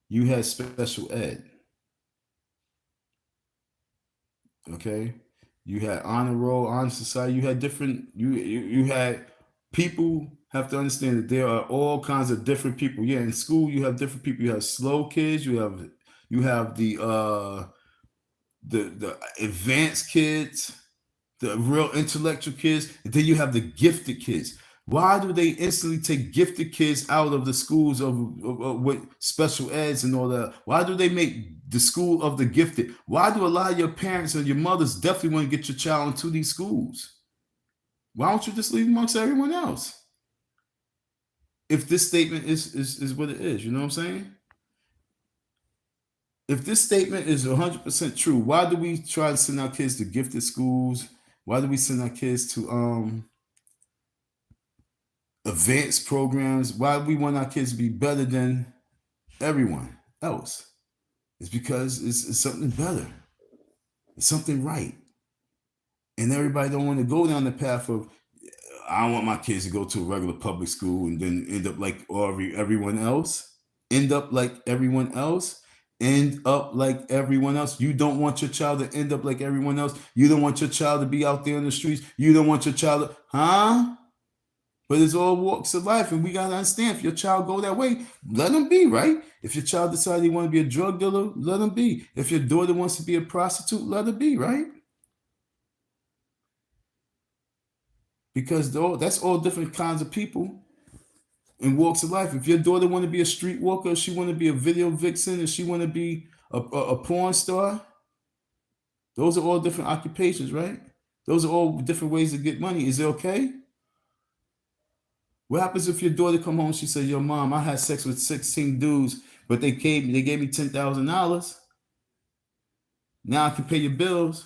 [SPEAKER 1] you had special ed. Okay, you had honor roll, honor society. You had different. You had people have to understand that there are all kinds of different people. Yeah, in school you have different people. You have slow kids. You have the advanced kids, the real intellectual kids, and then you have the gifted kids. Why do they instantly take gifted kids out of the schools of with special eds and all that? Why do they make the school of the gifted? Why do a lot of your parents and your mothers definitely want to get your child into these schools? Why don't you just leave amongst everyone else? If this statement is what it is, you know what I'm saying? If this statement is 100% true, why do we try to send our kids to gifted schools? Why do we send our kids to advanced programs? Why do we want our kids to be better than everyone else? It's because it's something better. It's something right. And everybody don't want to go down the path of, I want my kids to go to a regular public school and then end up like everyone else. End up like everyone else. End up like everyone else. You don't want your child to end up like everyone else. You don't want your child to be out there in the streets. You don't want your child to, huh? But it's all walks of life, and we gotta understand, if your child go that way, let them be, right? If your child decides they want to be a drug dealer, let them be. If your daughter wants to be a prostitute, let her be, right? Because that's all different kinds of people in walks of life. If your daughter want to be a street walker, she want to be a video vixen, and she want to be a porn star, those are all different occupations, right? Those are all different ways to get money. Is it okay? What happens if your daughter come home? She says, "Yo, mom, I had sex with 16 dudes, but they gave me $10,000. Now I can pay your bills."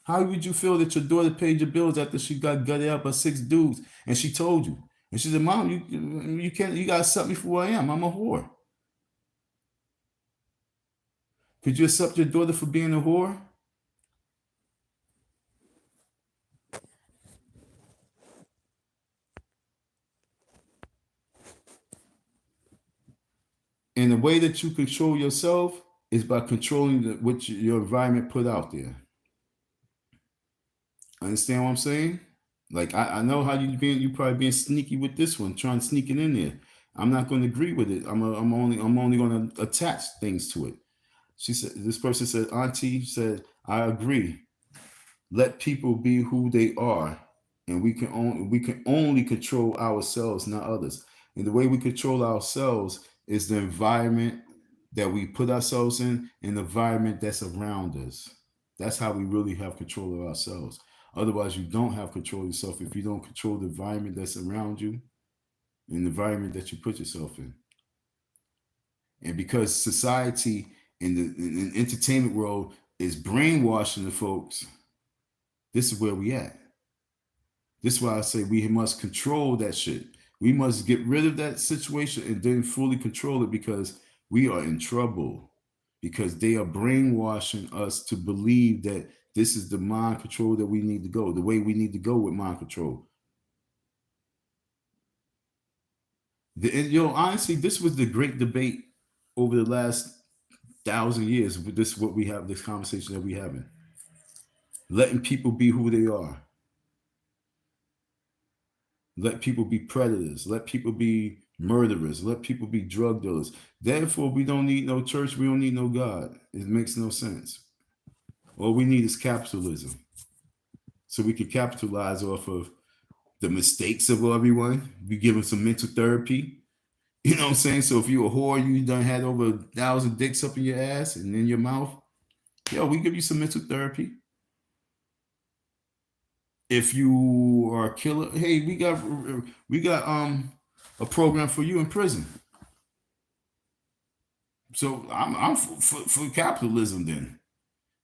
[SPEAKER 1] How would you feel that your daughter paid your bills after she got gutted out by 6 dudes and she told you? And she said, "Mom, you can't. You gotta accept me for who I am. I'm a whore." Could you accept your daughter for being a whore? And the way that you control yourself is by controlling what your environment put out there. Understand what I'm saying? Like I know how you probably being sneaky with this one, trying to sneak it in there. I'm not going to agree with it. I'm only going to attach things to it. She said, this person said, Auntie said, I agree. Let people be who they are, and we can only control ourselves, not others. And the way we control ourselves is the environment that we put ourselves in and the environment that's around us. That's how we really have control of ourselves. Otherwise, you don't have control of yourself if you don't control the environment that's around you and the environment that you put yourself in. And because society and the entertainment world is brainwashing the folks, this is where we at. This is why I say we must control that shit. We must get rid of that situation and then fully control it, because we are in trouble. Because they are brainwashing us to believe that this is the mind control that we need to go, the way we need to go with mind control. Honestly, this was the great debate over the last 1,000 years. This is what we have, this conversation that we having. Letting people be who they are. Let people be predators. Let people be murderers. Let people be drug dealers. Therefore, we don't need no church. We don't need no God. It makes no sense. All we need is capitalism. So we can capitalize off of the mistakes of everyone. We give them some mental therapy. You know what I'm saying? So if you're a whore, you done had over 1,000 dicks up in your ass and in your mouth, we give you some mental therapy. If you are a killer, hey, we got a program for you in prison. So I'm for capitalism then.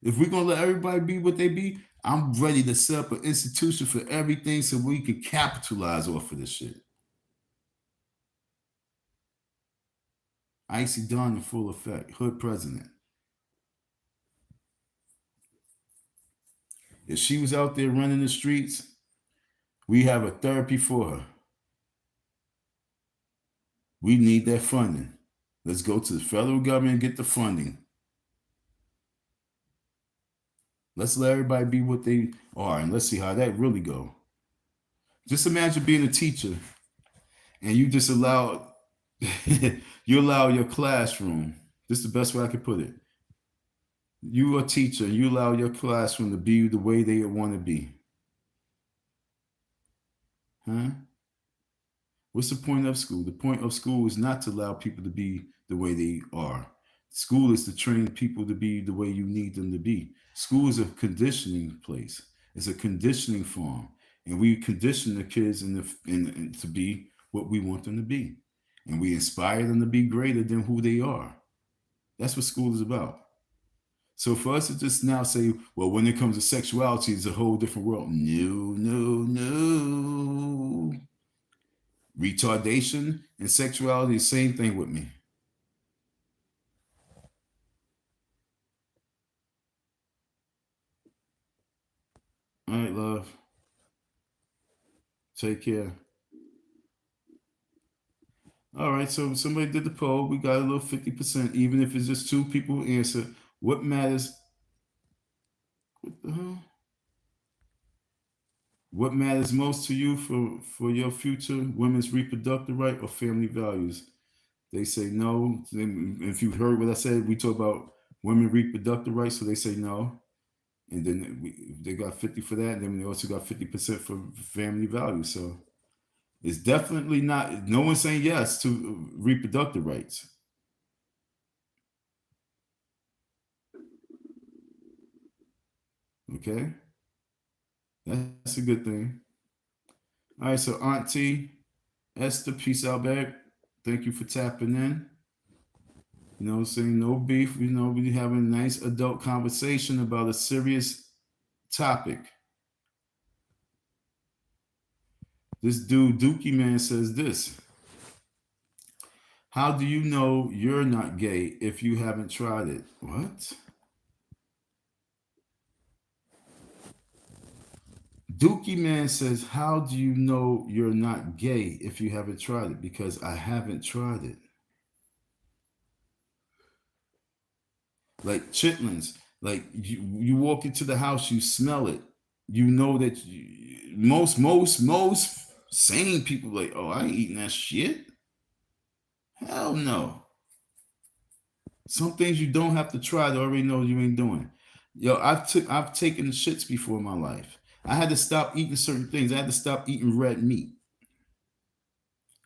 [SPEAKER 1] If we're gonna let everybody be what they be, I'm ready to set up an institution for everything so we can capitalize off of this shit. Icy Dawn in full effect. Hood president. If she was out there running the streets, we have a therapy for her. We need that funding. Let's go to the federal government and get the funding. Let's let everybody be what they are, and let's see how that really go. Just imagine being a teacher, and you just allow you allow your classroom. This is the best way I could put it. You are a teacher, and you allow your classroom to be the way they want to be. Huh? What's the point of school? The point of school is not to allow people to be the way they are. School is to train people to be the way you need them to be. School is a conditioning place. It's a conditioning farm, and we condition the kids to be what we want them to be, and we inspire them to be greater than who they are. That's what school is about. So for us to just now say, well, when it comes to sexuality, it's a whole different world. No, no, no. Retardation and sexuality, the same thing with me. All right, love. Take care. All right, so somebody did the poll. We got a little 50%, even if it's just 2 people who answer. What matters? What the hell? What matters most to you for your future? Women's reproductive right or family values? They say no. If you heard what I said, we talk about women reproductive rights, so they say no. And then they got 50 for that, and then they also got 50% for family values. So it's definitely not. No one's saying yes to reproductive rights. Okay, that's a good thing. All right, so Auntie Esther, peace out, babe. Thank you for tapping in. You know what I'm saying? No beef. You know, we having a nice adult conversation about a serious topic. This dude, Dookie Man, says this. How do you know you're not gay if you haven't tried it? What? Dookie Man says, how do you know you're not gay if you haven't tried it? Because I haven't tried it. Like chitlins. Like you walk into the house, you smell it. You know that most sane people like, oh, I ain't eating that shit. Hell no. Some things you don't have to try to already know you ain't doing. Yo, I've taken shits before in my life. I had to stop eating certain things. I had to stop eating red meat.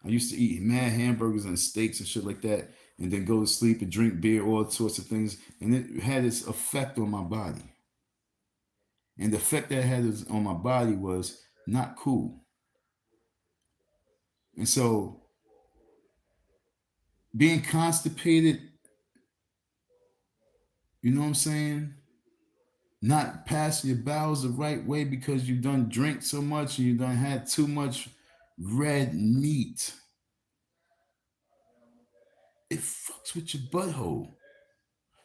[SPEAKER 1] I used to eat mad hamburgers and steaks and shit like that, and then go to sleep and drink beer, all sorts of things, and it had its effect on my body. And the effect that it had on my body was not cool. And so being constipated, you know what I'm saying? Not passing your bowels the right way because you done drink so much and you done had too much red meat. It fucks with your butthole.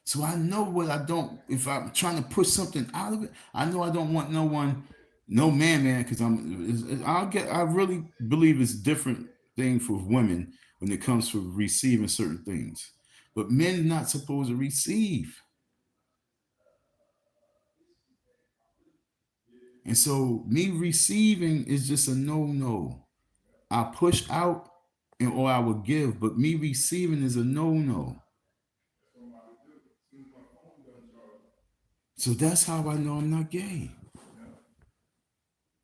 [SPEAKER 1] So I know what I don't. If I'm trying to push something out of it, I know I don't want no one, no man, because I really believe it's a different thing for women when it comes to receiving certain things, but men not supposed to receive. And so me receiving is just a no. I push out and or I would give, but me receiving is a no. So that's how I know I'm not gay.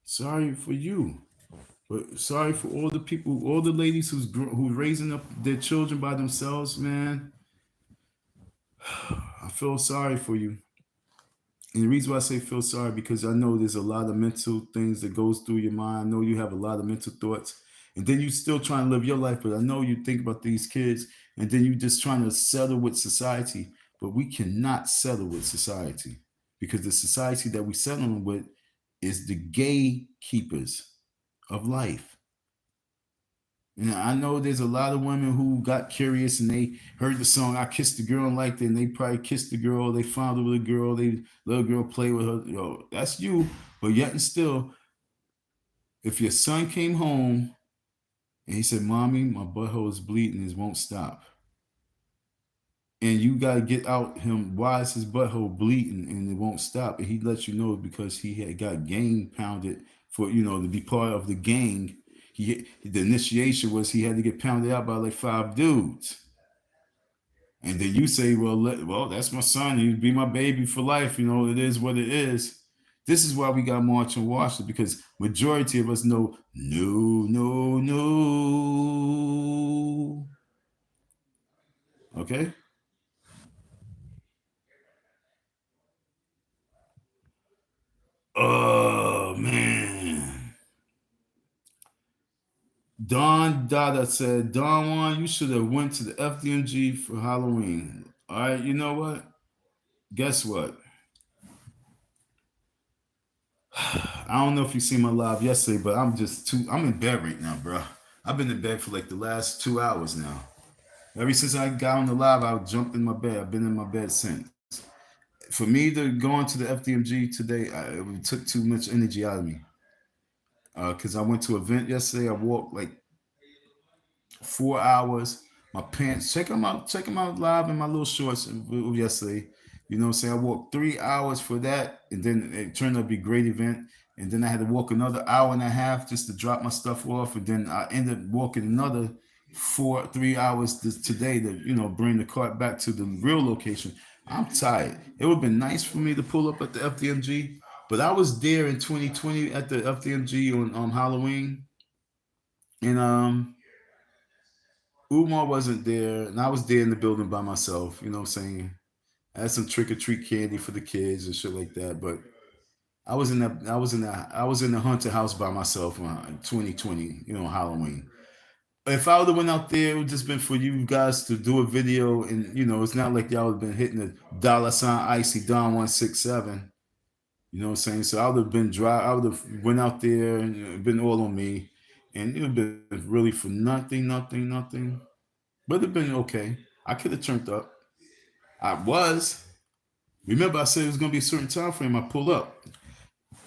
[SPEAKER 1] Sorry for you. But sorry for all the people, all the ladies who's raising up their children by themselves, man. I feel sorry for you. And the reason why I say feel sorry because I know there's a lot of mental things that goes through your mind. I know you have a lot of mental thoughts, and then you still trying to live your life. But I know you think about these kids, and then you just trying to settle with society. But we cannot settle with society because the society that we settling with is the gatekeepers of life. And I know there's a lot of women who got curious and they heard the song "I Kissed the Girl" and liked it, and they probably kissed the girl, they found her with a girl, they let a girl play with her. That's you. But yet and still, if your son came home and he said, "Mommy, my butthole is bleeding, it won't stop," and you gotta get out him why is his butthole bleeding and it won't stop, and he lets you know because he had got gang pounded for to be part of the gang. The initiation was he had to get pounded out by like 5 dudes. And then you say, well, that's my son. He'd be my baby for life. It is what it is. This is why we got March and Washington, because majority of us know, no. Okay? Oh, man. Don Dada said, Don Juan, you should have went to the FDMG for Halloween. All right, you know what? Guess what? I don't know if you see my live yesterday, but I'm in bed right now, bro. I've been in bed for like the last 2 hours now. Ever since I got on the live, I jumped in my bed. I've been in my bed since. For me to go into the FDMG today, it took too much energy out of me. Because I went to an event yesterday. I walked like 4 hours. My pants, check them out. Check them out live in my little shorts yesterday. You know what I'm saying? I walked 3 hours for that, and then it turned out to be a great event. And then I had to walk another hour and a half just to drop my stuff off. And then I ended up walking another 3 hours today to bring the cart back to the real location. I'm tired. It would have been nice for me to pull up at the FDMG, but I was there in 2020 at the FDMG on Halloween, and Umar wasn't there, and I was there in the building by myself. You know what I'm saying? I had some trick or treat candy for the kids and shit like that. But I was in the haunted house by myself in 2020. Halloween. If I would have went out there, it would just been for you guys to do a video, and it's not like y'all would have been hitting the $ icy Don 167. You know what I'm saying? So I would have been dry. I would have went out there and been all on me, and it would have been really for nothing. But it'd been okay. I could have turned up. I was. Remember, I said it was gonna be a certain time frame. I pulled up.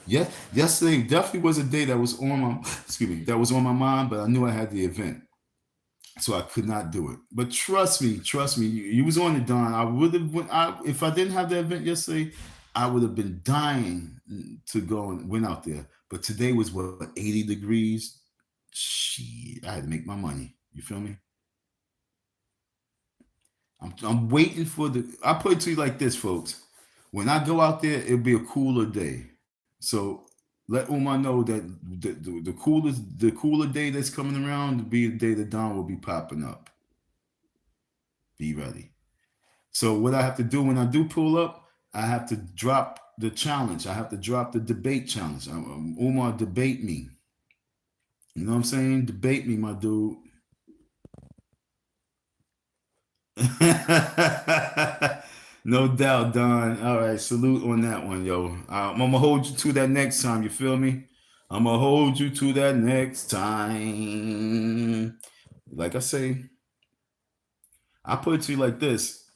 [SPEAKER 1] Yeah, yesterday definitely was a day that was on my that was on my mind, but I knew I had the event, so I could not do it. But trust me, you was on it, Don. I would have if I didn't have the event yesterday, I would have been dying to go and went out there. But today was what 80 degrees. Shit, I had to make my money. You feel me? I'm waiting for I put it to you like this, folks. When I go out there, it'll be a cooler day. So Let Umar know that the cooler day that's coming around will be the day that Don will be popping up. Be ready. So what I have to do when I do pull up, I have to drop the challenge. I have to drop the debate challenge. Umar, debate me. You know what I'm saying? Debate me, my dude. No doubt, Don. All right, salute on that one, yo. I'm gonna hold you to that next time. You feel me? I'm gonna hold you to that next time. Like I say, I put it to you like this,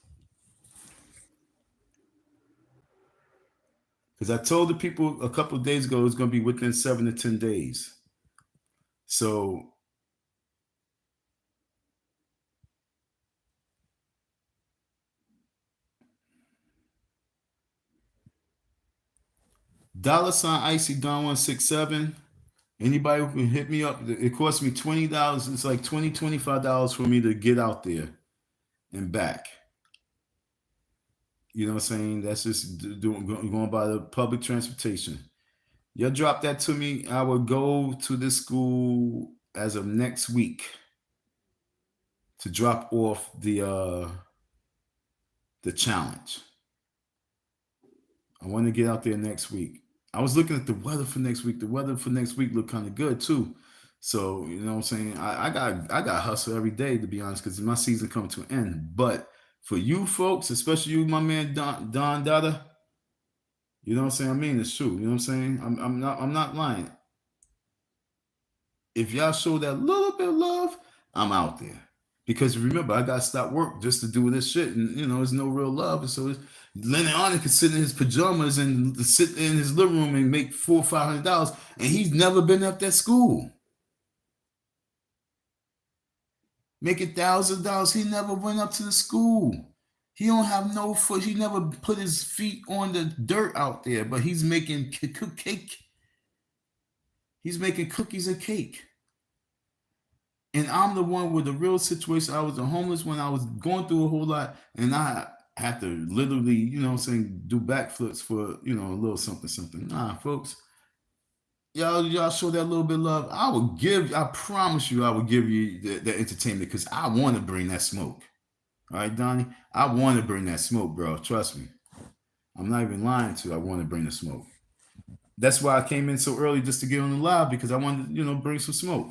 [SPEAKER 1] because I told the people a couple of days ago it's gonna be within 7 to 10 days. So $ icy Don 167. Anybody who can hit me up, it costs me $20. It's like $25 for me to get out there and back. You know what I'm saying? That's just going by the public transportation. You'll drop that to me. I will go to this school as of next week to drop off the challenge. I want to get out there next week. I was looking at the weather for next week. The weather for next week looked kind of good too. So you know what I'm saying? I got hustle every day, to be honest, because my season coming to an end. But for you folks, especially you, my man Don Dada, you know what I'm saying? I mean it's true. You know what I'm saying? I'm not lying. If y'all show that little bit of love, I'm out there. Because remember, I gotta stop work just to do this shit, and you know, there's no real love. And so Lennon Arnold could sit in his pajamas and sit in his living room and make $400-$500, and he's never been up that school. Making $1,000, he never went up to the school. He don't have no foot. He never put his feet on the dirt out there. But he's making cake. He's making cookies and cake. And I'm the one with the real situation. I was a homeless when I was going through a whole lot, and I had to literally, you know what I'm saying, do backflips for, you know, a little something, something. Nah, folks, y'all show that little bit of love. I promise you, I will give you the entertainment, because I want to bring that smoke. All right, Donnie? I want to bring that smoke, bro. Trust me. I'm not even lying to you. I want to bring the smoke. That's why I came in so early, just to get on the live, because I wanted to, you know, bring some smoke.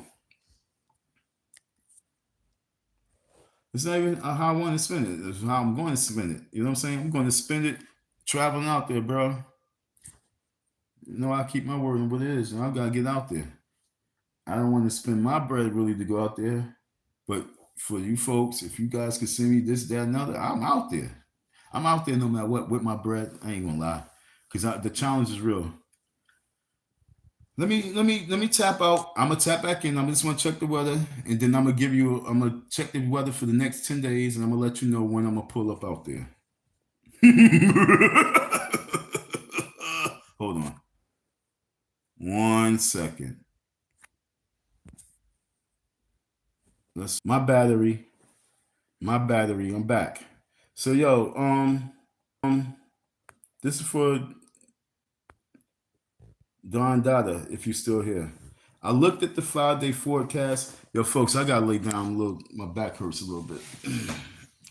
[SPEAKER 1] It's not even how I want to spend it. It's how I'm going to spend it. You know what I'm saying? I'm going to spend it traveling out there, bro. You know, I keep my word on what it is, and I got to get out there. I don't want to spend my bread really to go out there. But for you folks, if you guys can send me this, that, another, I'm out there. I'm out there no matter what with my bread. I ain't gonna lie, because the challenge is real. Let me tap out. I'm gonna tap back in. I'm just gonna check the weather, and then I'm gonna check the weather for the next 10 days, and I'm gonna let you know when I'm gonna pull up out there. Hold on 1 second. My battery. I'm back. So yo, this is for Don Dada, if you're still here. I looked at the 5-day forecast. Yo, folks, I gotta lay down a little. My back hurts a little bit.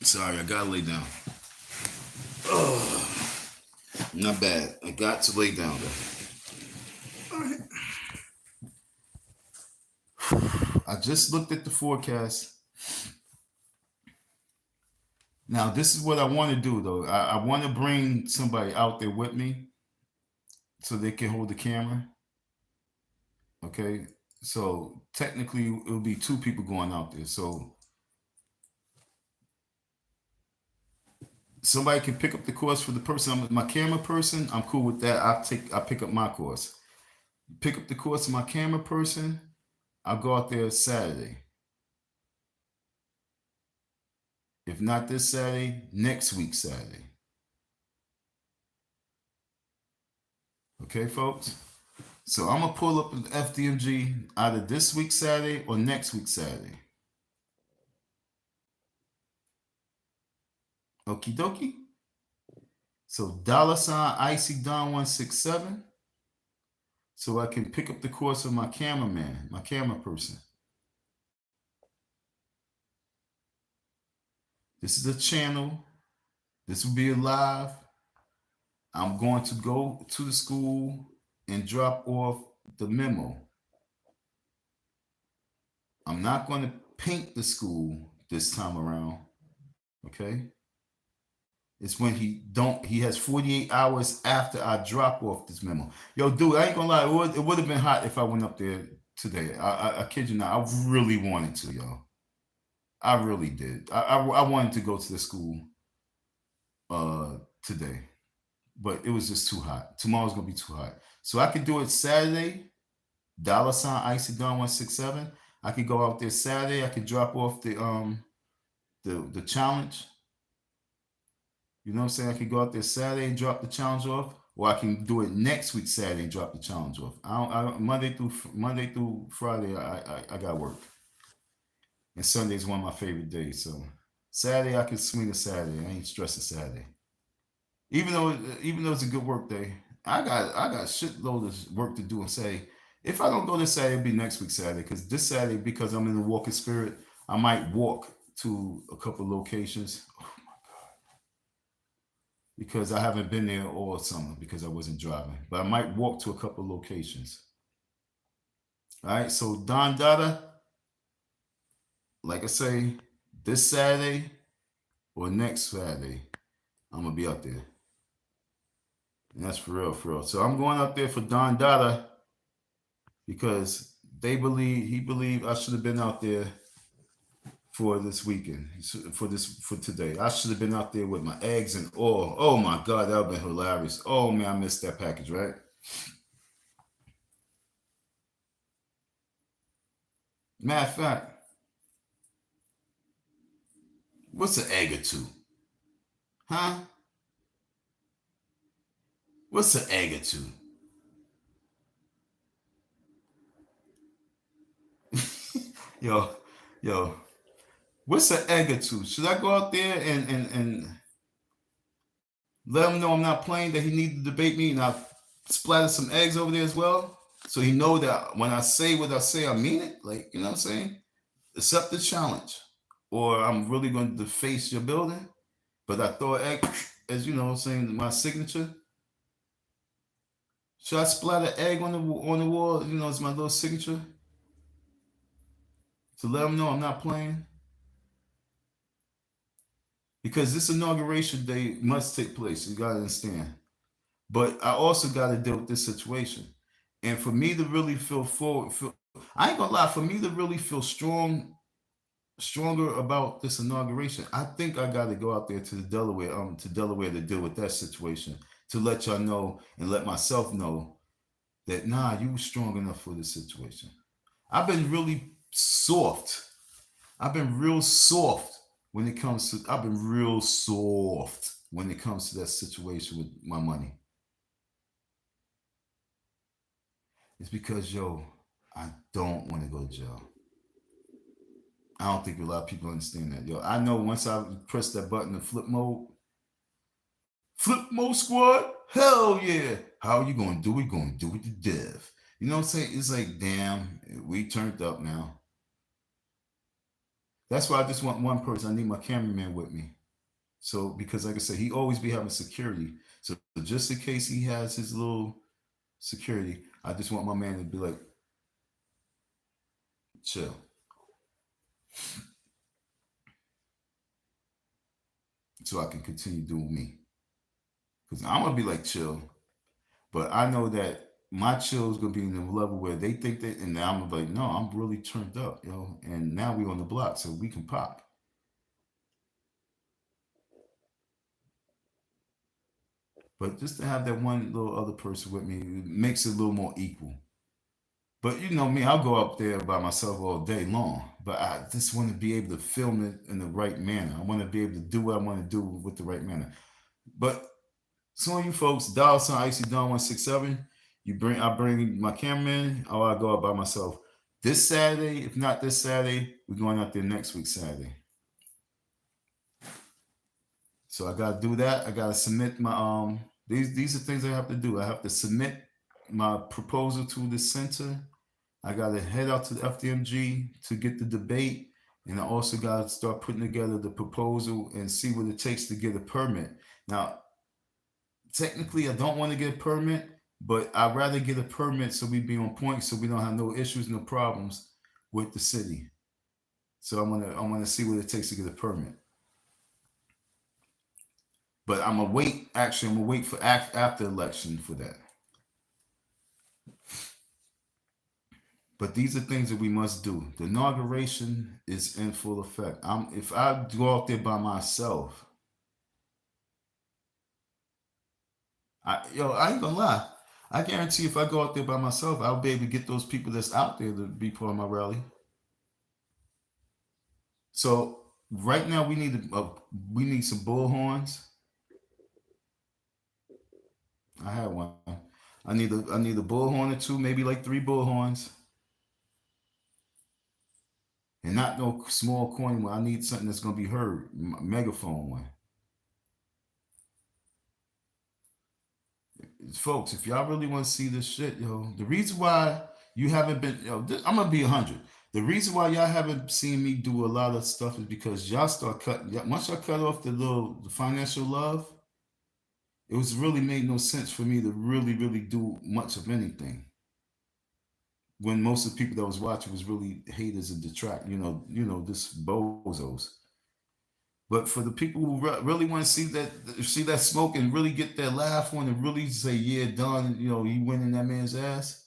[SPEAKER 1] Sorry, I gotta lay down. Oh, not bad. I got to lay down though. All right. I just looked at the forecast. Now, this is what I want to do though. I want to bring somebody out there with me so they can hold the camera. Okay. So technically it'll be 2 people going out there. So somebody can pick up the course for the person. My camera person, I'm cool with that. I pick up my course. Pick up the course of my camera person. I'll go out there Saturday. If not this Saturday, next week Saturday. Okay, folks? So I'm gonna pull up an FDMG either this week Saturday or next week Saturday. Okie dokie. So $ icy Don 167. so I can pick up the course of my cameraman, my camera person. This is a channel. This will be live. I'm going to go to the school and drop off the memo. I'm not going to paint the school this time around. Okay? It's when he has 48 hours after I drop off this memo. Yo, dude, I ain't gonna lie, it would have been hot if I went up there today. I kid you not, I really wanted to, yo. I really did. I wanted to go to the school today, but it was just too hot. Tomorrow's gonna be too hot. So I could do it Saturday, $Icy Don 167. I could go out there Saturday. I could drop off the challenge. You know what I'm saying? I can go out there Saturday and drop the challenge off, or I can do it next week Saturday and drop the challenge off. Monday through Friday, I got work, and Sunday is one of my favorite days. So Saturday I can swing a Saturday. I ain't stressing Saturday, even though it's a good work day. I got shitload of work to do and say. If I don't go this Saturday, it'll be next week Saturday. Because this Saturday, because I'm in the walking spirit, I might walk to a couple locations. Because I haven't been there all summer because I wasn't driving. But I might walk to a couple locations. All right, so Don Dada, like I say, this Saturday or next Saturday, I'm going to be up there. And that's for real, for real. So I'm going up there for Don Dada because he believed I should have been out there for this weekend, for today. I should have been out there with my eggs and oil. Oh my God, that would have been hilarious. Oh man, I missed that package, right? Matter of fact, what's an egg or two? Huh? What's an egg or two? yo, what's an egg or two? Should I go out there and let him know I'm not playing, that he needs to debate me, and I splatter some eggs over there as well? So he know that when I say what I say, I mean it. Like, you know what I'm saying? Accept the challenge. Or I'm really going to deface your building. But I throw an egg, as you know what I'm saying, my signature. Should I splatter egg on the wall, you know, as my little signature? To let them know I'm not playing? Because this inauguration day must take place. You got to understand. But I also got to deal with this situation. And for me to really feel forward, I ain't gonna lie, for me to really feel stronger about this inauguration, I think I got to go out there to Delaware to deal with that situation, to let y'all know and let myself know that you strong enough for this situation. I've been really soft. I've been real soft when it comes to. I've been real soft when it comes to that situation with my money. It's because I don't want to go to jail. I don't think a lot of people understand that. I know once I press that button in flip mode squad, hell yeah. How are you going to do it? Going to do it to death. You know what I'm saying? It's like, damn, we turned up now. That's why I just want one person. I need my cameraman with me. So, because like I said, he always be having security. So just in case he has his little security, I just want my man to be like, chill. So I can continue doing me. Because I'm going to be like, chill. But I know that my chill is going to be in the level where they think that, and now I'm like, no, I'm really turned up, And now we on the block, so we can pop. But just to have that one little other person with me, it makes it a little more equal. But you know me, I'll go up there by myself all day long. But I just want to be able to film it in the right manner. I want to be able to do what I want to do with the right manner. But some of you folks, Icy Don 167. I bring my cameraman, or I go out by myself. This Saturday, if not this Saturday, we're going out there next week Saturday. So I gotta do that. I gotta submit my these are things I have to do. I have to submit my proposal to the center. I got to head out to the FDMG to get the debate, and I also got to start putting together the proposal and see what it takes to get a permit. Now, technically, I don't want to get a permit, but I'd rather get a permit so we be on point, so we don't have no issues, no problems with the city. So I want to see what it takes to get a permit. But I'm gonna wait. Actually, I'm gonna wait for after election for that. But these are things that we must do. The inauguration is in full effect. If I go out there by myself, I ain't gonna lie. I guarantee if I go out there by myself, I'll be able to get those people that's out there to be part of my rally. So right now we need some bullhorns. I have one. I need a bullhorn or two, maybe like three bullhorns, and not no small corny one. I need something that's gonna be heard, megaphone one. Folks, if y'all really want to see this shit, the reason why you haven't been, I'm gonna be 100. The reason why y'all haven't seen me do a lot of stuff is because y'all start cutting. Once y'all cut off the financial love, it was really made no sense for me to really, really do much of anything. When most of the people that was watching was really haters and detract, this bozos. But for the people who really want to see that smoke and really get that laugh on and really say, yeah, Don, you winning that man's ass,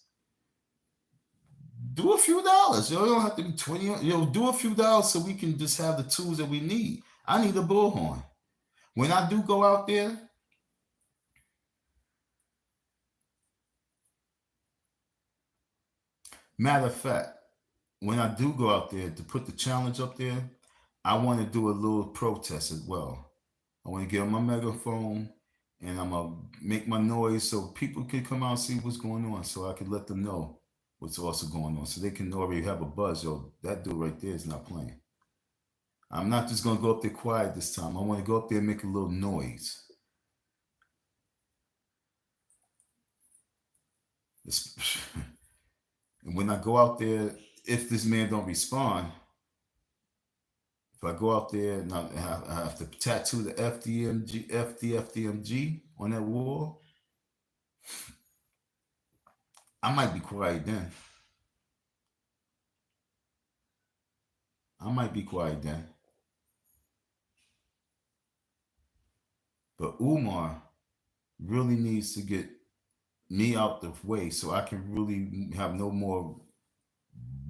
[SPEAKER 1] do a few dollars. It don't have to be 20. Do a few dollars so we can just have the tools that we need. I need a bullhorn. When I do go out there, matter of fact, when I do go out there to put the challenge up there, I want to do a little protest as well. I want to get on my megaphone and I'm gonna make my noise so people can come out and see what's going on, so I can let them know what's also going on, so they can already have a buzz. Yo, that dude right there is not playing. I'm not just gonna go up there quiet this time. I want to go up there and make a little noise. And when I go out there, if this man don't respond, if I go out there and I have to tattoo the FDMG on that wall, I might be quiet then. I might be quiet then. But Umar really needs to get me out the way so I can really have no more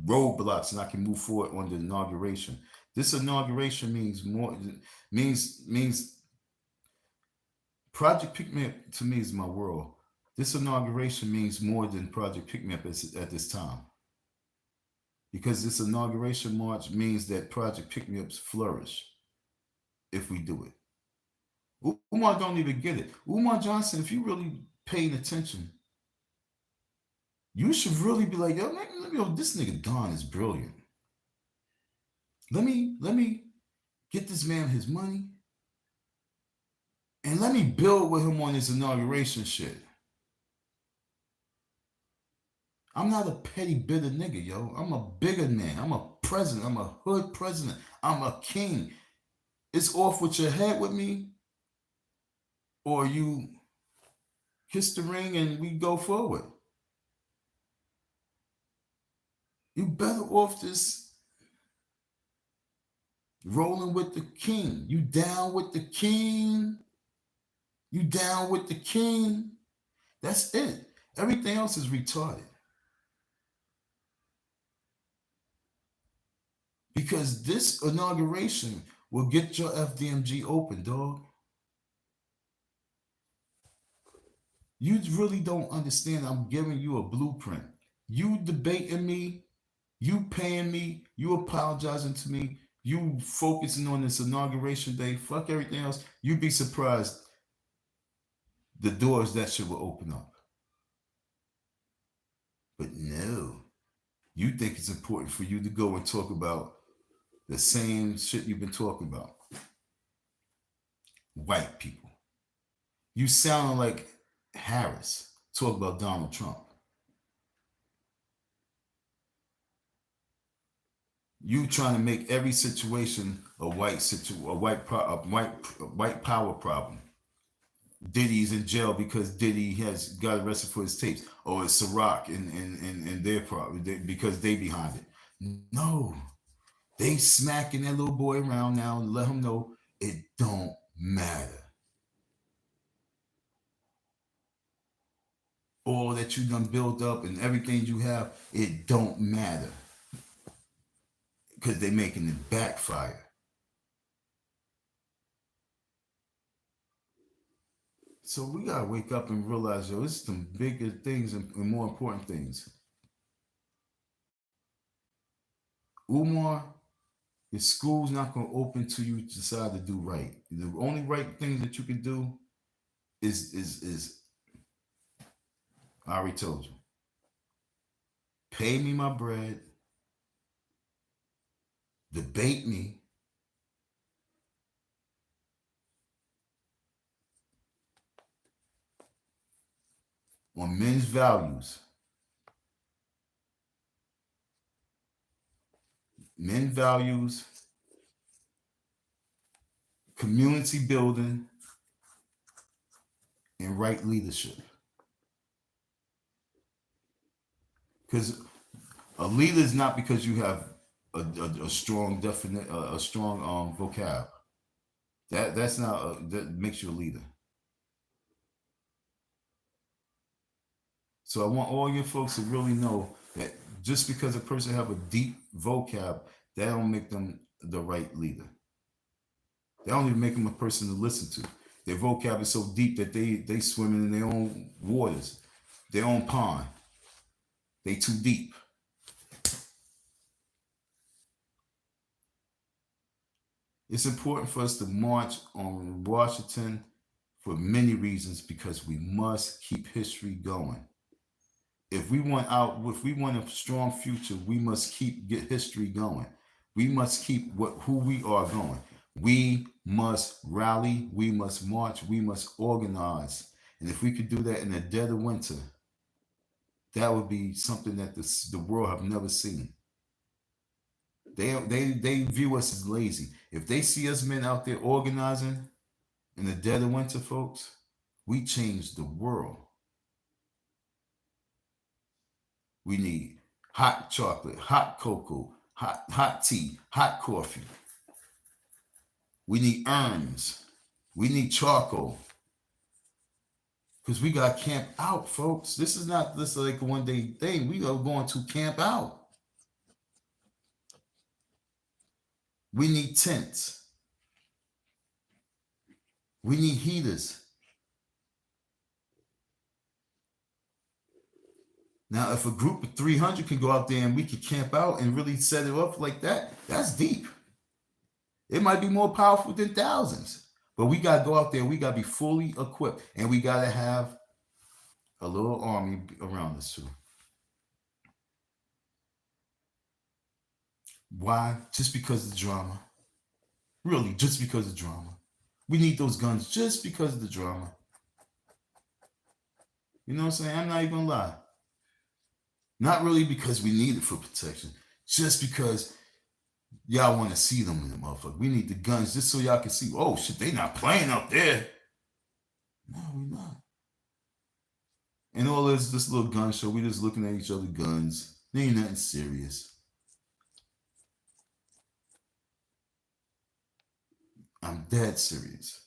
[SPEAKER 1] roadblocks and I can move forward on the inauguration. This inauguration means more means Project Pick Me Up to me is my world. This inauguration means more than Project Pick Me Up at this time. Because this inauguration march means that Project Pick Me Ups flourish if we do it. Umar don't even get it. Umar Johnson, if you really paying attention, you should really be like, yo, this nigga Don is brilliant. Let me get this man his money, and let me build with him on his inauguration shit. I'm not a petty, bitter nigga, yo. I'm a bigger man. I'm a president. I'm a hood president. I'm a king. It's off with your head with me, or you kiss the ring and we go forward. You better off just rolling with the king. You down with the king? You down with the king? That's it. Everything else is retarded. Because this inauguration will get your FDMG open, dog. You really don't understand. I'm giving you a blueprint. You debating me, you paying me, you apologizing to me, you focusing on this inauguration day, fuck everything else. You'd be surprised the doors that shit will open up. But no, you think it's important for you to go and talk about the same shit you've been talking about. White people. You sound like Harris. talk about Donald Trump. You trying to make every situation a white power problem. Diddy's in jail because Diddy has got arrested for his tapes, or it's Ciroc and their problem because they behind it. No, they smacking that little boy around now and let him know it don't matter. All that you done build up and everything you have, it don't matter because they making it backfire. So we gotta wake up and realize, yo, it's some bigger things and more important things. Umar, your school's not gonna open till you decide to do right. The only right thing that you can do is I already told you. Pay me my bread, debate me, on men's values. Men values, community building, and right leadership. Because a leader is not because you have a strong vocab. That's not that makes you a leader. So I want all your folks to really know that just because a person have a deep vocab, that don't make them the right leader. That don't even make them a person to listen to. Their vocab is so deep that they swimming in their own waters, their own pond. They too deep. It's important for us to march on Washington for many reasons, because we must keep history going. If we want a strong future, we must get history going. We must keep who we are going. We must rally, we must march, we must organize. And if we could do that in the dead of winter, that would be something that the world have never seen. They view us as lazy. If they see us men out there organizing in the dead of winter, folks, we change the world. We need hot chocolate, hot cocoa, hot tea, hot coffee. We need urns. We need charcoal. Because we got to camp out, folks. This is not just like a one day thing. We are going to camp out. We need tents. We need heaters. Now, if a group of 300 can go out there and we can camp out and really set it up like that, that's deep. It might be more powerful than thousands. But we got to go out there. We got to be fully equipped. And we got to have a little army around us too. Why? Just because of the drama. Really, just because of drama. We need those guns just because of the drama. You know what I'm saying? I'm not even gonna lie. Not really because we need it for protection. Just because y'all want to see them in the motherfucker. We need the guns just so y'all can see, oh shit, they not playing up there. No, we're not. And all this little gun show, we just looking at each other guns. There ain't nothing serious. I'm dead serious.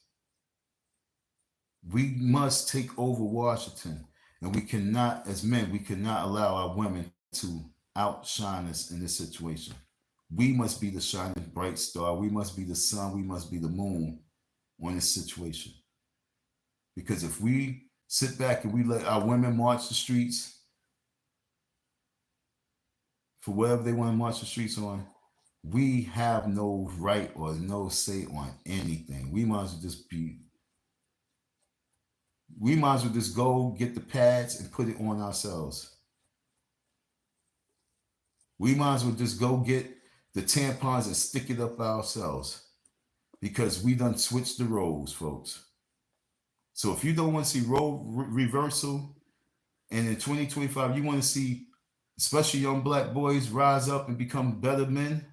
[SPEAKER 1] We must take over Washington. And we cannot, as men, we cannot allow our women to outshine us in this situation. We must be the shining bright star. We must be the sun. We must be the moon on this situation. Because if we sit back and we let our women march the streets for whatever they want to march the streets on, we have no right or no say on anything. We might as well just go get the pads and put it on ourselves. We might as well just go get the tampons and stick it up ourselves, because we done switched the roles, folks. So if you don't want to see role reversal, And in 2025, you want to see, especially young black boys, rise up and become better men,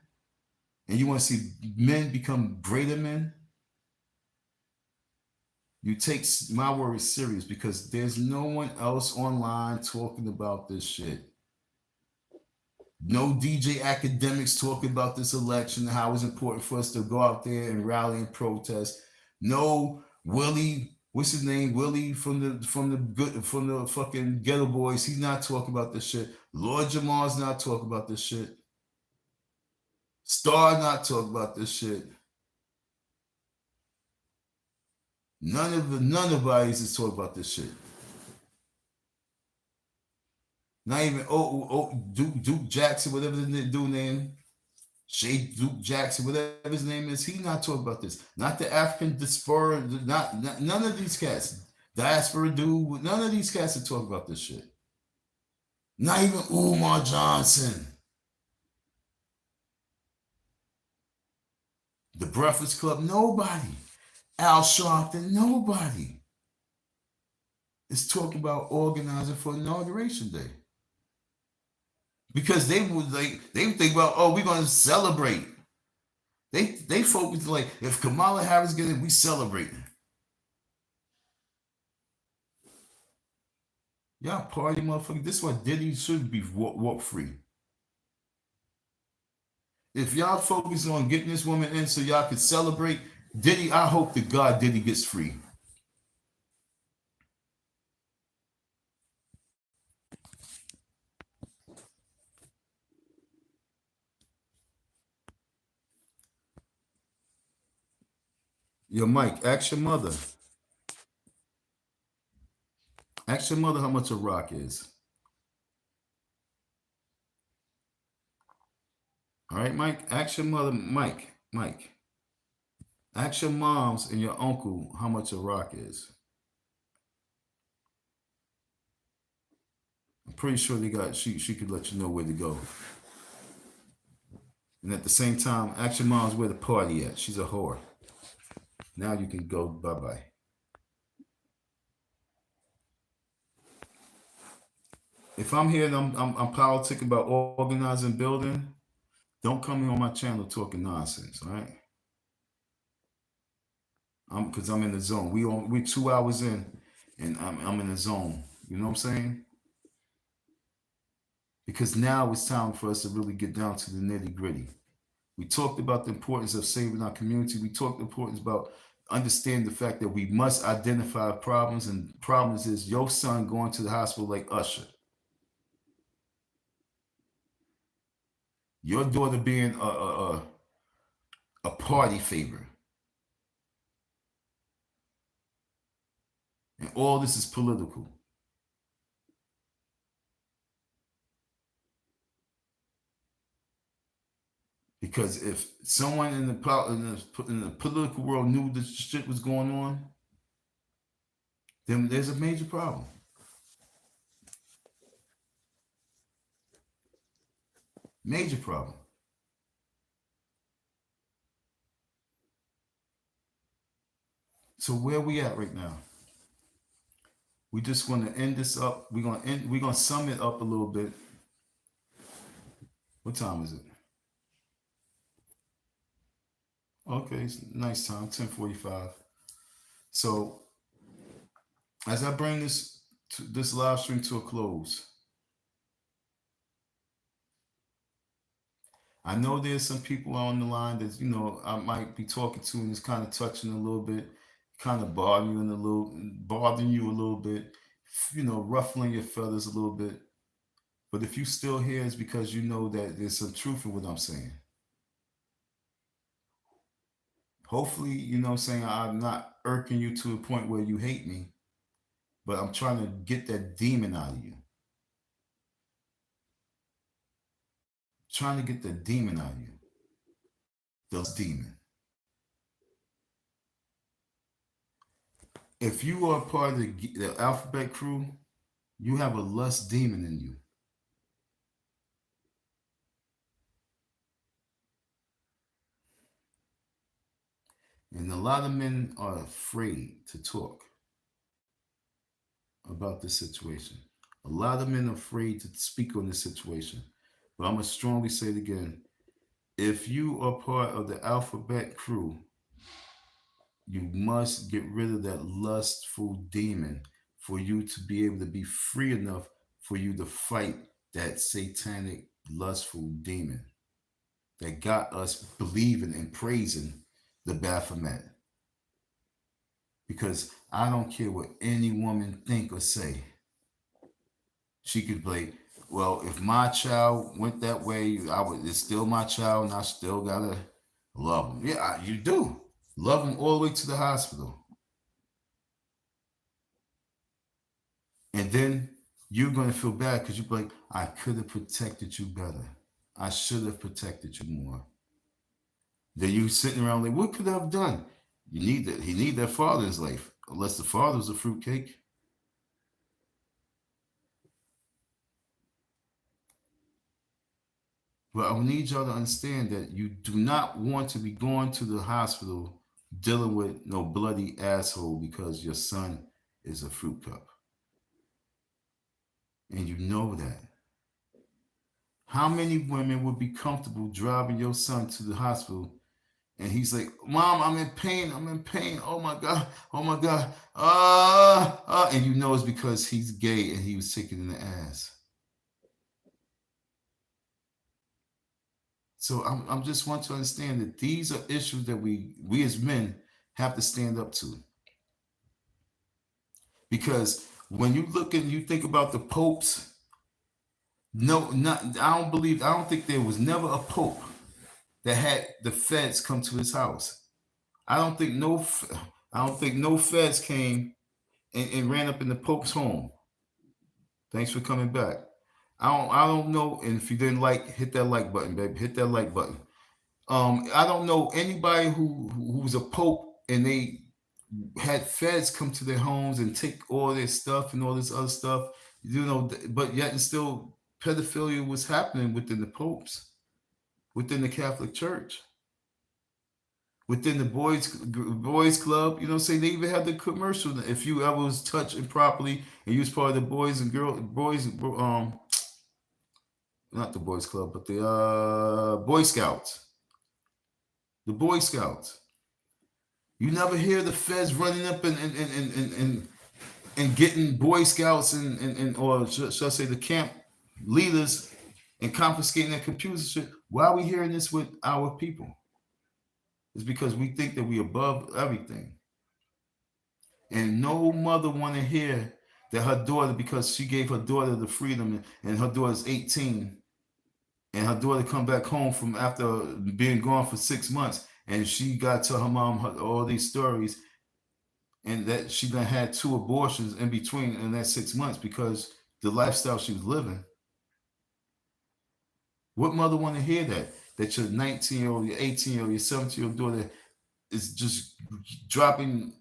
[SPEAKER 1] and you want to see men become greater men, you take my words serious, because there's no one else online talking about this shit. No DJ academics talking about this election, how it's important for us to go out there and rally and protest. No Willie, what's his name? Willie from the fucking Ghetto Boys. He's not talking about this shit. Lord Jamal's not talking about this shit. Star not talking about this shit. None of bodies is talking about this shit. Not even Duke Jackson, whatever the dude name, Shay Duke Jackson, whatever his name is. He's not talking about this. Not the African diaspora. Not none of these cats. Diaspora dude. None of these cats are talking about this shit. Not even Umar Johnson. The Breakfast Club. Nobody. Al Sharpton. Nobody is talking about organizing for Inauguration Day. Because they would think about, oh, we're gonna celebrate. They focus like, if Kamala Harris gets it, we celebrating. Y'all party motherfucker. This is why Diddy should be walk free. If y'all focus on getting this woman in so y'all can celebrate, Diddy, I hope to God Diddy gets free. Yo, Mike, ask your mother. Ask your mother how much a rock is. All right, Mike? Ask your mother, Mike. Ask your moms and your uncle how much a rock is. I'm pretty sure she could let you know where to go. And at the same time, ask your mom's where the party at. She's a whore. Now you can go bye-bye. If I'm here and I'm politicking about organizing, building, don't come here on my channel talking nonsense, all right? Because I'm in the zone. We're 2 hours in, and I'm in the zone. You know what I'm saying? Because now it's time for us to really get down to the nitty gritty. We talked about the importance of saving our community. We talked the importance about understanding the fact that we must identify problems, and problems is your son going to the hospital like Usher. Your daughter being a party favor. And all this is political. Because if someone in the political world knew this shit was going on, then there's a major problem. Major problem. So where we at right now? We just want to end this up. We're gonna sum it up a little bit. What time is it? Okay, it's nice time, 10:45. So as I bring this live stream to a close, I know there's some people on the line that I might be talking to, and it's kind of touching a little bit, kind of bothering you a little bit, ruffling your feathers a little bit. But if you still here, it's because you know that there's some truth in what I'm saying. Hopefully, I'm not irking you to a point where you hate me, but I'm trying to get that demon out of you. Trying to get the demon out of you. The demon. If you are part of the alphabet crew, you have a lust demon in you. And a lot of men are afraid to talk about this situation. A lot of men are afraid to speak on this situation. But I'm going to strongly say it again. If you are part of the alphabet crew, you must get rid of that lustful demon for you to be able to be free enough for you to fight that satanic lustful demon that got us believing and praising the Baphomet. Because I don't care what any woman think or say. She could play, well, if my child went that way, it's still my child and I still gotta love him. Yeah, you do. Love him all the way to the hospital. And then you're going to feel bad because you're like, I could have protected you better. I should have protected you more. Then you sitting around like, what could I have done? You need that. He need that father in his life. Unless the father's a fruitcake. But I need y'all to understand that you do not want to be going to the hospital dealing with no bloody asshole because your son is a fruit cup. And you know that. How many women would be comfortable driving your son to the hospital and he's like, Mom, I'm in pain. I'm in pain. Oh my God. Oh my God. And you know it's because he's gay and he was taken in the ass. So I'm just want to understand that these are issues that we as men have to stand up to. Because when you look and you think about the popes, I don't think there was never a pope that had the feds come to his house. I don't think no feds came and ran up in the pope's home. Thanks for coming back. I don't know, and if you didn't like, hit that like button, baby. Hit that like button. I don't know anybody who's a pope and they had feds come to their homes and take all their stuff and all this other stuff, but yet and still pedophilia was happening within the popes, within the Catholic Church, within the boys club. You know what I'm saying? They even had the commercial. If you ever was touched improperly and you was part of the not the boys club, but the Boy Scouts. The Boy Scouts. You never hear the feds running up and getting Boy Scouts and or should I say the camp leaders and confiscating their computers. Shit. Why are we hearing this with our people? It's because we think that we above everything. And no mother want to hear that her daughter, because she gave her daughter the freedom and her daughter's 18, and her daughter come back home from after being gone for 6 months, and she got to her mom all these stories, and that she done had 2 abortions in between in that 6 months because the lifestyle she was living. What mother want to hear that? That your 19-year-old, your 18-year-old, your 17-year-old daughter is just dropping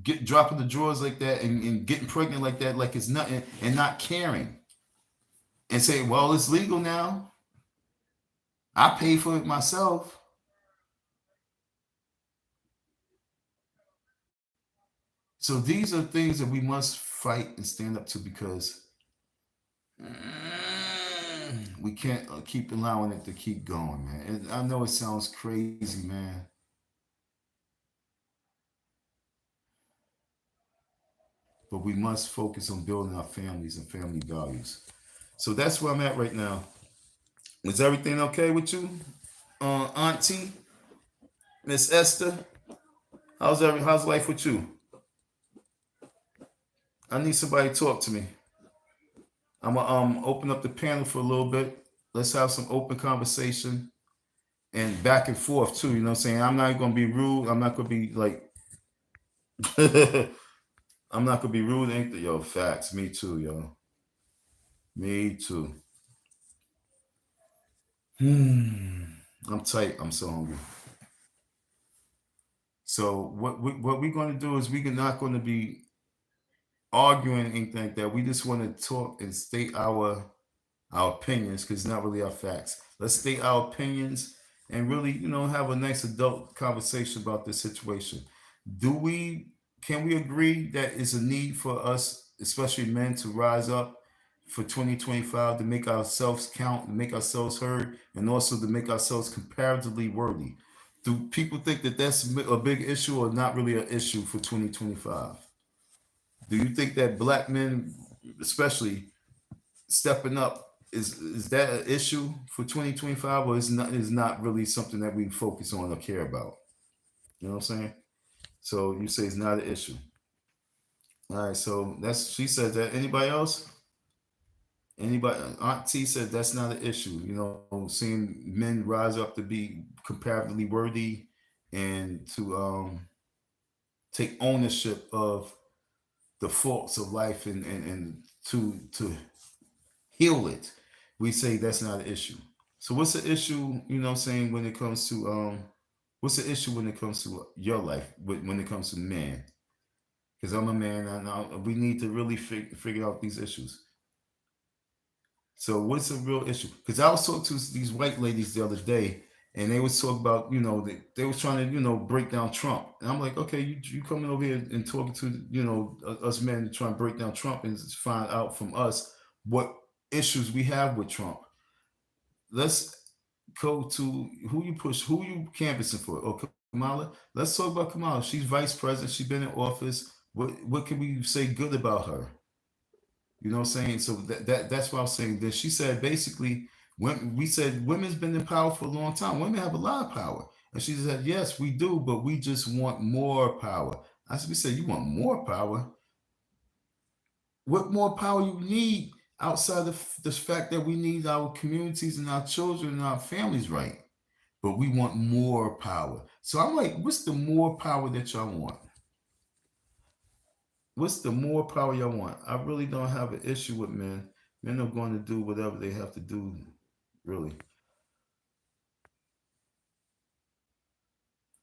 [SPEAKER 1] the drawers like that and getting pregnant like that, like it's nothing, and not caring. And say, well, it's legal now. I pay for it myself. So these are things that we must fight and stand up to because we can't keep allowing it to keep going, man. And I know it sounds crazy, man. But we must focus on building our families and family values. So that's where I'm at right now. Is everything okay with you, Auntie, Miss Esther? How's life with you? I need somebody to talk to me. I'm gonna open up the panel for a little bit. Let's have some open conversation and back and forth too. You know what I'm saying? I'm not gonna be rude. I'm not gonna be like I'm not gonna be rude. Yo, facts. Me too, yo. Me too. I'm tight. I'm so hungry. So what we're gonna do is we're not gonna be arguing anything like that. We just want to talk and state our opinions because it's not really our facts. Let's state our opinions and really, have a nice adult conversation about this situation. Can we agree that it's a need for us, especially men, to rise up, for 2025 to make ourselves count, and make ourselves heard, and also to make ourselves comparatively worthy. Do people think that that's a big issue or not really an issue for 2025? Do you think that black men, especially stepping up, is that an issue for 2025, or is not really something that we focus on or care about? You know what I'm saying? So you say it's not an issue. All right, so that's she said that. Anybody else? Anybody? Aunt T said that's not an issue. Seeing men rise up to be comparatively worthy and to take ownership of the faults of life and to heal it. We say that's not an issue. So what's the issue? What I'm saying, when it comes to what's the issue when it comes to your life? When it comes to men, because I'm a man, and we need to really figure out these issues. So what's the real issue? Because I was talking to these white ladies the other day, and they was talking about, they was trying to, break down Trump. And I'm like, okay, you coming over here and talking to, us men, trying to break down Trump and find out from us what issues we have with Trump. Let's go to who you canvassing for. Oh, Kamala. Let's talk about Kamala. She's vice president. She's been in office. What can we say good about her? You know what I'm saying? So that's what I was saying. That she said basically, when we said women's been in power for a long time, women have a lot of power, and she said yes, we do, but we just want more power. I said, we said, you want more power? What more power you need outside of the fact that we need our communities and our children and our families right? But we want more power. So I'm like, what's the more power that y'all want? What's the more power y'all want? I really don't have an issue with men. Men are going to do whatever they have to do, really.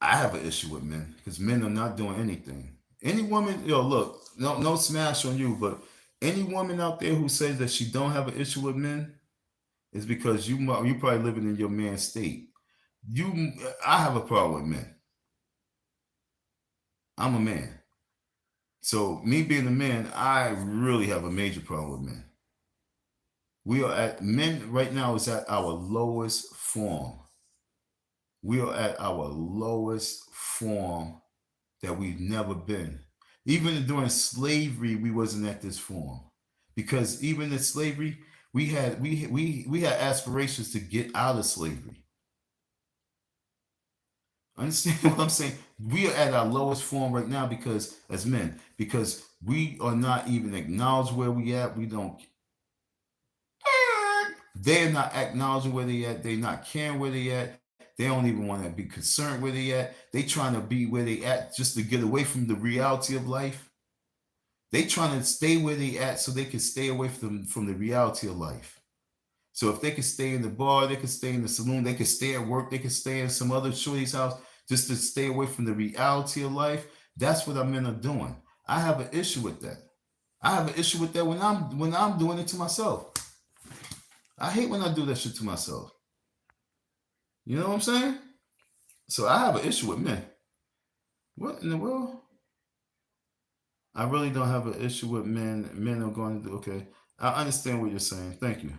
[SPEAKER 1] I have an issue with men because men are not doing anything. Any woman, look, no smash on you, but any woman out there who says that she don't have an issue with men is because you probably living in your man's state. I have a problem with men. I'm a man. So me being a man, I really have a major problem with men. We are at men right now is at our lowest form. We are at our lowest form that we've never been. Even during slavery, we wasn't at this form, because even in slavery, we had aspirations to get out of slavery. Understand what I'm saying? We are at our lowest form right now because as men, because we are not even acknowledged where we at. We don't. They're not acknowledging where they at. They're not caring where they at. They don't even want to be concerned where they at. They trying to be where they at just to get away from the reality of life. They trying to stay where they at so they can stay away from the reality of life. So if they can stay in the bar, they can stay in the saloon, they can stay at work, they can stay in some other shorty's house just to stay away from the reality of life. That's what our men are doing. I have an issue with that. I have an issue with that when I'm doing it to myself. I hate when I do that shit to myself. You know what I'm saying? So I have an issue with men. What in the world? I really don't have an issue with men. Men are going to do okay. I understand what you're saying. Thank you.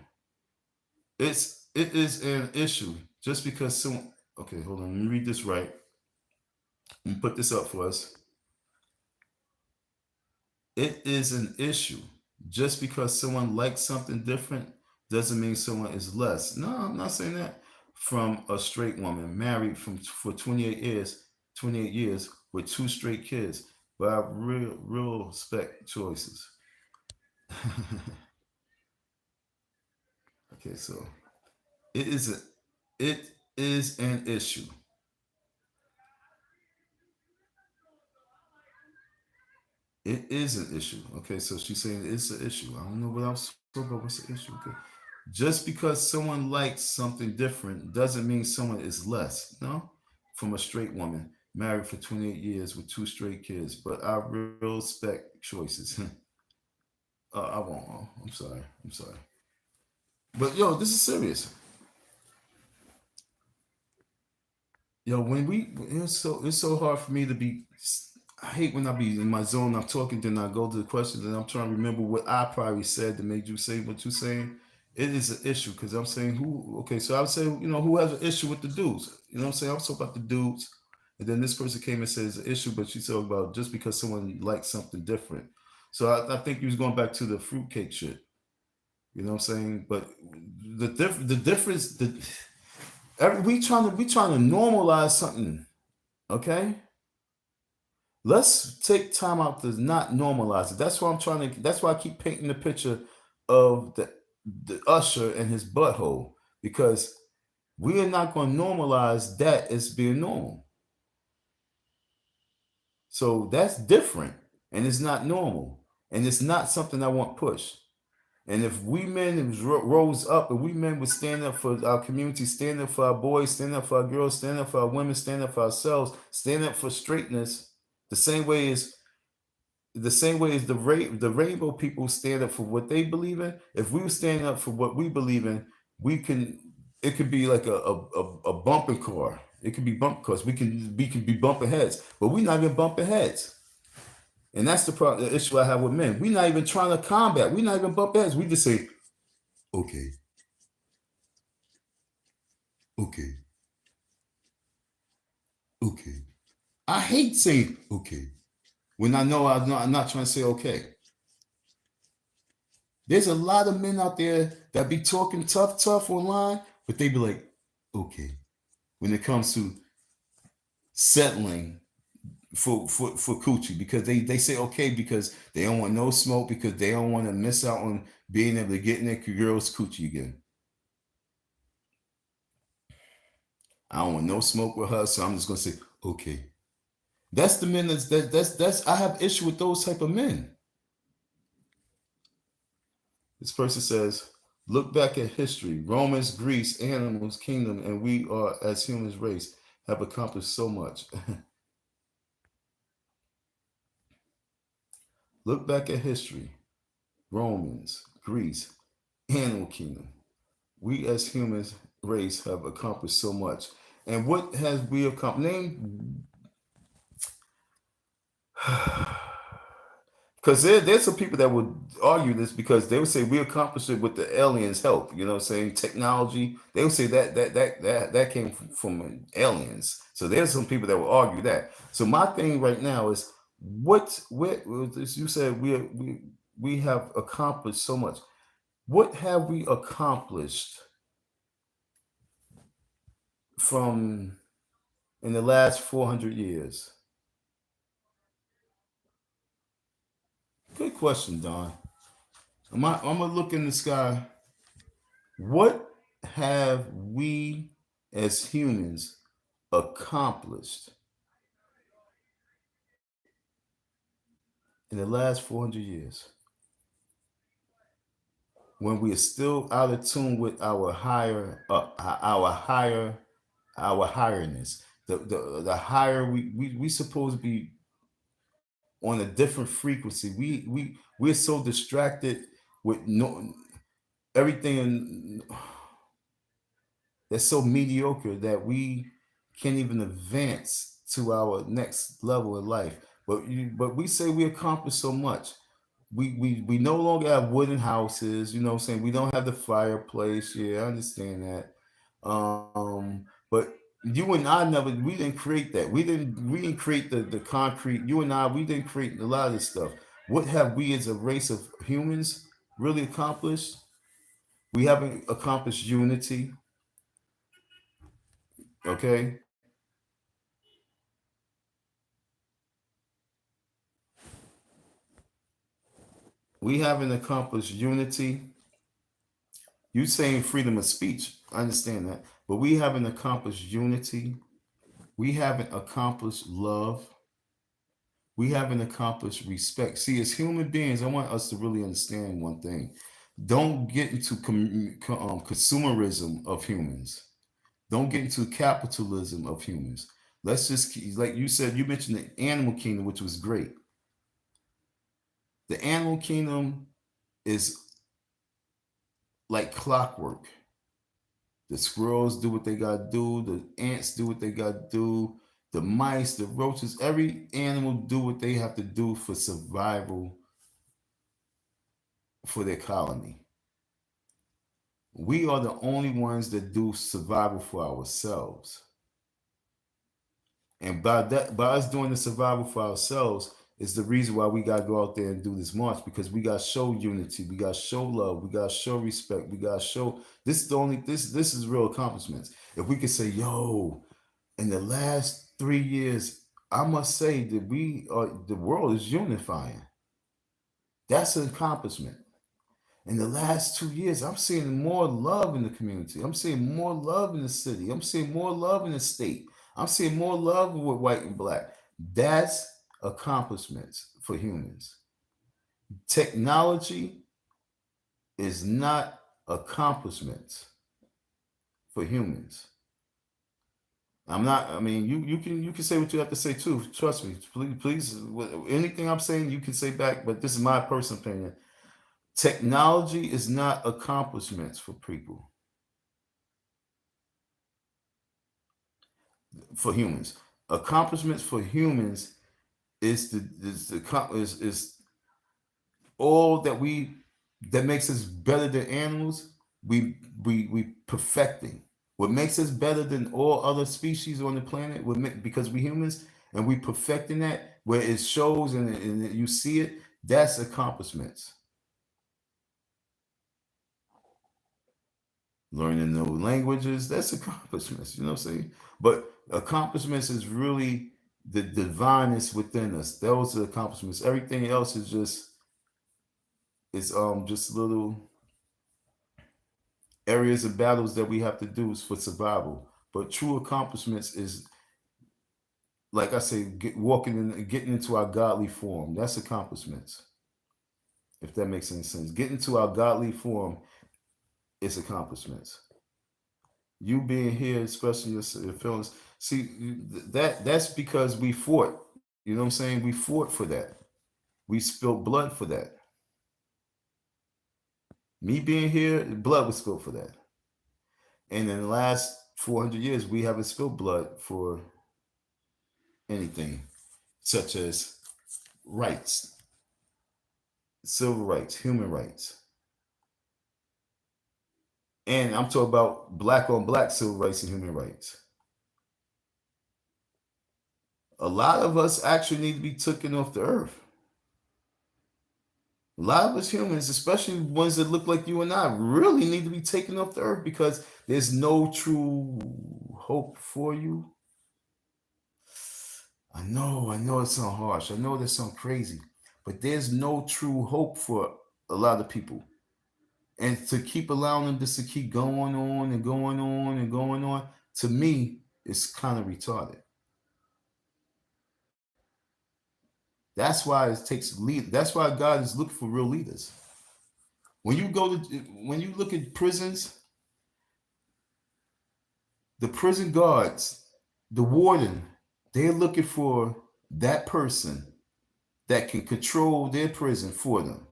[SPEAKER 1] It is an issue just because someone. Okay, hold on. Let me read this right. Let me put this up for us. It is an issue just because someone likes something different doesn't mean someone is less. No, I'm not saying that. From a straight woman married for 28 years with two straight kids, but I real respect choices. Okay, so it is a it is an issue. It is an issue. Okay, so she's saying it's an issue. I don't know what else to about. What's the issue? Okay. Just because someone likes something different doesn't mean someone is less. No? From a straight woman, married for 28 years with two straight kids. But I real respect choices. I won't. I'm sorry. I'm sorry. But yo, this is serious. Yo, when we it's so hard for me to be. I hate when I be in my zone. I'm talking, then I go to the questions, and I'm trying to remember what I probably said that made you say what you're saying. It is an issue because I'm saying who. Okay, so I would say who has an issue with the dudes. You know what I'm saying? I'm talking about the dudes, and then this person came and says an issue, but she talked about just because someone likes something different. So I think he was going back to the fruitcake shit. You know what I'm saying? But the difference we trying to normalize something. Okay, let's take time out to not normalize it. That's why I'm trying to. That's why I keep painting the picture of the usher and his butthole because we are not going to normalize that as being normal. So that's different, and it's not normal, and it's not something I want pushed. And if we men rose up, and we men would stand up for our community, stand up for our boys, stand up for our girls, stand up for our women, stand up for ourselves, stand up for straightness, the same way as the rainbow people stand up for what they believe in. If we were standing up for what we believe in, we can. It could be like a bumping car. It could be bump cars. We can be bumping heads, but we're not even bumping heads. And that's the issue I have with men. We're not even trying to combat. We're not even bump heads. We just say, okay, okay, okay. I hate saying okay when I know I'm not trying to say okay. There's a lot of men out there that be talking tough online, but they be like, okay, when it comes to settling for coochie because they say okay because they don't want no smoke because they don't want to miss out on being able to get in their girl's coochie again. I don't want no smoke with her, so I'm just gonna say okay. That's the men that's I have issue with those type of men. This person says, look back at history. Romans, Greece, animals, kingdom, and we are as humans race have accomplished so much. Look back at history. Romans, Greece, animal kingdom. We as humans race have accomplished so much. And what has we accomplished? Name because there's some people that would argue this because they would say we accomplished it with the aliens' help. You know what I'm saying? Technology. They would say that came from aliens. So there's some people that would argue that. So my thing right now is what you said we have accomplished so much. What have we accomplished from in the last 400 years? Good question, Don. I'm gonna look in the sky. What have we as humans accomplished in the last 400 years when we are still out of tune with our our highness? The higher we supposed to be on a different frequency. We're so distracted with no everything that's so mediocre that we can't even advance to our next level in life. But we say we accomplished so much. We no longer have wooden houses. You know what I'm saying? We don't have the fireplace. Yeah, I understand that. But you and I never we didn't create that. We didn't create the concrete. You and I we didn't create a lot of this stuff. What have we as a race of humans really accomplished? We haven't accomplished unity. Okay, we haven't accomplished unity. You saying freedom of speech, I understand that, but we haven't accomplished unity. We haven't accomplished love. We haven't accomplished respect. See, as human beings, I want us to really understand one thing. Don't get into consumerism of humans. Don't get into capitalism of humans. Let's just, like you said, you mentioned the animal kingdom, which was great. The animal kingdom is like clockwork. The squirrels do what they gotta do. The ants do what they gotta do. The mice, the roaches, every animal do what they have to do for survival for their colony. We are the only ones that do survival for ourselves. And by us doing the survival for ourselves, is the reason why we gotta go out there and do this march, because we gotta show unity, we gotta show love, we gotta show respect, we gotta show this is the only this is real accomplishments. If we could say, yo, in the last 3 years, I must say that the world is unifying. That's an accomplishment. In the last 2 years, I'm seeing more love in the community. I'm seeing more love in the city. I'm seeing more love in the state. I'm seeing more love with white and black. That's accomplishments for humans. Technology is not accomplishments for humans. I'm not. I mean, you can say what you have to say too. Trust me, please. Anything I'm saying, you can say back. But this is my personal opinion. Technology is not accomplishments for people, for humans. Accomplishments for humans is all that makes us better than animals. We perfecting. What makes us better than all other species on the planet, because we humans, and we perfecting that, where it shows and you see it, that's accomplishments. Learning new languages, that's accomplishments, you know what I'm saying? But accomplishments is really the divineness within us. Those are accomplishments. Everything else is just little areas of battles that we have to do for survival. But true accomplishments is, like I say, getting into our godly form. That's accomplishments. If that makes any sense. Getting to our godly form is accomplishments. You being here, expressing your feelings. See, that's because we fought. You know what I'm saying? We fought for that. We spilled blood for that. Me being here, blood was spilled for that. And in the last 400 years, we haven't spilled blood for anything, such as rights, civil rights, human rights. And I'm talking about black on black civil rights and human rights. A lot of us actually need to be taken off the earth. A lot of us humans, especially ones that look like you and I, really need to be taken off the earth, because there's no true hope for you. I know it sounds harsh. I know that sounds crazy, but there's no true hope for a lot of people. And to keep allowing them just to keep going on and going on and going on, to me, it's kind of retarded. That's why it takes lead. That's why God is looking for real leaders. When you look at prisons, the prison guards, the warden, they're looking for that person that can control their prison for them.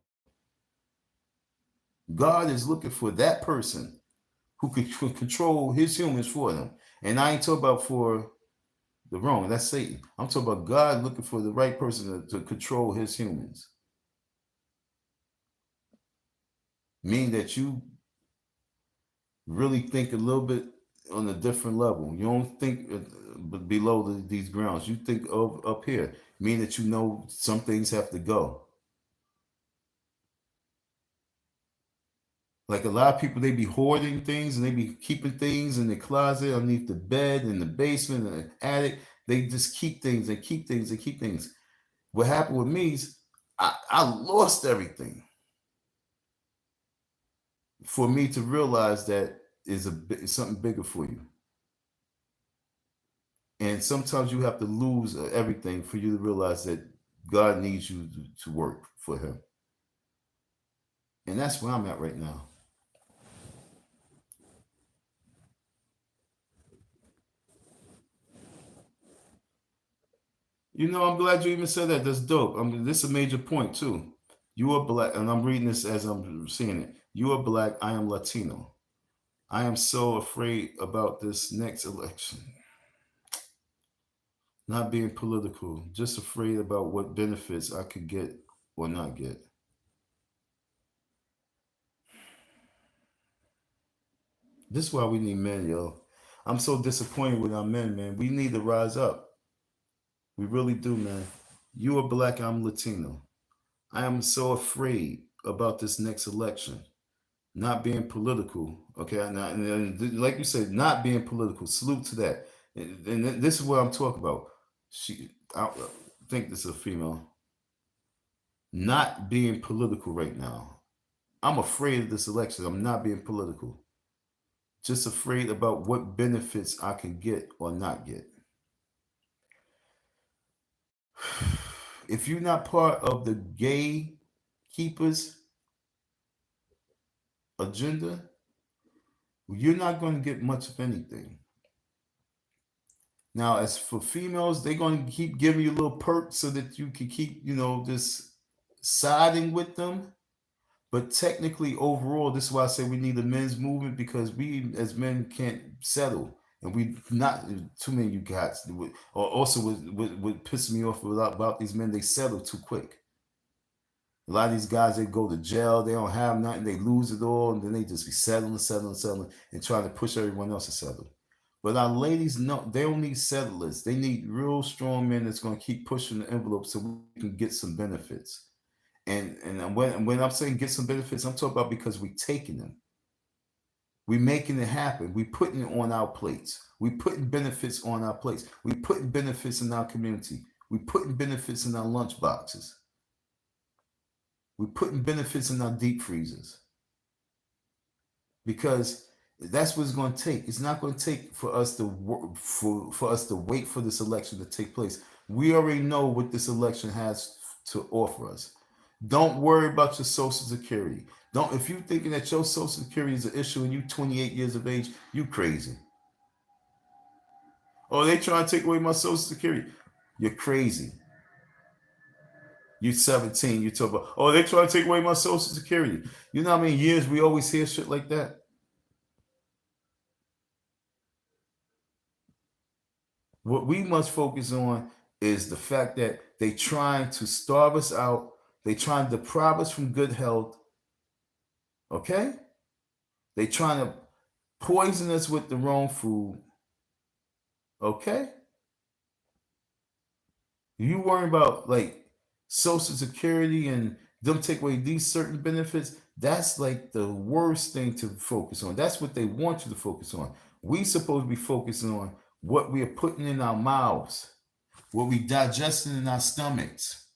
[SPEAKER 1] God is looking for that person who can control his humans for them. And I ain't talking about for the wrong. That's Satan. I'm talking about God looking for the right person to control his humans. Meaning that you really think a little bit on a different level. You don't think below these grounds. You think up here. Meaning that you know some things have to go. Like a lot of people, they be hoarding things and they be keeping things in the closet, underneath the bed, in the basement, in the attic. They just keep things and keep things and keep things. What happened with me is I lost everything. For me to realize that is something bigger for you. And sometimes you have to lose everything for you to realize that God needs you to work for him. And that's where I'm at right now. I'm glad you even said that. That's dope. I mean, this is a major point too. You are black, and I'm reading this as I'm seeing it. You are black. I am Latino. I am so afraid about this next election. Not being political, just afraid about what benefits I could get or not get. This is why we need men, yo. I'm so disappointed with our men, man. We need to rise up. We really do, man. You are black, I'm Latino. I am so afraid about this next election. Not being political, okay? And like you said, not being political. Salute to that. And this is what I'm talking about. I think this is a female. Not being political right now. I'm afraid of this election. I'm not being political. Just afraid about what benefits I can get or not get. If you're not part of the gay keepers agenda, you're not going to get much of anything. Now, as for females, they're going to keep giving you little perks so that you can keep, just siding with them. But technically, overall, this is why I say we need a men's movement, because we as men can't settle. And we not too many you guys. Or also, what pisses me off about these men, they settle too quick. A lot of these guys, they go to jail, they don't have nothing, they lose it all, and then they just be settling, and trying to push everyone else to settle. But our ladies, no, they don't need settlers. They need real strong men that's going to keep pushing the envelope so we can get some benefits. And when I'm saying get some benefits, I'm talking about because we're taking them. We're making it happen. We're putting it on our plates. We're putting benefits on our plates. We're putting benefits in our community. We're putting benefits in our lunch boxes. We're putting benefits in our deep freezers. Because that's what it's going to take. It's not going to take for us to work, for us to wait for this election to take place. We already know what this election has to offer us. Don't worry about your Social Security. Don't if you're thinking that your Social Security is an issue and you 28 years of age, you crazy. Oh, they trying to take away my Social Security. You're crazy. You're 17. You talk about, oh, they trying to take away my Social Security. You know how many years we always hear shit like that? What we must focus on is the fact that they trying to starve us out. They trying to deprive us from good health. Okay? They trying to poison us with the wrong food. Okay? You worry about like Social Security and them take away these certain benefits. That's like the worst thing to focus on. That's what they want you to focus on. We supposed to be focusing on what we are putting in our mouths, what we digesting in our stomachs,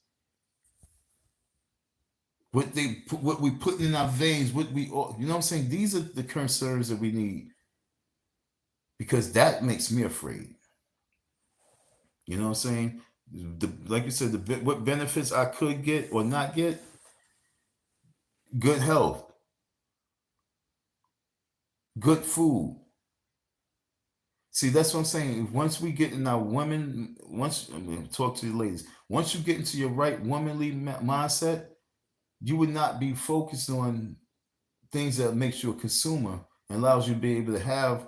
[SPEAKER 1] what we putting in our veins, what we, you know what I'm saying? These are the concerns that we need, because that makes me afraid. You know what I'm saying? Like you said, what benefits I could get or not get, good health, good food. See, that's what I'm saying. Once we get in our women, once I mean, talk to the ladies, once you get into your right womanly mindset, you would not be focused on things that makes you a consumer and allows you to be able to have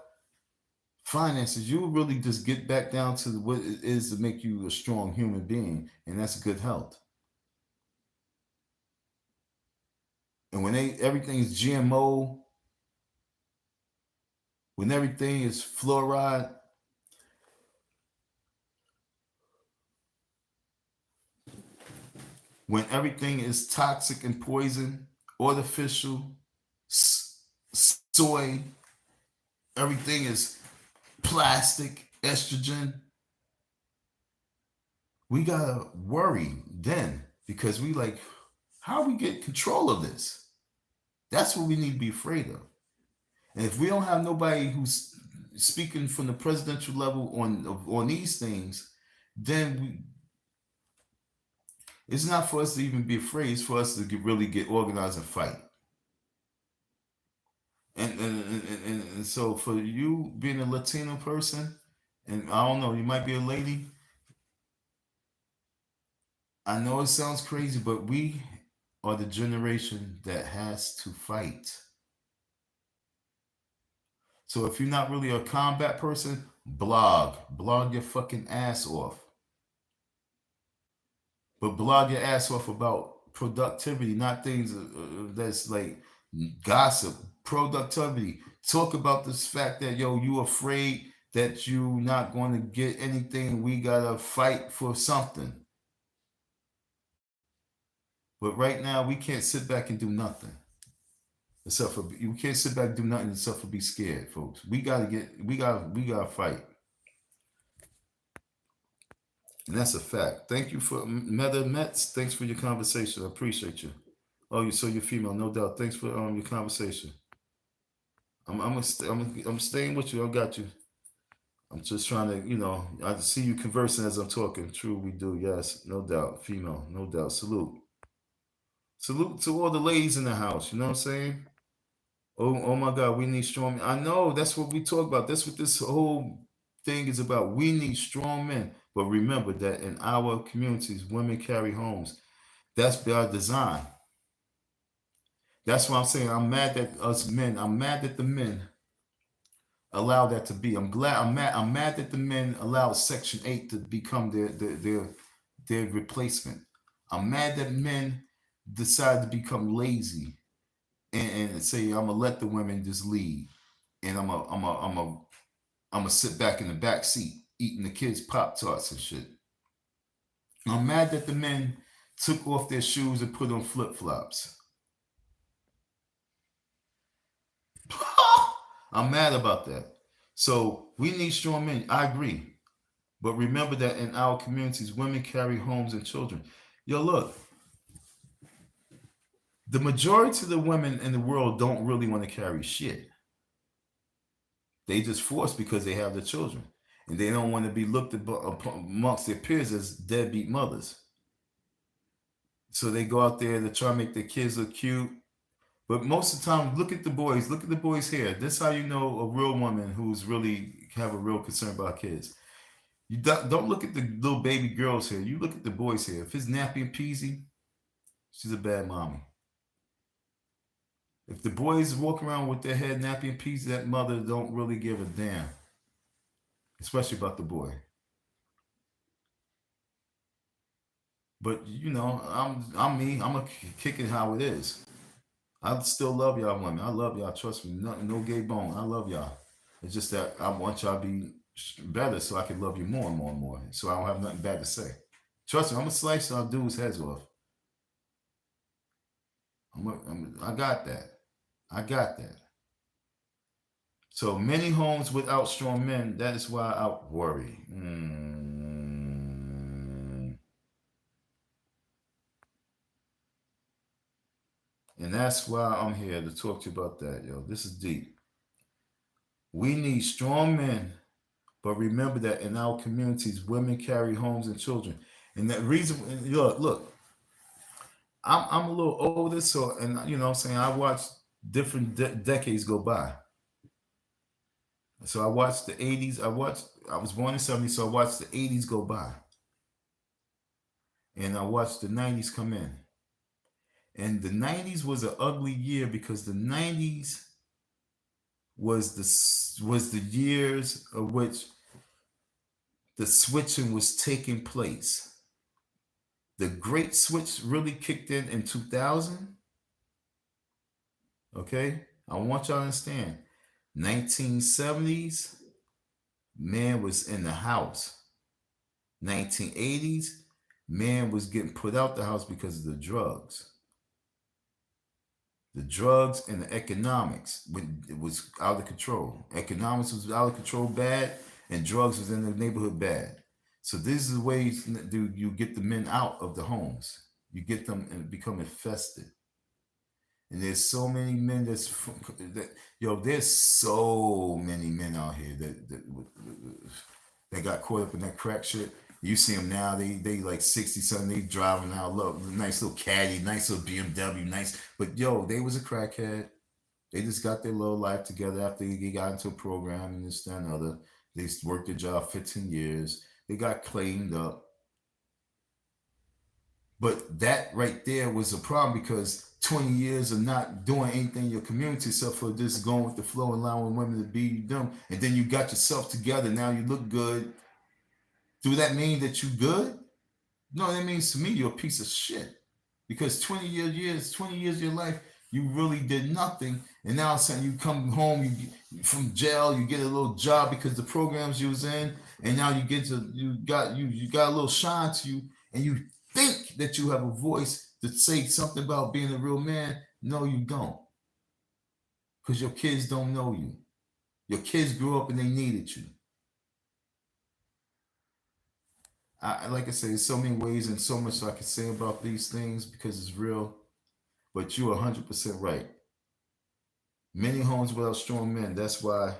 [SPEAKER 1] finances. You will really just get back down to what it is to make you a strong human being, and that's good health. And when everything is GMO, when everything is fluoride, when everything is toxic and poison, artificial, soy, everything is plastic, estrogen, we gotta worry then, because we like, how we get control of this? That's what we need to be afraid of. And if we don't have nobody who's speaking from the presidential level on these things, then it's not for us to even be afraid. It's for us to really get organized and fight. And so for you being a Latino person, and I don't know, you might be a lady. I know it sounds crazy, but we are the generation that has to fight. So if you're not really a combat person, blog your fucking ass off. But blog your ass off about productivity, not things that's like gossip. Productivity. Talk about this fact that yo, you afraid that you not going to get anything. We gotta fight for something. But right now, we can't sit back and do nothing. Except for you can't sit back and do nothing except for be scared, folks. We gotta fight. And that's a fact. Thank you for Meta Mets. Thanks for your conversation. I appreciate you. Oh, you're female, no doubt. Thanks for your conversation. I'm staying with you. I got you. I'm just trying to, I see you conversing as I'm talking. True, we do. Yes, no doubt. Female, no doubt. Salute. Salute to all the ladies in the house. You know what I'm saying? Oh my God, we need strong men. I know that's what we talk about. That's what this whole thing is about. We need strong men. But remember that in our communities, women carry homes. That's by design. That's why I'm saying I'm mad that us men, I'm mad that the men allow that to be. I'm mad that the men allow Section 8 to become their replacement. I'm mad that men decide to become lazy and say I'm gonna let the women just lead, and I'm gonna sit back in the back seat eating the kids' Pop Tarts and shit. I'm mad that the men took off their shoes and put on flip flops. I'm mad about that. So we need strong men. I agree. But remember that in our communities, women carry homes and children. Yo, look, the majority of the women in the world don't really want to carry shit. They just force because they have the children. And they don't want to be looked at amongst their peers as deadbeat mothers. So they go out there to try to make their kids look cute. But most of the time, look at the boys. Look at the boys' hair. That's how you know a real woman who's really have a real concern about kids. You don't look at the little baby girl's hair. You look at the boy's hair. If it's nappy and peasy, she's a bad mommy. If the boys walk around with their head nappy and peasy, that mother don't really give a damn, especially about the boy. But I'm me. I'm gonna kick it how it is. I still love y'all women. I love y'all. Trust me. No gay bone. I love y'all. It's just that I want y'all to be better so I can love you more and more and more. So I don't have nothing bad to say. Trust me. I'm gonna slice y'all dudes' heads off. I got that. I got that. So many homes without strong men. That is why I worry. And that's why I'm here to talk to you about that, yo. This is deep. We need strong men, but remember that in our communities, women carry homes and children. And that reason, look, I'm a little older, so, and you know what I'm saying, I watched different decades go by. So I watched the 80s. I was born in 70, so I watched the 80s go by. And I watched the 90s come in. And the 90s was an ugly year because the 90s was the years of which the switching was taking place. The great switch really kicked in 2000. Okay? I want y'all to understand. 1970s, man was in the house. 1980s, man was getting put out the house because of the drugs. The drugs and the economics, it was out of control. Economics was out of control bad, and drugs was in the neighborhood bad. So these are the ways you get the men out of the homes. You get them and become infested. And there's so many men there's so many men out here that got caught up in that crack shit. You see them now, they like 60 something, they driving out, look, nice little caddy, nice little BMW, nice. But they was a crackhead. They just got their little life together after they got into a program and this, that, and other. They worked their job 15 years. They got cleaned up. But that right there was a problem because 20 years of not doing anything in your community except for just going with the flow and allowing women to be them. And then you got yourself together. Now you look good. Do that mean that you good? No, that means to me you're a piece of shit. Because 20 years of your life, you really did nothing. And now all of a sudden you come home, from jail, you get a little job because the programs you was in, and now you got a little shine to you, and you think that you have a voice to say something about being a real man. No, you don't. Because your kids don't know you. Your kids grew up and they needed you. Like I say, there's so many ways and so much I can say about these things because it's real. But you're 100% right. Many homes without strong men. That's why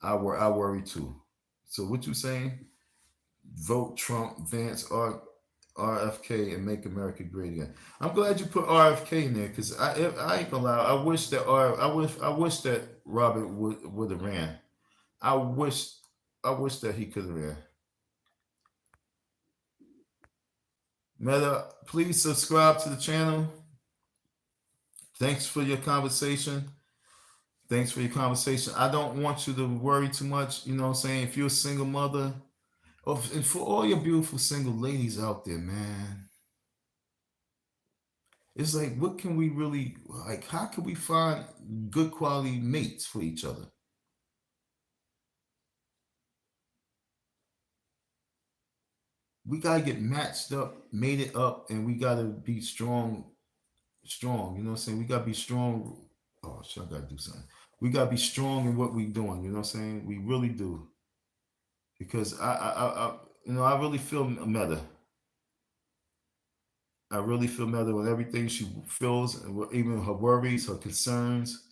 [SPEAKER 1] I worry too. So what you saying? Vote Trump, Vance, RFK, and make America great again. I'm glad you put RFK in there because I ain't gonna lie. I wish that Robert would have ran. I wish I wish that he could have ran. Meta, please subscribe to the channel. Thanks for your conversation. Thanks for your conversation. I don't want you to worry too much. You know what I'm saying? If you're a single mother, and for all your beautiful single ladies out there, man, it's like, what can we really, like, how can we find good quality mates for each other? We got to get matched up, mated up, and we got to be strong, strong. You know what I'm saying? We got to be strong. Oh, shit, I got to do something. We got to be strong in what we doing. You know what I'm saying? We really do. Because I really feel Meta. I really feel Meta with everything she feels, even her worries, her concerns,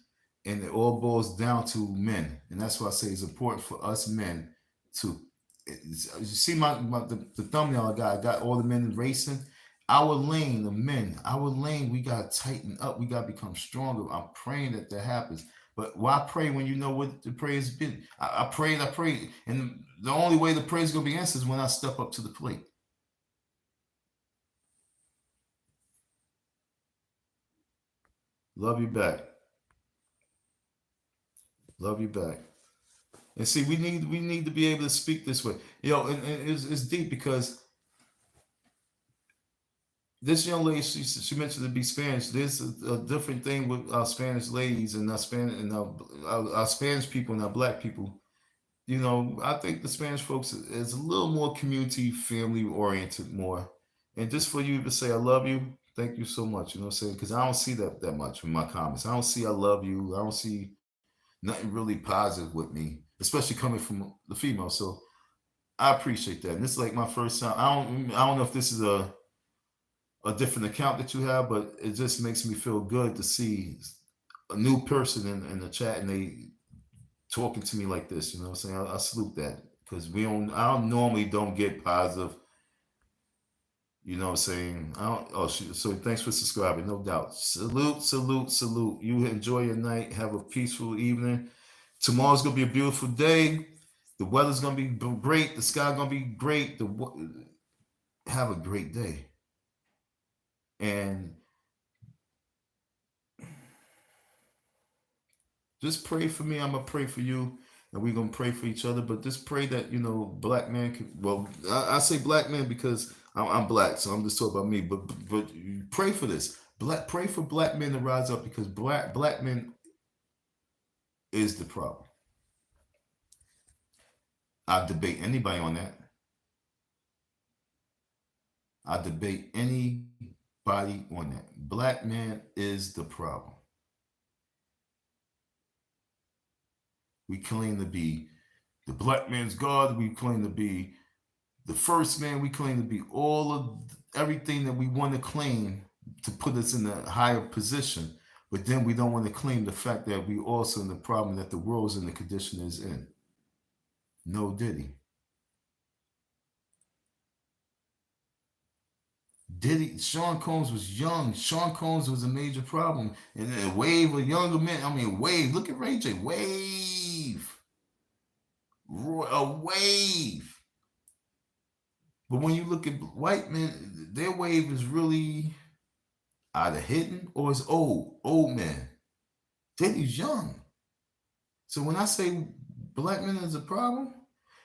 [SPEAKER 1] and it all boils down to men. And that's why I say it's important for us men to. You see the thumbnail I got all the men racing. Our lane, the men, our lane, we got to tighten up. We got to become stronger. I'm praying that happens. But why pray when you know what the prayer has been? I prayed. And the only way the prayer is going to be answered is when I step up to the plate. Love you back. Love you back. And see, we need to be able to speak this way. And it's deep because this young lady, she mentioned to be Spanish. There's a different thing with our Spanish ladies and our Spanish people and our black people. I think the Spanish folks is a little more community, family oriented more. And just for you to say I love you, thank you so much. You know what I'm saying? Because I don't see that much in my comments. I don't see I love you. I don't see nothing really positive with me, especially coming from the female. So I appreciate that. And this is like my first time. I don't know if this is a different account that you have, but it just makes me feel good to see a new person in the chat and they talking to me like this. You know what I'm saying? I salute that because I don't normally don't get positive. You know what I'm saying? I don't. Oh, so thanks for subscribing. No doubt. Salute, salute, salute. You enjoy your night. Have a peaceful evening. Tomorrow's gonna be a beautiful day. The weather's gonna be great. The sky's gonna be great. Have a great day. And just pray for me. I'm gonna pray for you, and we're gonna pray for each other. But just pray that black man can. Well, I say black man because I'm black, so I'm just talking about me. But pray for this. Pray for black men to rise up because black men is the problem. I debate anybody on that. I debate anybody on that. Black man is the problem. We claim to be the black man's God. We claim to be the first man. We claim to be all of everything that we want to claim to put us in a higher position. But then we don't want to claim the fact that we also in the problem that the world's in the condition it's in. No Diddy. Sean Combs was young. Sean Combs was a major problem. And a wave of younger men. I mean, wave. Look at Ray J. Wave. A wave. But when you look at white men, their wave is really either hidden or it's old man. Diddy's young. So when I say black men is a problem,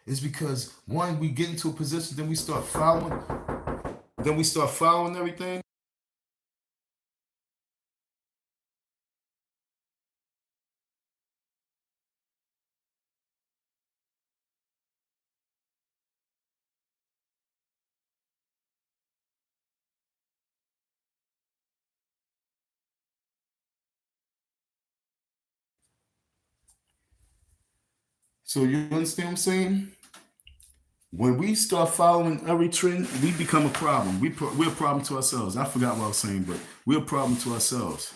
[SPEAKER 1] it's because one, we get into a position, then we start following. then we start following everything. So you understand what I'm saying? When we start following every trend, we become a problem. We're a problem to ourselves. I forgot what I was saying, but we're a problem to ourselves.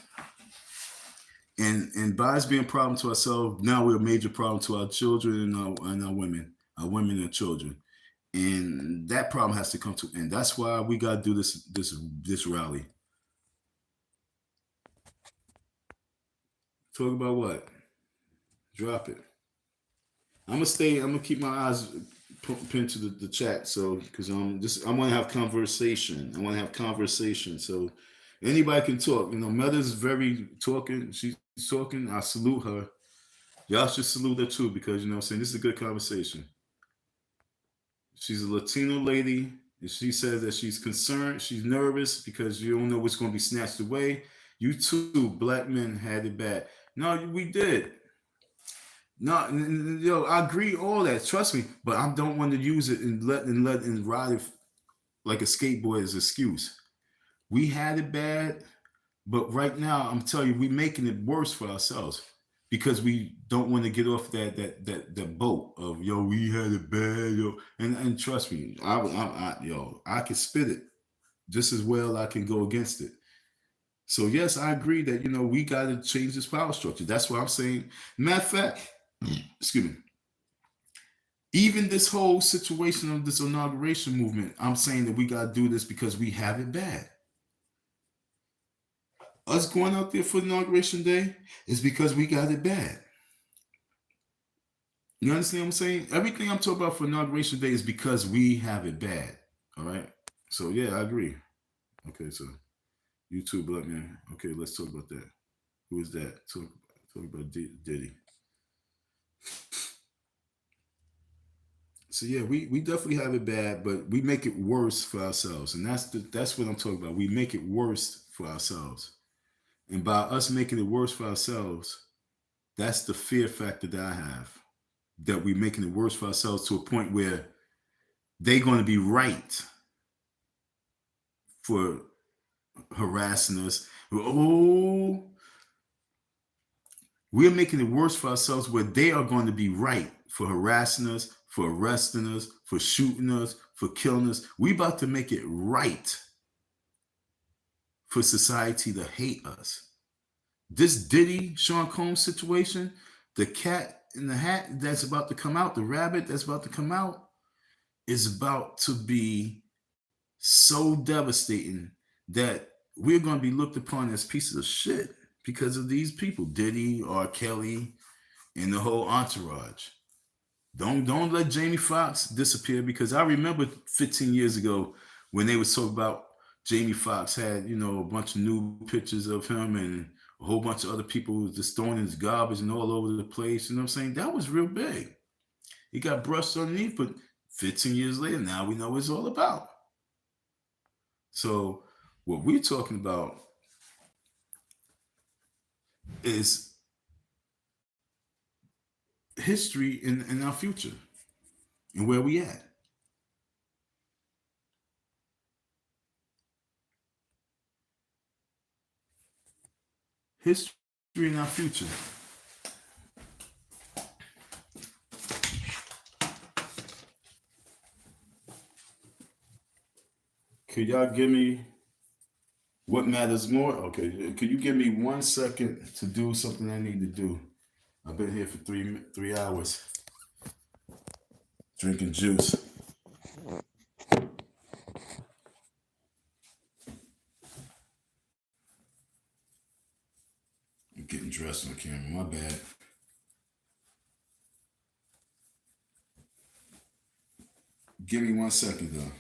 [SPEAKER 1] And by us being a problem to ourselves, now we're a major problem to our children and our women and children. And that problem has to come to an end. That's why we gotta do this rally. Talk about what? Drop it. I'm gonna keep my eyes pinned to the chat. So because I want to have conversation. I want to have conversation. So anybody can talk. Mother's very talking. She's talking. I salute her. Y'all should salute her too because what I'm saying, this is a good conversation. She's a Latino lady. And she says that she's concerned. She's nervous because you don't know what's going to be snatched away. You too, black men had it bad. No, we did. No, I agree all that. Trust me, but I don't want to use it and ride it like a skateboard as an excuse. We had it bad, but right now I'm telling you, we're making it worse for ourselves because we don't want to get off that boat of we had it bad, and trust me, I can spit it just as well. I can go against it. So yes, I agree that we got to change this power structure. That's what I'm saying. Matter of fact, excuse me. Even this whole situation of this inauguration movement, I'm saying that we got to do this because we have it bad. Us going out there for inauguration day is because we got it bad. You understand what I'm saying? Everything I'm talking about for inauguration day is because we have it bad. All right. So yeah, I agree. Okay, so YouTube black man. Okay, let's talk about that. Who is that? Talk about Diddy. So yeah, we definitely have it bad, but we make it worse for ourselves, and that's what I'm talking about. We make it worse for ourselves, and by us making it worse for ourselves, that's the fear factor that I have. That we're making it worse for ourselves to a point where they're going to be right for harassing us. Oh, we're making it worse for ourselves where they are going to be right for harassing us, for arresting us, for shooting us, for killing us. We about to make it right for society to hate us. This Diddy, Sean Combs situation, the cat in the hat that's about to come out, the rabbit that's about to come out, is about to be so devastating that we're going to be looked upon as pieces of shit because of these people, Diddy, R. Kelly, and the whole entourage. Don't let Jamie Foxx disappear because I remember 15 years ago when they was talking about Jamie Foxx had a bunch of new pictures of him and a whole bunch of other people just throwing his garbage and all over the place. You know what I'm saying? That was real big. He got brushed underneath, but 15 years later, now we know what it's all about. So what we're talking about is history in our future and where we at. History in our future. Could y'all give me what matters more? Okay, could you give me 1 second to do something I need to do? I've been here for three hours drinking juice. I'm getting dressed on camera. My bad. Give me 1 second though.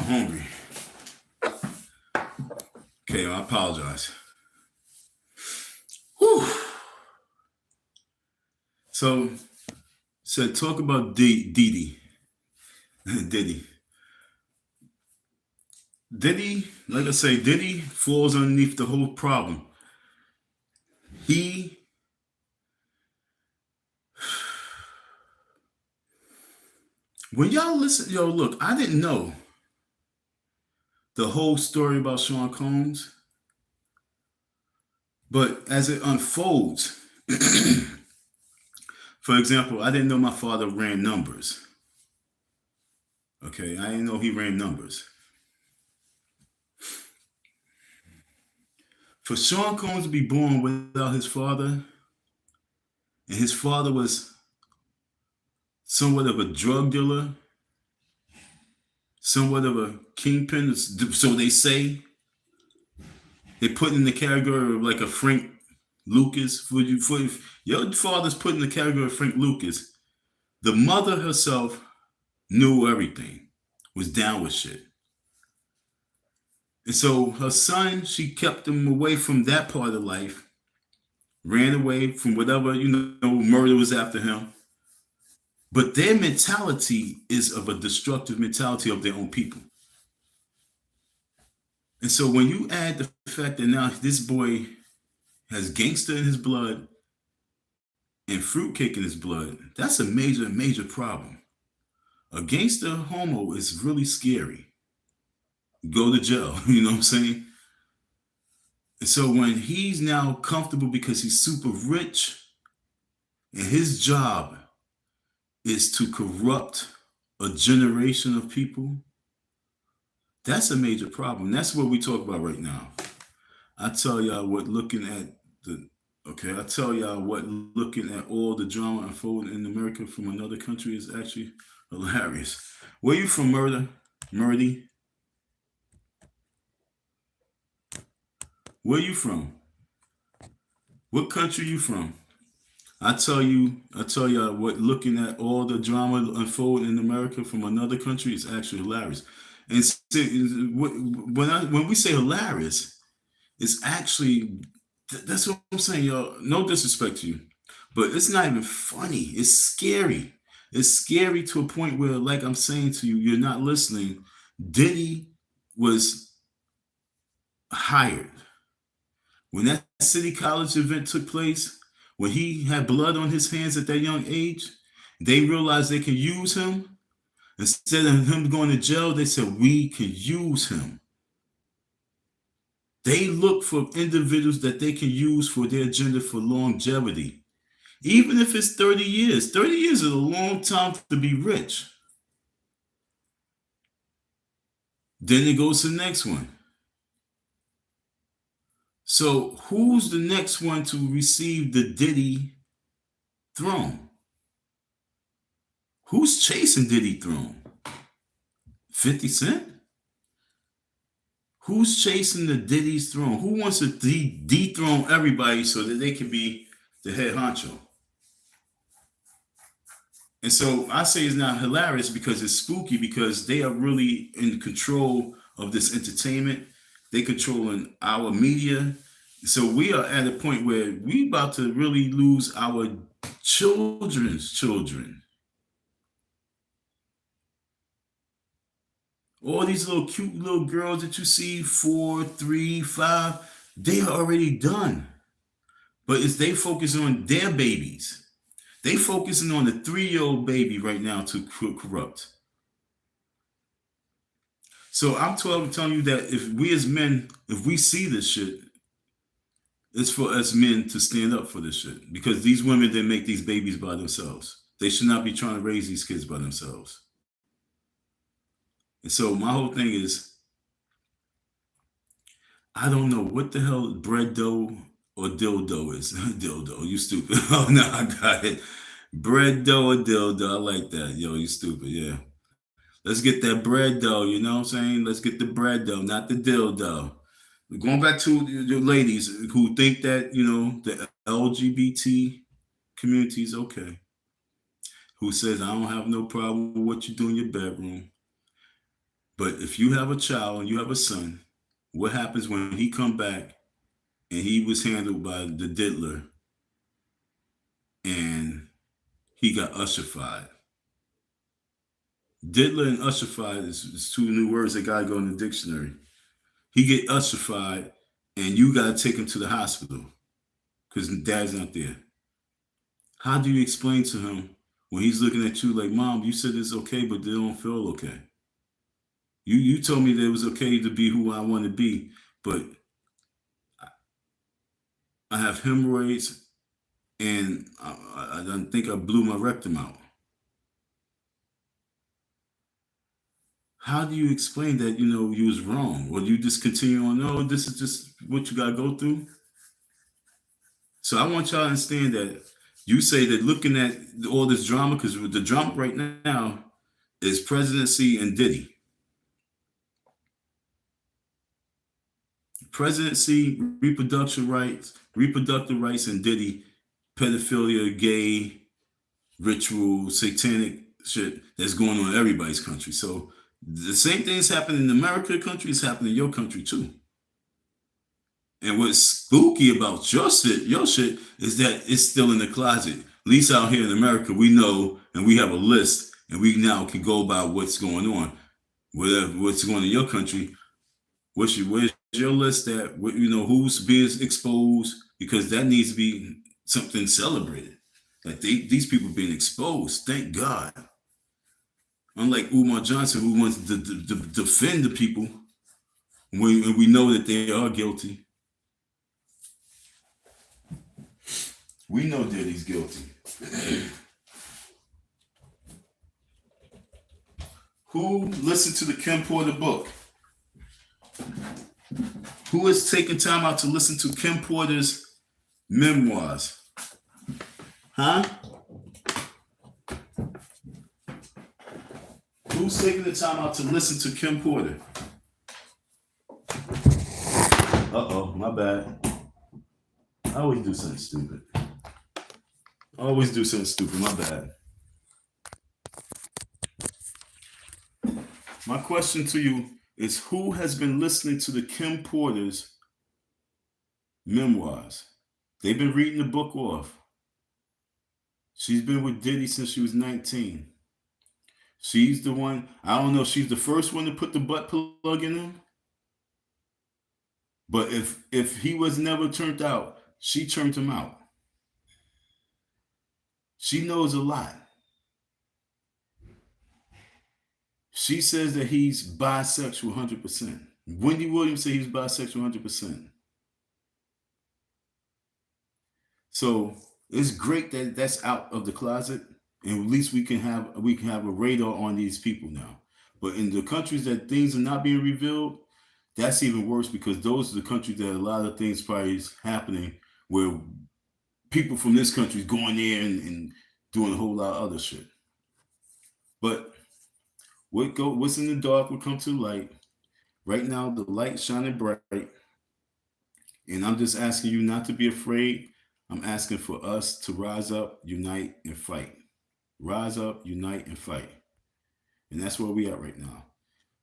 [SPEAKER 1] hungry. Okay, I apologize. Whew. So talk about Diddy. Diddy, like I say, Diddy falls underneath the whole problem. When y'all listen, look, I didn't know the whole story about Sean Combs, but as it unfolds, for example, I didn't know my father ran numbers. Okay, I didn't know he ran numbers. For Sean Combs to be born without his father, and his father was somewhat of a drug dealer, somewhat of a kingpin, so they say. They put in the category of like a Frank Lucas. Your father's put in the category of Frank Lucas. The mother herself knew everything, was down with shit. And so her son, she kept him away from that part of life, ran away from whatever, murder was after him. But their mentality is of a destructive mentality of their own people. And so when you add the fact that now this boy has gangster in his blood and fruitcake in his blood, that's a major, major problem. A gangster homo is really scary. Go to jail, you know what I'm saying? And so when he's now comfortable because he's super rich and his job is to corrupt a generation of people, that's a major problem. That's what we talk about right now. I tell y'all what looking at all the drama unfolding in America from another country is actually hilarious. Where you from, Murdy? Where you from? What country you from? I tell y'all what looking at all the drama unfolding in America from another country is actually hilarious. And when we say hilarious, it's actually, that's what I'm saying, y'all. No disrespect to you, but it's not even funny. It's scary. It's scary to a point where, like I'm saying to you, you're not listening. Diddy was hired. When that City College event took place, when he had blood on his hands at that young age, they realized they could use him. Instead of him going to jail, they said, we could use him. They look for individuals that they can use for their agenda for longevity. Even if it's 30 years. 30 years is a long time to be rich. Then it goes to the next one. So who's the next one to receive the Diddy throne? Who's chasing Diddy throne? 50 Cent? Who's chasing the Diddy's throne? Who wants to dethrone everybody so that they can be the head honcho? And so I say it's not hilarious because it's spooky, because they are really in control of this entertainment. They controlling our media. So we are at a point where we about to really lose our children's children. All these little cute little girls that you see, 4, 3, 5, they are already done. But it's they focusing on their babies. They focusing on the 3-year-old baby right now to corrupt. So I'm telling you that if we as men, if we see this shit, it's for us men to stand up for this shit. Because these women didn't make these babies by themselves. They should not be trying to raise these kids by themselves. And so my whole thing is, I don't know what the hell bread dough or dildo is. Dildo, you stupid. Oh no, I got it. Bread dough or dildo. I like that. Yo, you stupid. Yeah. Let's get that bread dough, you know what I'm saying? Let's get the bread dough, not the dildo. Going back to your ladies who think that, the LGBT community is okay. Who says, I don't have no problem with what you do in your bedroom. But if you have a child and you have a son, what happens when he come back and he was handled by the diddler and he got usherfied? Diddler and usherfied is two new words that gotta go in the dictionary. He get usherfied and you gotta take him to the hospital because dad's not there. How do you explain to him when he's looking at you like, Mom, you said it's okay, but they don't feel okay? You told me that it was okay to be who I want to be, but I have hemorrhoids and I don't think I blew my rectum out. How do you explain that, you was wrong? Or you just continue on, no, this is just what you got to go through? So I want y'all to understand that you say that looking at all this drama, because the drama right now is presidency and Diddy. Presidency, reproductive rights, and Diddy, pedophilia, gay, ritual, satanic shit that's going on in everybody's country. So the same thing is happening in America country is happening in your country too. And what's spooky about your shit is that it's still in the closet. At least out here in America, we know and we have a list and we now can go by what's going on. What's going on in your country, where's your list at? Who's being exposed? Because that needs to be something celebrated. Like these people being exposed, thank God. Unlike Umar Johnson, who wants to defend the people when we know that they are guilty. We know that he's guilty. Who listened to the Kim Porter book? Who has taken time out to listen to Kim Porter's memoirs? Huh? Who's taking the time out to listen to Kim Porter? Uh-oh, my bad. I always do something stupid. My bad. My question to you is, who has been listening to the Kim Porter's memoirs? They've been reading the book off. She's been with Diddy since she was 19. She's the one, I don't know if she's the first one to put the butt plug in him. But if he was never turned out, she turned him out. She knows a lot. She says that he's bisexual 100%. Wendy Williams said he's bisexual 100%. So it's great that that's out of the closet, and at least we can have a radar on these people now. But in the countries that things are not being revealed, that's even worse, because those are the countries that a lot of things probably is happening, where people from this country is going there and doing a whole lot of other shit. But what's in the dark will come to light. Right now, the light's shining bright. And I'm just asking you not to be afraid. I'm asking for us to rise up, unite, and fight. Rise up, unite, and fight. And that's where we are right now.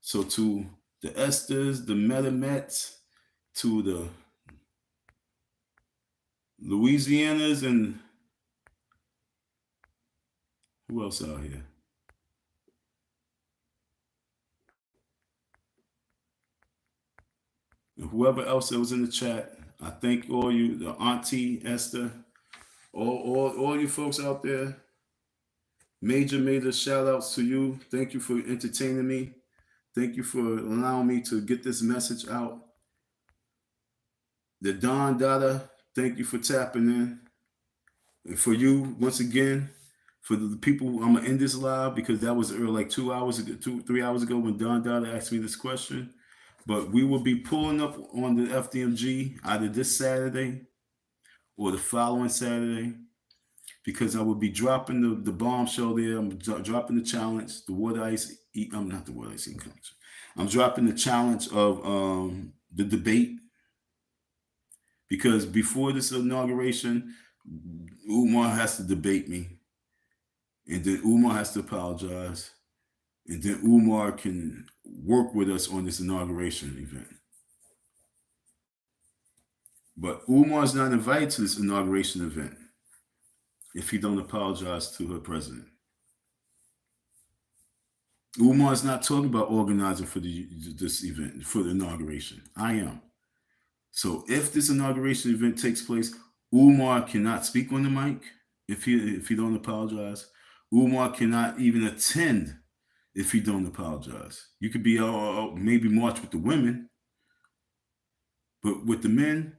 [SPEAKER 1] So to the Esthers, the Metamets, to the Louisianas, and who else out here? And whoever else that was in the chat, I thank all you, the Auntie Esther, all you folks out there. Major shout outs to you. Thank you for entertaining me. Thank you for allowing me to get this message out. The Don Dada, thank you for tapping in. And for you, once again, for the people, I'm gonna end this live because that was early, like 3 hours ago when Don Dada asked me this question. But we will be pulling up on the FDMG either this Saturday or the following Saturday, because I will be dropping the bombshell there. I'm dropping the challenge, the water ice. I'm not the water ice eating challenge. I'm dropping the challenge of the debate, because before this inauguration, Umar has to debate me, and then Umar has to apologize, and then Umar can work with us on this inauguration event. But Umar's not invited to this inauguration event if he don't apologize to her president. Umar's not talking about organizing for this event, for the inauguration. I am. So if this inauguration event takes place, Umar cannot speak on the mic if he don't apologize. Umar cannot even attend if he don't apologize. You could be maybe march with the women, but with the men,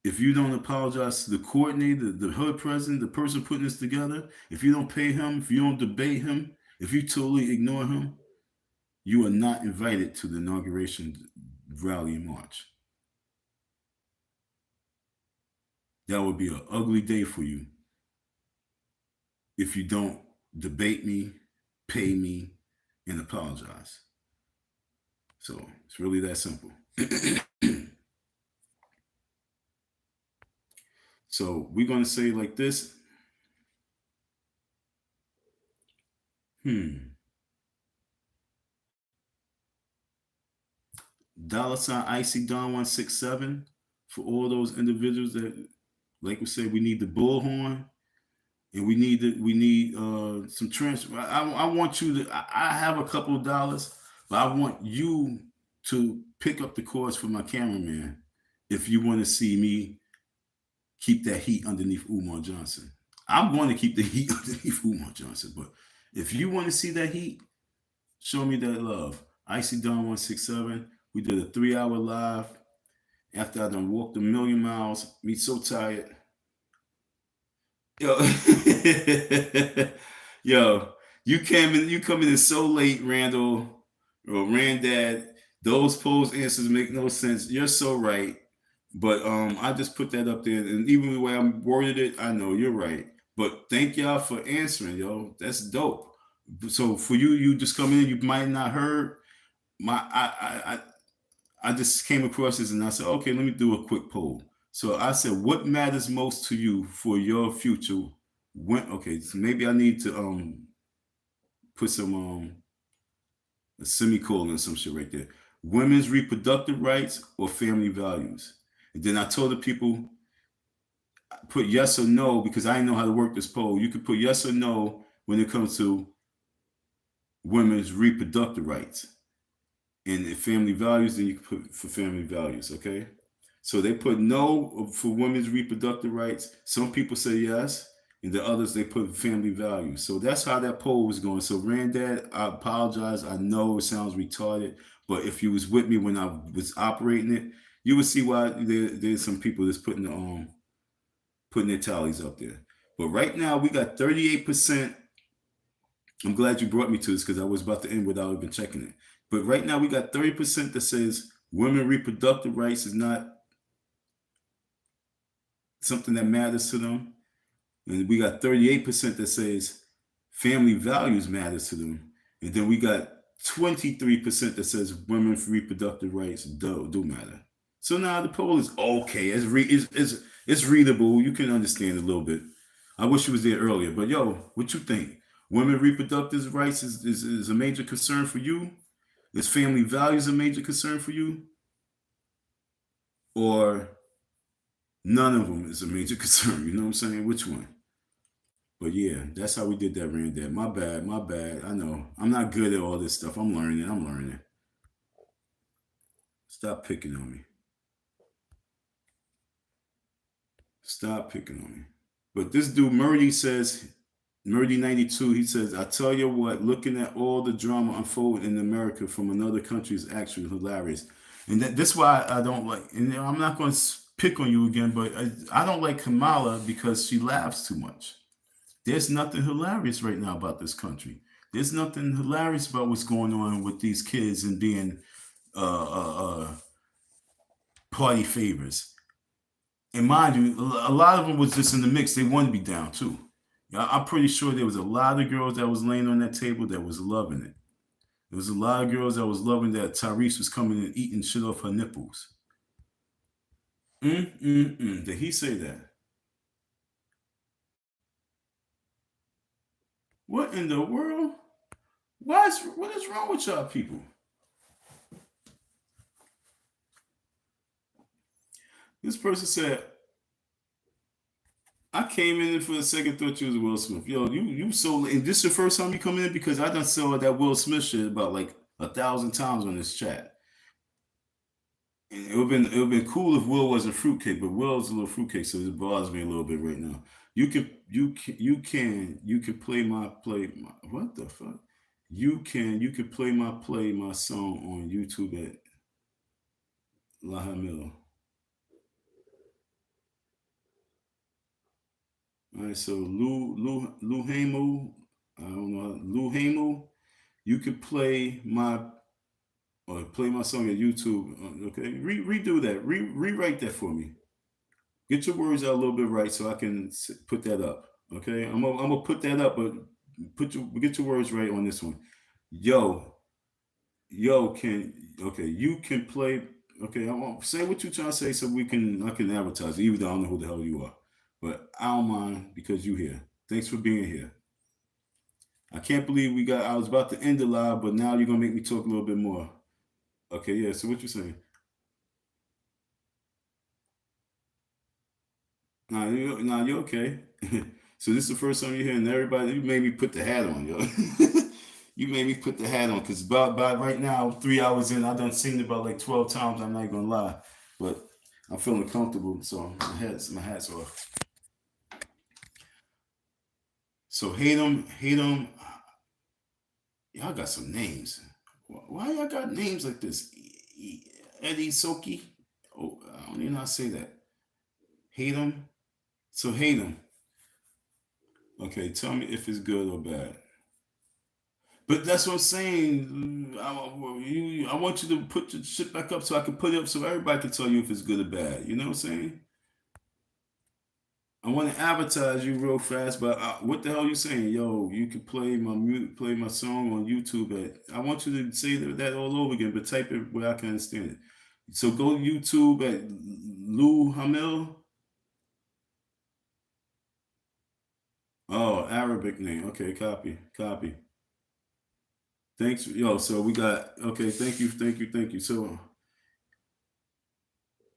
[SPEAKER 1] if you don't apologize to the coordinator, the hood president, the person putting this together, if you don't pay him, if you don't debate him, if you totally ignore him, you are not invited to the inauguration rally and march. That would be an ugly day for you if you don't debate me, pay me, and apologize. So it's really that simple. So we're going to say like this. $ Icy Don 167 for all those individuals that, like we said, we need the bullhorn, and we need some transfer. I want you to. I have a couple of dollars, but I want you to pick up the course for my cameraman if you want to see me keep that heat underneath Umar Johnson. I'm going to keep the heat underneath Umar Johnson, but if you want to see that heat, show me that love. Icy Don 167. We did a 3-hour live after I done walked a million miles. Me so tired. Yo, yo, you coming in so late, Randall or Randad. Those posed answers make no sense. You're so right. But I just put that up there, and even the way I worded it, I know you're right. But thank y'all for answering, yo. That's dope. So for you just come in, you might not heard my I just came across this and I said, okay, let me do a quick poll. So I said, what matters most to you for your future? Okay, so maybe I need to put some a semicolon or some shit right there. Women's reproductive rights or family values. And then I told the people, put yes or no, because I didn't know how to work this poll. You could put yes or no when it comes to women's reproductive rights. And if family values, then you can put for family values, okay? So they put no for women's reproductive rights. Some people say yes, and the others, they put family values. So that's how that poll was going. So Randad, I apologize. I know it sounds retarded, but if you was with me when I was operating it, you would see why there's some people that's putting their tallies up there. But right now, we got 38%. I'm glad you brought me to this because I was about to end without even checking it. But right now, we got 30% that says women reproductive rights is not something that matters to them. And we got 38% that says family values matters to them. And then we got 23% that says women's reproductive rights do matter. So now the poll is okay. It's readable. You can understand a little bit. I wish you was there earlier. But yo, what you think? Women reproductive rights is a major concern for you? Is family values a major concern for you? Or none of them is a major concern? You know what I'm saying? Which one? But yeah, that's how we did that, Randad. My bad. I know. I'm not good at all this stuff. I'm learning. Stop picking on me. Stop picking on me. But this dude, Murdy, says, Murdy92, he says, I tell you what, looking at all the drama unfold in America from another country is actually hilarious. And that's why I don't like, and I'm not going to pick on you again, but I don't like Kamala because she laughs too much. There's nothing hilarious right now about this country. There's nothing hilarious about what's going on with these kids and being party favors. And mind you, a lot of them was just in the mix. They wanted to be down too. I'm pretty sure there was a lot of girls that was laying on that table that was loving it. There was a lot of girls that was loving that Tyrese was coming and eating shit off her nipples. Did he say that? What in the world? What is wrong with y'all people? This person said, I came in for a second, thought you was Will Smith. Yo, you so, and this the first time you come in, because I done saw that Will Smith shit about like 1,000 times on this chat. And it would been cool if Will wasn't fruitcake, but Will's a little fruitcake, so it bothers me a little bit right now. You can play my what the fuck? You can play my song on YouTube at La Hamil. All right, so Lou Hamo, I don't know Lou Hamo. You can play my song at YouTube. Okay, redo that. Rewrite that for me. Get your words out a little bit right so I can put that up. Okay, I'm gonna put that up, but get your words right on this one. Yo, yo, can okay? You can play. Okay, I want say what you trying to say so I can advertise. Even though I don't know who the hell you are, but I don't mind because you here. Thanks for being here. I can't believe we got. I was about to end the live, but now you're gonna make me talk a little bit more. Okay, yeah. So what you saying? Nah, you okay. So this is the first time you're hearing everybody. You made me put the hat on, yo. You made me put the hat on because by right now, 3 hours in, I done seen it about like 12 times. I'm not gonna lie, but I'm feeling comfortable, so my hat's off. So hate them. Y'all got some names. Why y'all got names like this? Eddie Soki. Oh, I don't even know how to say that. Hate them. So hate them. Okay, tell me if it's good or bad. But that's what I'm saying. I want you to put your shit back up so I can put it up so everybody can tell you if it's good or bad. You know what I'm saying? I want to advertise you real fast, but what the hell you saying? Yo, you can play my song on YouTube. I want you to say that all over again, but type it where I can understand it. So go to YouTube at Lou Hamil. Oh, Arabic name. Okay, copy. Thanks, yo. So we got okay. Thank you. So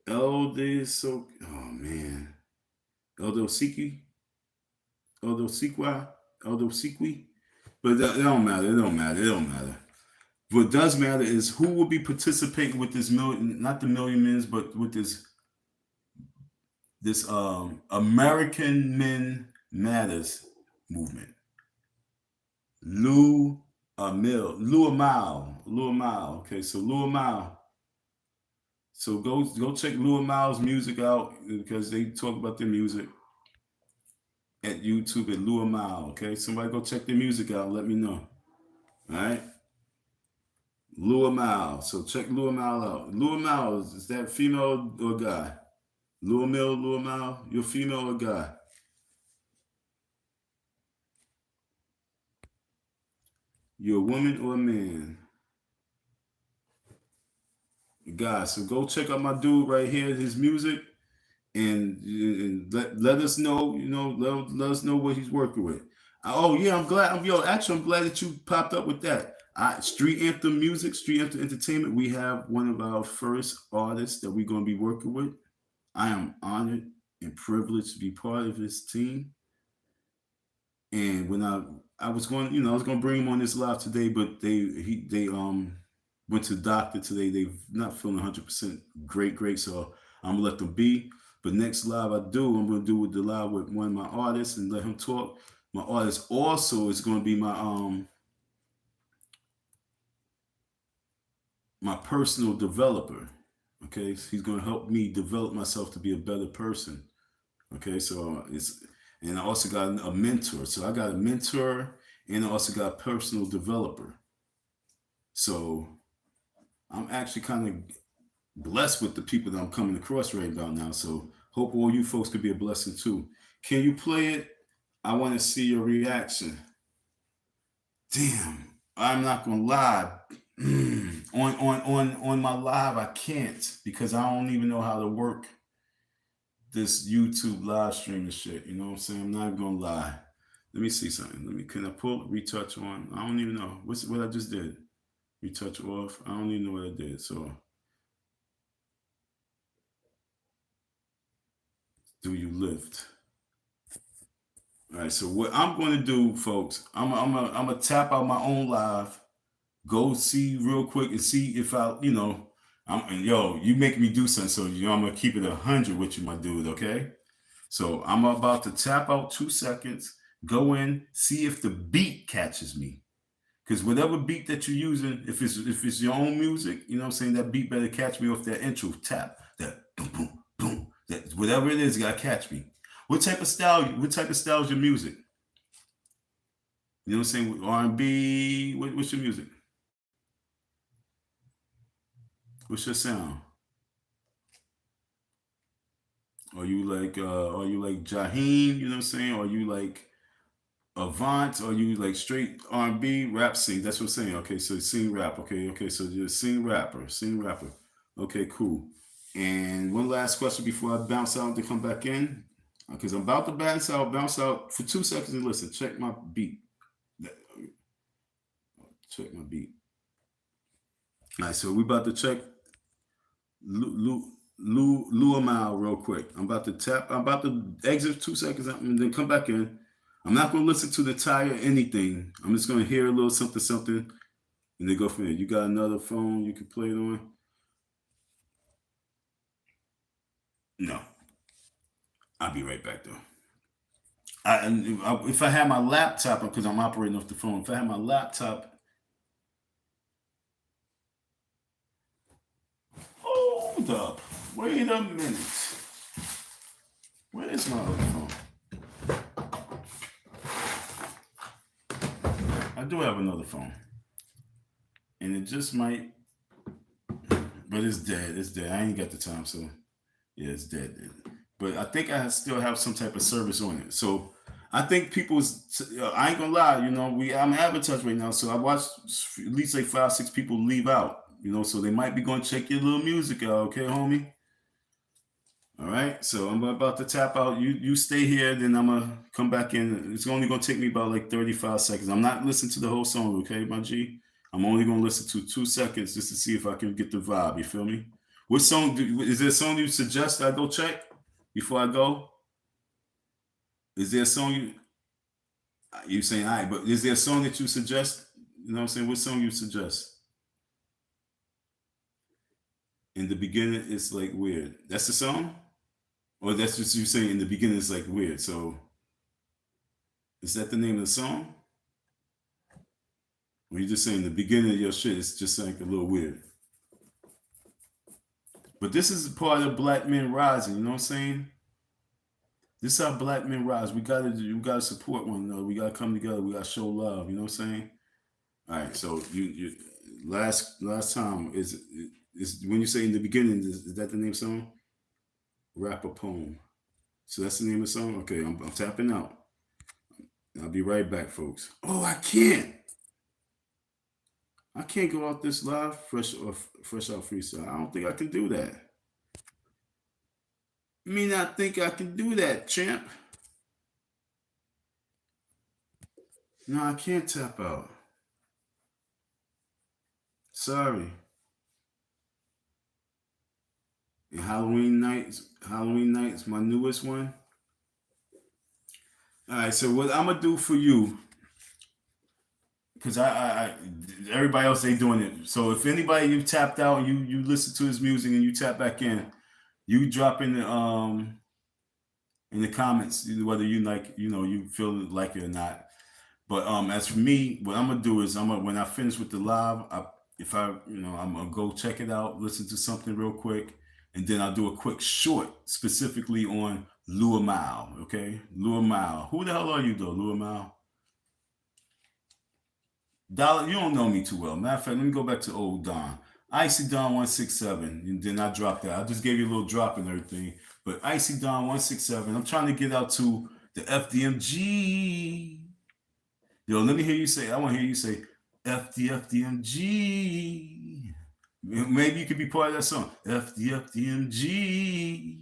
[SPEAKER 1] oh man, Eldo Siki, Eldo Sikwa, Eldo Sikwi. But that, it don't matter. It don't matter. It don't matter. What does matter is who will be participating with this million, not the Million Men's, but with this American Men Matters movement. Lou Amal. Okay, so Lou Amal. So go check Lou Amal's music out because they talk about their music at YouTube at Lou Amal. Okay, somebody go check their music out. And let me know. All right, Lou Amal. So check Lou Amal out. Lou Amal is that female or guy? Lou Amal. You're female or guy? You're a woman or a man? Guy. So go check out my dude right here. His music. And let us know, let us know what he's working with. Oh yeah, I'm glad. I'm glad that you popped up with that. Street Anthem Music, Street Anthem Entertainment. We have one of our first artists that we're going to be working with. I am honored and privileged to be part of his team. And when I was going, I was going to bring him on this live today, but they went to the doctor today. They not feeling 100% great. So I'm gonna let them be. But next live I do, I'm gonna do the live with one of my artists and let him talk. My artist also is gonna be my personal developer. Okay, so he's gonna help me develop myself to be a better person. Okay, so it's and I also got a mentor. So I got a mentor and I also got a personal developer. So I'm actually kind of blessed with the people that I'm coming across right about now. So hope all you folks could be a blessing too. Can you play it? I want to see your reaction. Damn, I'm not gonna lie. On my live, I can't because I don't even know how to work this YouTube live stream and shit. You know what I'm saying? I'm not gonna lie. Let me see something. Can I pull retouch on? I don't even know. What I just did? Retouch off. I don't even know what I did. So do you lift? All right. So what I'm going to do, folks, I'm gonna tap out my own live. Go see real quick and see if you make me do something. So I'm gonna keep it 100 with you, my dude. Okay. So I'm about to tap out 2 seconds. Go in, see if the beat catches me. Because whatever beat that you're using, if it's your own music, you know what I'm saying, that beat better catch me off that intro tap. That boom, boom, boom. That whatever it is, gotta catch me. What type of style is your music? You know what I'm saying? R&B, what's your music? What's your sound? Are you like Jaheim, you know what I'm saying? Are you like Avant? Are you like straight R&B, rap sing? That's what I'm saying. Okay, so sing rap. Okay, so you're a sing rapper. Okay, cool. And one last question before I bounce out to come back in. Because I'm about to bounce out for 2 seconds and listen. Check my beat. Check my beat. All right, so we about to check Luamal real quick. I'm about to exit 2 seconds and then come back in. I'm not going to listen to the entire anything. I'm just going to hear a little something, and then go from there. You got another phone you can play it on? No. I'll be right back, though. If I have my laptop, because I'm operating off the phone, if I have my laptop, hold up. Wait a minute. Where is my other phone? I do have another phone. And it just might, but it's dead. I ain't got the time, so yeah, it's dead. But I think I still have some type of service on it. So I think I ain't gonna lie, I'm advertised right now, so I watched at least like 5, 6 people leave out, so they might be gonna check your little music out, okay, homie? All right, so I'm about to tap out. You stay here, then I'm gonna come back in. It's only gonna take me about like 35 seconds. I'm not listening to the whole song, okay, my G? I'm only gonna listen to 2 seconds just to see if I can get the vibe. You feel me? What song is there? A song you suggest I go check before I go? Is there a song you saying all right? But is there a song that you suggest? You know what I'm saying? What song you suggest? In the beginning, it's like weird. That's the song. Or that's just you saying in the beginning it's like weird. So is that the name of the song? Or you just saying the beginning of your shit is just like a little weird. But this is part of Black Men Rising, you know what I'm saying? This is how Black men rise. We gotta support one another. We gotta come together. We gotta show love, you know what I'm saying? All right, so you last time is when you say in the beginning, is that the name of the song? Rap a poem. So that's the name of the song? Okay, I'm tapping out. I'll be right back, folks. Oh, I can't go out this live fresh out freestyle. I don't think I can do that. Me not think I can do that, champ. No, I can't tap out. Sorry. And Halloween night's my newest one. All right, so what I'm gonna do for you, because I everybody else they doing it. So if anybody you tapped out and you listen to his music and you tap back in, you drop in the comments whether you like you feel like it or not. But as for me, what I'm gonna do is when I finish with the live, I'm gonna go check it out, listen to something real quick, and then I'll do a quick short specifically on Luamal. Okay, Luamal. Who the hell are you though, Luamal? Dollar, you don't know me too well. Matter of fact, let me go back to old Don. Icy Don 167. And then I dropped that. I just gave you a little drop and everything. But Icy Don 167. I'm trying to get out to the FDMG. Yo, let me hear you say, I want to hear you say FDMG. Maybe you could be part of that song. FDMG.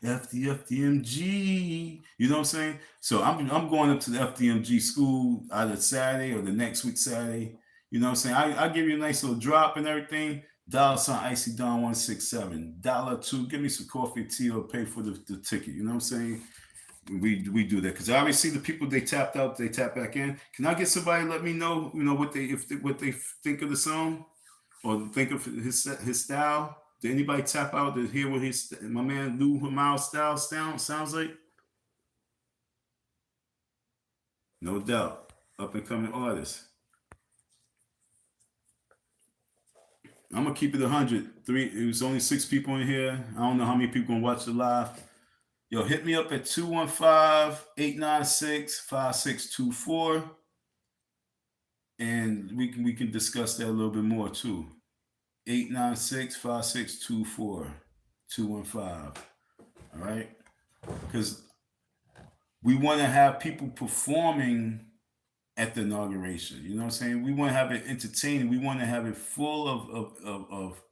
[SPEAKER 1] FDMG. You know what I'm saying? So I'm going up to the FDMG school either Saturday or the next week Saturday. You know what I'm saying? I give you a nice little drop and everything. $ Icy Don 167. $2. Give me some coffee, tea, or pay for the ticket. You know what I'm saying? We do that because I already see the people they tapped out, they tap back in. Can I get somebody to let me know, what they think of the song or think of his style? Did anybody tap out to hear what my man Lou Hamau style sounds like? No doubt, up and coming artist. I'm gonna keep it 100. It was only 6 people in here. I don't know how many people gonna watch the live. Yo, hit me up at 215-896-5624. And we can discuss that a little bit more too. 896-5624. 215. All right? Because we want to have people performing at the inauguration. You know what I'm saying? We want to have it entertaining. We want to have it full of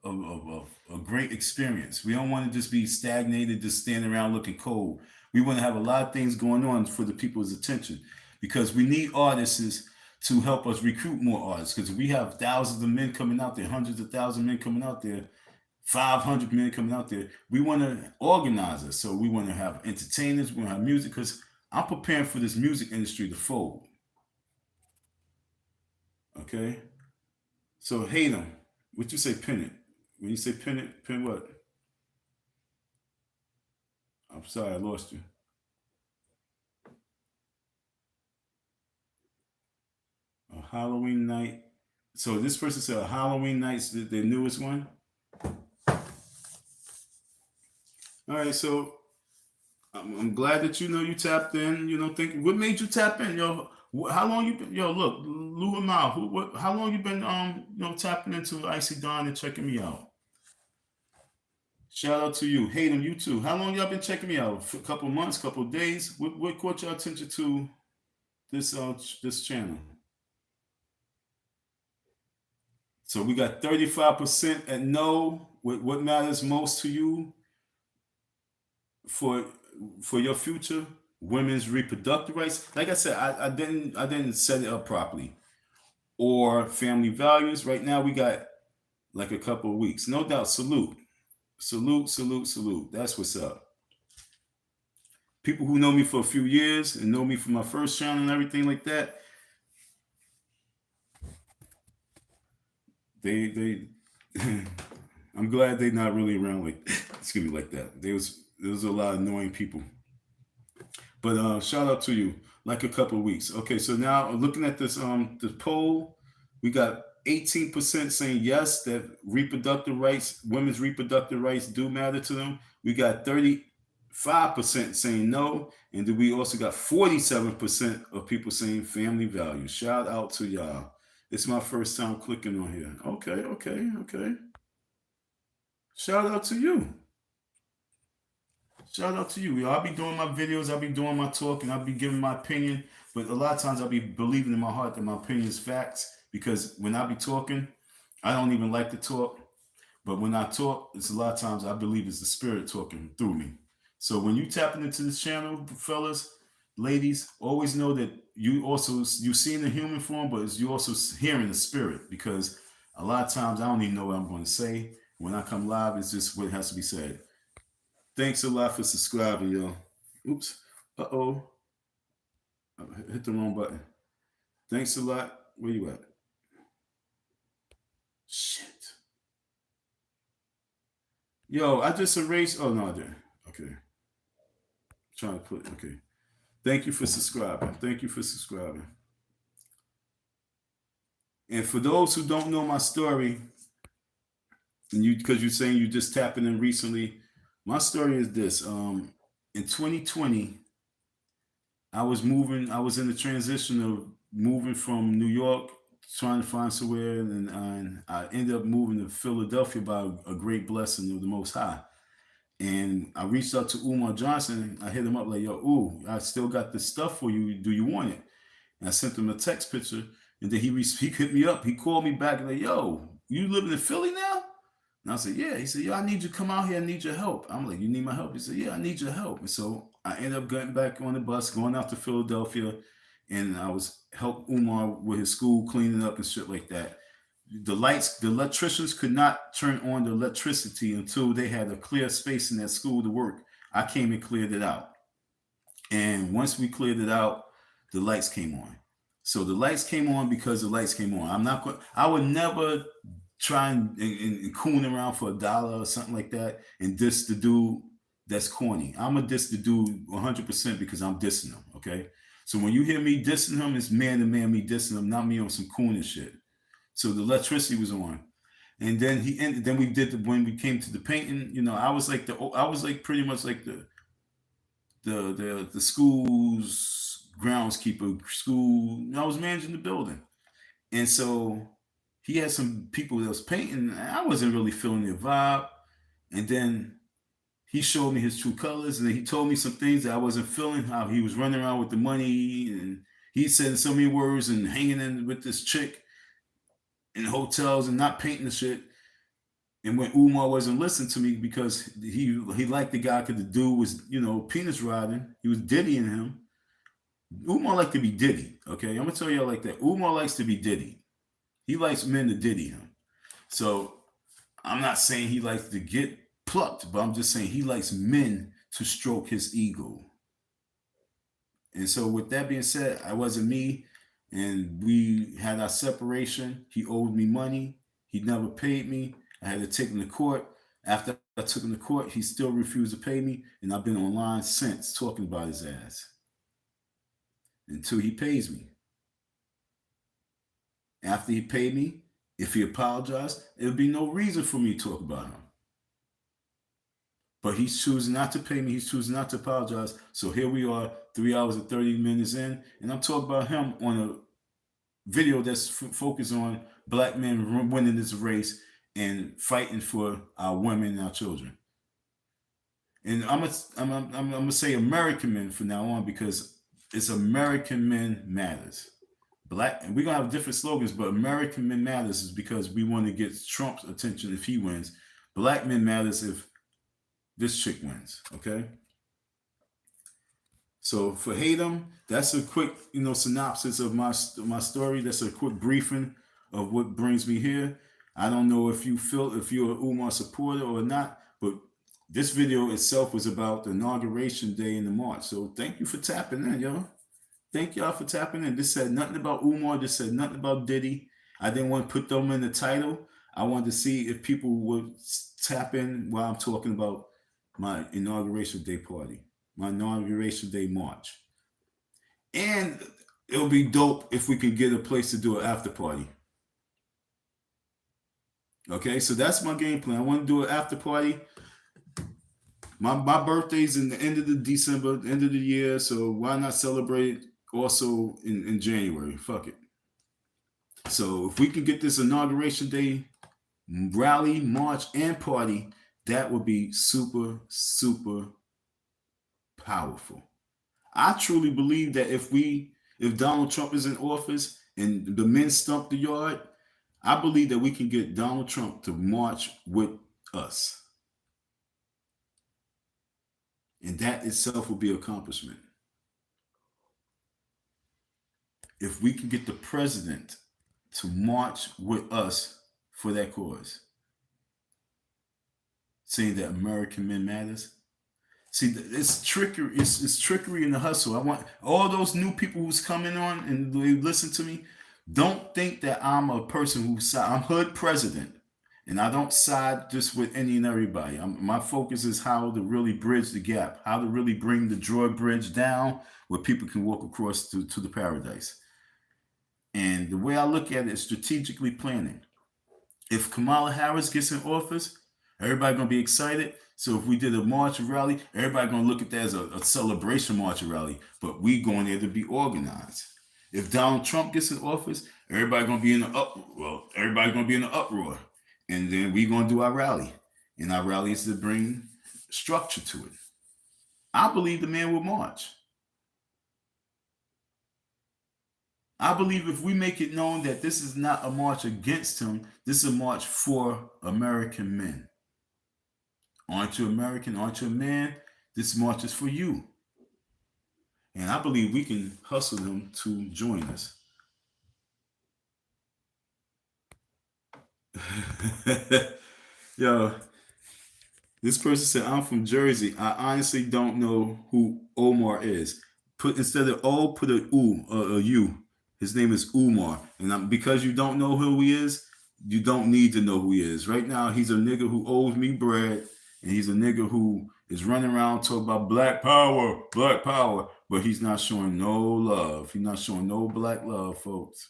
[SPEAKER 1] a great experience. We don't want to just be stagnated, just standing around looking cold. We want to have a lot of things going on for the people's attention because we need artists to help us recruit more artists because we have thousands of men coming out there, hundreds of thousands of men coming out there, 500 men coming out there. We want to organize it. So we want to have entertainers, we want to have music because I'm preparing for this music industry to fold. Okay? So hate them. What you say, pin it? When you say pin it, pin what? I'm sorry, I lost you. A Halloween night. So this person said a Halloween night's the newest one. All right, so I'm glad that you tapped in. Think what made you tap in, yo. How long you been? Yo, look, Lou Mao. How long you been tapping into Icy Don and checking me out? Shout out to you. Hayden, you too. How long y'all been checking me out? For a couple months, couple days. What caught your attention to this channel? So we got 35% at no. What matters most to you for your future? Women's reproductive rights. Like I said, I didn't set it up properly. Or family values. Right now we got like a couple of weeks. No doubt. Salute. That's what's up. People who know me for a few years and know me from my first channel and everything like that. They I'm glad they're not really around like that. There was a lot of annoying people. But shout out to you. Like a couple of weeks. Okay, so now looking at this the poll, we got 18% saying yes, that women's reproductive rights do matter to them. We got 35% saying no, and then we also got 47% of people saying family values. Shout out to y'all. It's my first time clicking on here. Okay. Shout out to you. Shout out to you. I'll be doing my videos, I'll be doing my talking, I'll be giving my opinion, but a lot of times I'll be believing in my heart that my opinion is facts because when I be talking, I don't even like to talk, but when I talk, it's a lot of times I believe it's the spirit talking through me. So when you tapping into this channel, fellas, ladies, always know that you seeing the human form, but you also hearing the spirit because a lot of times I don't even know what I'm going to say. When I come live, it's just what has to be said. Thanks a lot for subscribing, yo. Oops. Uh-oh. I hit the wrong button. Thanks a lot. Where you at? Shit. Yo, I just erased. Oh, no, I didn't. Okay. Trying to put. Okay. Thank you for subscribing. And for those who don't know my story, and because you're saying you just tapping in recently, my story is this. In 2020, I was in the transition of moving from New York, trying to find somewhere, and I ended up moving to Philadelphia by a great blessing of the Most High. And I reached out to Umar Johnson. I hit him up like, yo, I still got this stuff for you. Do you want it? And I sent him a text picture. And then he hit me up. He called me back and like, yo, you living in Philly now? And I said, yeah. He said, yo, I need you to come out here. I need your help. I'm like, you need my help? He said, yeah, I need your help. And so I ended up getting back on the bus, going out to Philadelphia, and I was help Umar with his school cleaning up and shit like that. The lights, the electricians could not turn on the electricity until they had a clear space in that school to work. I came and cleared it out. And once we cleared it out, the lights came on. So the lights came on because the lights came on. I'm not going. I would never try and coon around for $1 or something like that and diss the dude that's corny. I'm gonna diss the dude 100% because I'm dissing him. Okay. So when you hear me dissing him, it's man to man me dissing him, not me on some cooning shit. So the electricity was on. And then he ended. Then we did when we came to the painting. You know, I was like pretty much like the school's groundskeeper. School. I was managing the building, and so he had some people that was painting. I wasn't really feeling their vibe, and then he showed me his true colors, and then he told me some things that I wasn't feeling. How he was running around with the money, and he said so many words and hanging in with this chick in hotels and not painting the shit. And when Umar wasn't listening to me because he liked the guy because the dude was, you know, penis riding. He was diddying him. Umar liked to be diddy. Okay, I'm gonna tell y'all like that. Umar likes to be diddy. He likes men to diddy him. So I'm not saying he likes to get plucked, but I'm just saying he likes men to stroke his ego. And so with that being said, I wasn't me, and we had our separation. He owed me money. He never paid me. I had to take him to court. After I took him to court, he still refused to pay me, and I've been online since talking about his ass until he pays me. After he paid me, if he apologized, there would be no reason for me to talk about him. But he's choosing not to pay me. He's choosing not to apologize. So here we are, 3 hours and 30 minutes in, and I'm talking about him on a video that's focused on black men winning this race and fighting for our women and our children. And I'm gonna say American men from now on because it's American men matters. Black, and we're gonna have different slogans, but American men matters is because we want to get Trump's attention if he wins. Black men matters if this chick wins. Okay. So for Hatem, that's a quick, synopsis of my story. That's a quick briefing of what brings me here. I don't know if you're an Umar supporter or not, but this video itself was about the inauguration day in the March. So thank you for tapping in, yo. Thank y'all for tapping in. This said nothing about Umar. This said nothing about Diddy. I didn't want to put them in the title. I wanted to see if people would tap in while I'm talking about my inauguration day party, my inauguration day march. And it'll be dope if we could get a place to do an after party. Okay, so that's my game plan. I want to do an after party. My birthday's in the end of the December, end of the year, so why not celebrate it also in January? Fuck it. So if we can get this inauguration day rally, march, and party, that would be super, super powerful. I truly believe that if Donald Trump is in office and the men stump the yard, I believe that we can get Donald Trump to march with us. And that itself will be an accomplishment. If we can get the president to march with us for that cause, saying that American men matters. See, it's trickery. It's trickery in the hustle. I want all those new people who's coming on and they listen to me. Don't think that I'm a person I'm hood president, and I don't side just with any and everybody. My focus is how to really bridge the gap, how to really bring the drawbridge down where people can walk across to the paradise. And the way I look at it is strategically planning. If Kamala Harris gets in office, everybody gonna be excited. So if we did a march or rally, everybody gonna look at that as a celebration march or rally. But we going there to be organized. If Donald Trump gets in office, everybody gonna be in the uproar, and then we gonna do our rally, and our rally is to bring structure to it. I believe the man will march. I believe if we make it known that this is not a march against him, this is a march for American men. Aren't you American? Aren't you a man? This march is for you. And I believe we can hustle them to join us. Yo, this person said, I'm from Jersey. I honestly don't know who Omar is. Put instead of O, put a U. His name is Umar. And because you don't know who he is, you don't need to know who he is. Right now, he's a nigga who owes me bread. And he's a nigga who is running around talking about black power. But he's not showing no love. He's not showing no black love, folks.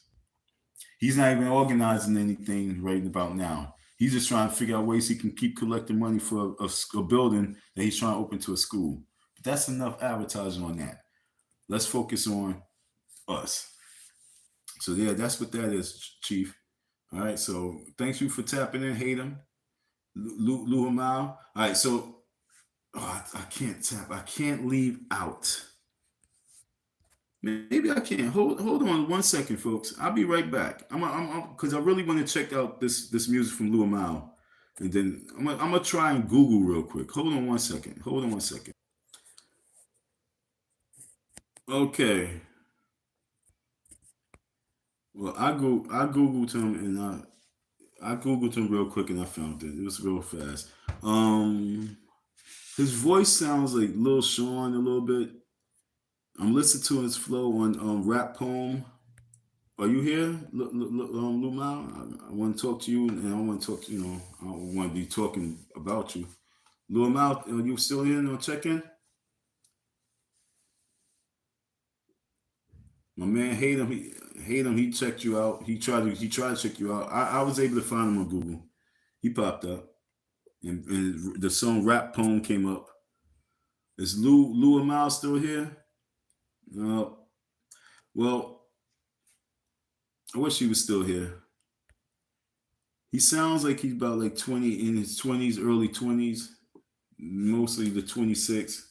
[SPEAKER 1] He's not even organizing anything right about now. He's just trying to figure out ways he can keep collecting money for a building that he's trying to open to a school. But that's enough advertising on that. Let's focus on us. So yeah, that's what that is, Chief. All right. So thanks you for tapping in, Hayden, Luhamal. All right. So I can't tap. I can't leave out. Maybe I can. Hold on 1 second, folks. I'll be right back. Because I really want to check out this music from Lou Mao, and then I'm gonna try and Google real quick. Hold on 1 second. Hold on 1 second. Okay. Well, I googled him and I googled him real quick and I found it. It was real fast. His voice sounds like Lil Sean a little bit. I'm listening to his flow on Rap Poem. Are you here, Lou Mao? I want to talk to you, and I want to talk. I want to be talking about you. Lou Mao, are you still in on check-in? My man hate him. He checked you out. He tried to check you out. I was able to find him on Google. He popped up, and the song Rap Poem came up. Is Lou Mao still here? No. Well, I wish he was still here. He sounds like he's about like 20 in his 20s, early 20s, mostly the 26.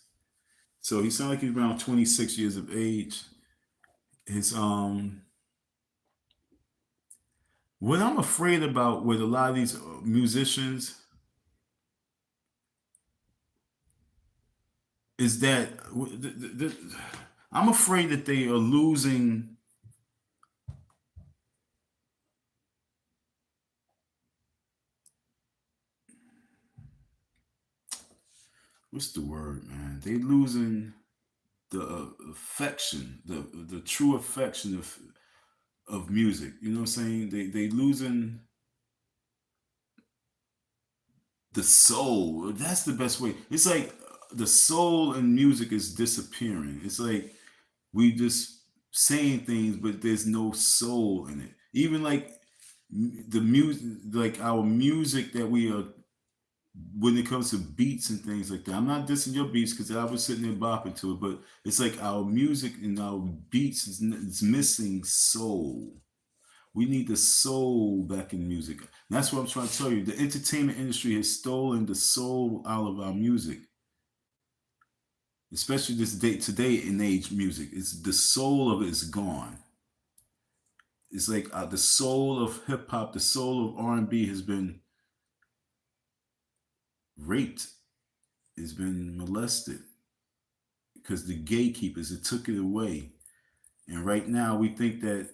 [SPEAKER 1] So he sounds like he's around 26 years of age. His what I'm afraid about with a lot of these musicians is that I'm afraid that they are losing what's the word, man? They losing the affection, the true affection of music. You know what I'm saying? They losing the soul. That's the best way. It's like the soul in music is disappearing. It's like we just saying things, but there's no soul in it. Even like the music, like our music that we are when it comes to beats and things like that. I'm not dissing your beats because I was sitting there bopping to it, but it's like our music and our beats is missing soul. We need the soul back in music. And that's what I'm trying to tell you. The entertainment industry has stolen the soul out of our music, especially this day today and age music. It's the soul of it is gone. It's like the soul of hip hop, the soul of R&B has been raped, has been molested because the gatekeepers it took it away. And right now we think that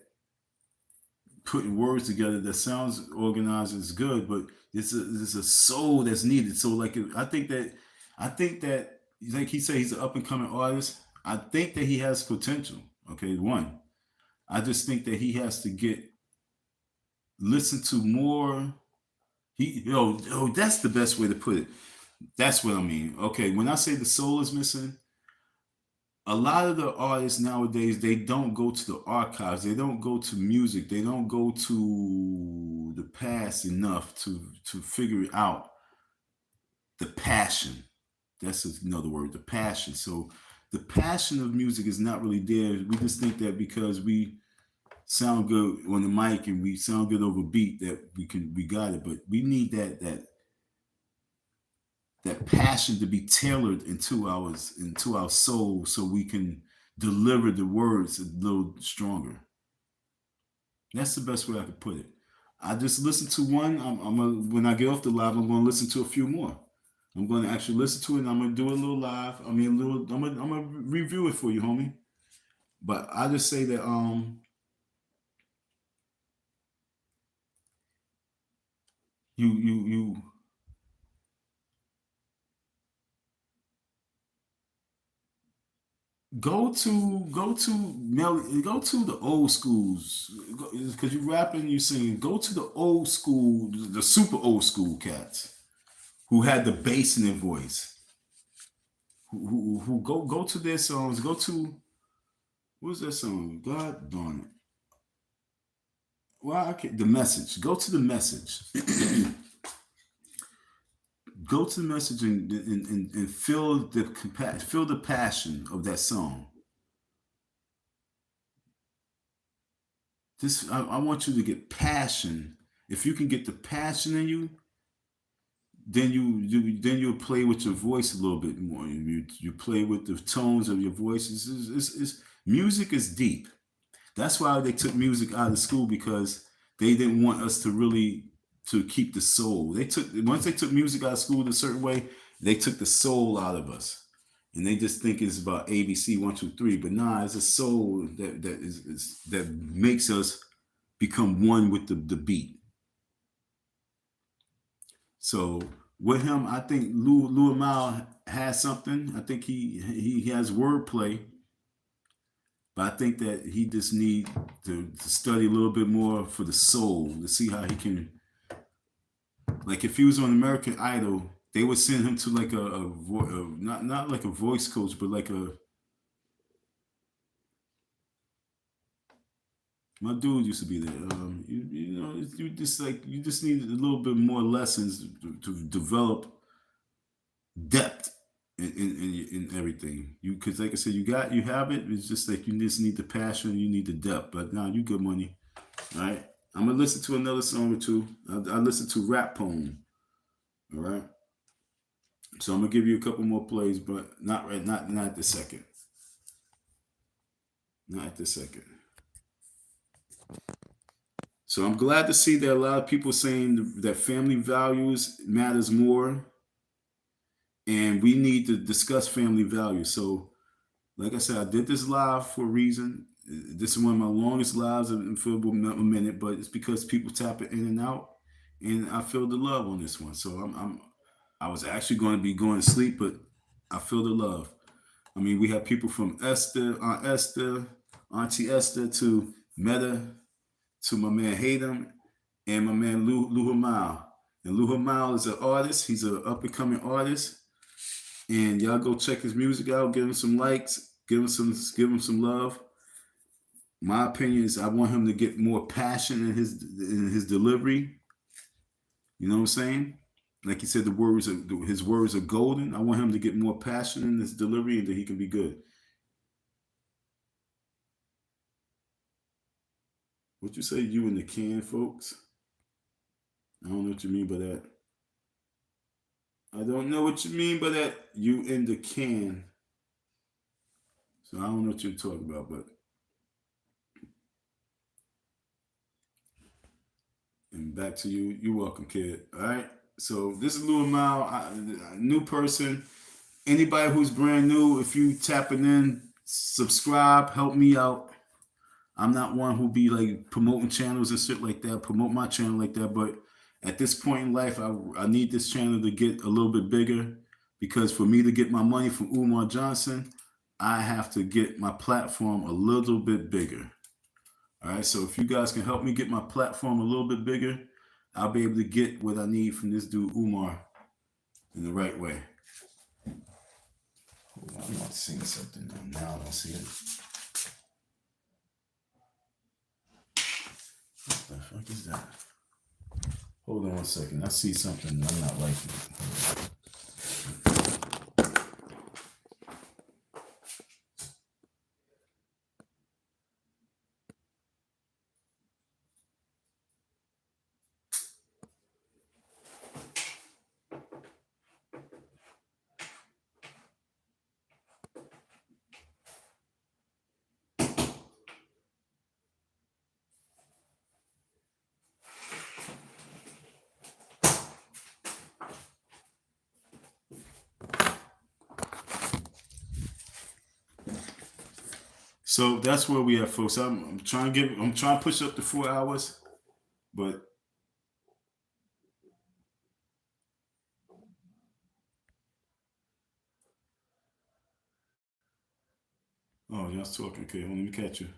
[SPEAKER 1] putting words together that sounds organized is good, but it's a soul that's needed. So like I think that like he said he's an up and coming artist. I think that he has potential. Okay, one. I just think that he has to get listen to more. That's the best way to put it. That's what I mean. Okay, when I say the soul is missing, a lot of the artists nowadays they don't go to the archives, they don't go to music, they don't go to the past enough to figure out the passion. That's another word, the passion. So the passion of music is not really there. We just think that because we sound good on the mic and we sound good over beat that we got it, but we need that passion to be tailored into our soul so we can deliver the words a little stronger. That's the best way I could put it. I just listened to one. When I get off the live, I'm gonna listen to a few more. I'm gonna actually listen to it, and I'm gonna do a little live. I mean, a little. I'm gonna review it for you, homie. But I just say that you go to the old schools because you rapping, you singing. Go to the old school, the super old school cats who had the bass in their voice. Who go to their songs. Go to what's that song? God darn it. Well, I can't, the message. Go to the message. Go to the message and feel the passion of that song. This I want you to get passion. If you can get the passion in you, then you play with your voice a little bit more. You play with the tones of your voice. Music is deep. That's why they took music out of school because they didn't want us to really to keep the soul. They took music out of school in a certain way, they took the soul out of us. And they just think it's about ABC 1, 2, 3, but nah, it's a soul that makes us become one with the beat. So with him, I think Lou Amal has something. I think he has wordplay, but I think that he just need to study a little bit more for the soul to see how he can. Like if he was on American Idol, they would send him to like not like a voice coach, but like a my dude used to be there. You know, you just need a little bit more lessons to develop depth in everything. You because like I said, you have it. It's just like you just need the passion, you need the depth. But now you good money, all right? I'm gonna listen to another song or two. I listen to Rap Poem, all right. So I'm gonna give you a couple more plays, but not right, not at the second, not at the second. So I'm glad to see that a lot of people saying that family values matters more, and we need to discuss family values. So like I said, I did this live for a reason. This is one of my longest lives for a minute, but it's because people tap it in and out, and I feel the love on this one. So I was actually going to be going to sleep, but I feel the love. I mean, we have people from Esther, Auntie Esther to Meta to my man Hayden and my man Lou Hamal. And Lou Hamal is an artist. He's an up and coming artist. And y'all go check his music out. Give him some likes. Give him some love. My opinion is I want him to get more passion in his delivery. You know what I'm saying? Like he said, his words are golden. I want him to get more passion in his delivery and that he can be good. What you say, you in the can, folks? I don't know what you mean by that. I don't know what you mean by that. You in the can. So I don't know what you're talking about, but and back to you. You're welcome, kid. All right. So this is Lou Mao, a new person. Anybody who's brand new, if you tapping in, subscribe, help me out. I'm not one who be like promoting channels and shit like that, promote my channel like that. But at this point in life, I need this channel to get a little bit bigger because for me to get my money from Umar Johnson, I have to get my platform a little bit bigger. All right. So if you guys can help me get my platform a little bit bigger, I'll be able to get what I need from this dude Umar in the right way. Hold on, I'm not seeing something now. I don't see it. What the fuck is that? Hold on 1 second. I see something I'm not liking. So that's where we at, folks. I'm trying to push up to 4 hours, but oh, y'all talking. Okay, let me catch you.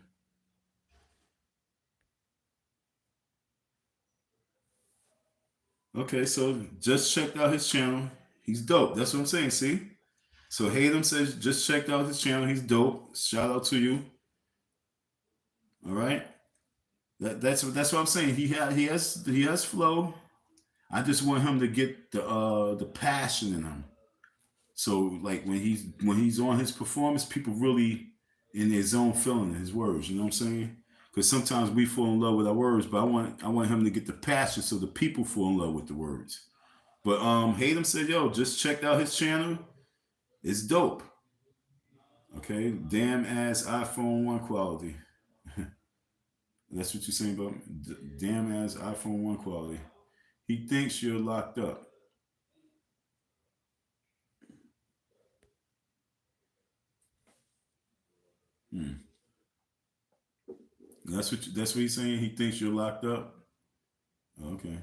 [SPEAKER 1] Okay, so just checked out his channel. He's dope. That's what I'm saying. See. So Hayden says just checked out his channel. He's dope. Shout out to you. All right. That's what I'm saying. He has flow. I just want him to get the passion in him. So like when he's on his performance, people really in their zone feeling his words. You know what I'm saying? Because sometimes we fall in love with our words, but I want him to get the passion so the people fall in love with the words. But Hayden said, yo, just checked out his channel. It's dope. Okay, damn ass iPhone 1 quality. That's what you're saying about damn ass iPhone 1 quality. He thinks you're locked up. Hmm. That's what he's saying. He thinks you're locked up. Okay.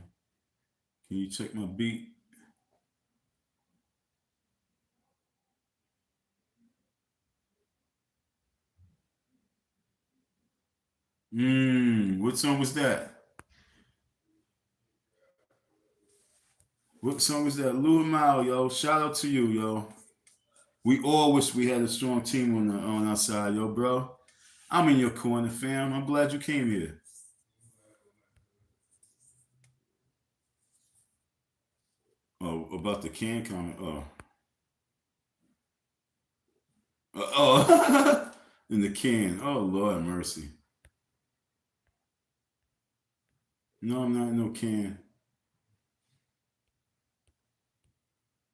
[SPEAKER 1] Can you check my beat? What song was that? What song was that? Lou Mile, yo. Shout out to you, yo. We all wish we had a strong team on our side, yo, bro. I'm in your corner, fam. I'm glad you came here. Oh, about the can comment. Oh, in the can. Oh, Lord have mercy. No, I'm not in no can.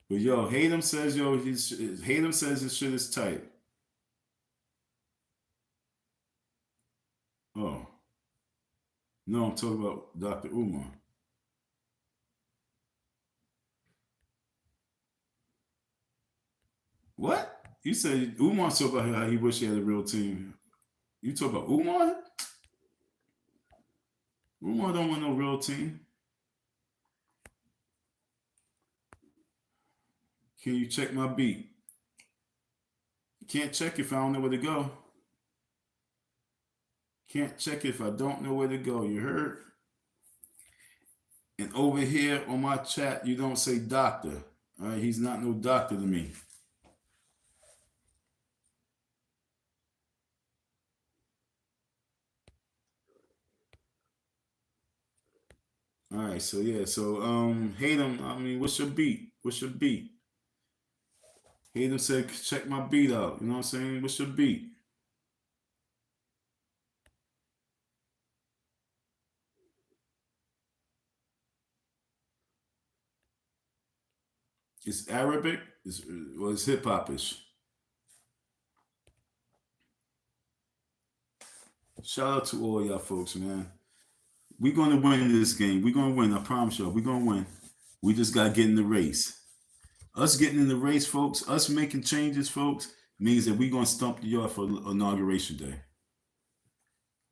[SPEAKER 1] But yo, Hatem says Hatem says his shit is tight. Oh, no, I'm talking about Dr. Umar. What? You said Umar talk about how he wish he had a real team. You talk about Umar? Umar don't want no real team. Can you check my beat? Can't check if I don't know where to go. Can't check if I don't know where to go. You heard? And over here on my chat, you don't say doctor. All right, he's not no doctor to me. All right, so yeah, so Hatem, I mean, what's your beat? What's your beat? Hatem said, check my beat out. You know what I'm saying? What's your beat? It's Arabic, it's hip hopish. Shout out to all y'all folks, man. We're gonna win this game. We're gonna win. I promise y'all. We're gonna win. We just gotta get in the race. Us getting in the race, folks. Us making changes, folks, means that we're gonna stump the yard for inauguration day.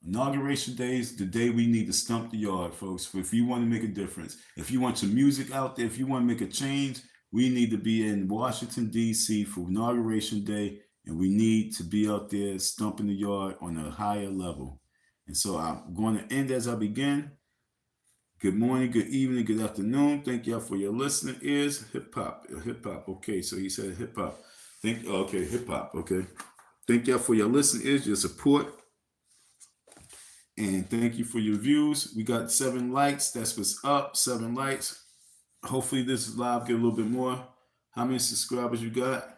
[SPEAKER 1] Inauguration Day is the day we need to stump the yard, folks. If you want to make a difference, if you want some music out there, if you want to make a change, we need to be in Washington, D.C. for Inauguration Day, and we need to be out there stumping the yard on a higher level. And so I'm going to end as I begin. Good morning, good evening, good afternoon. Thank y'all for your listening ears. Hip hop, hip hop. Okay, so he said hip hop. Okay, hip hop. Okay. Thank y'all for your listening ears, your support. And thank you for your views. We got 7 likes. That's what's up. 7 likes. Hopefully this live get a little bit more. How many subscribers you got?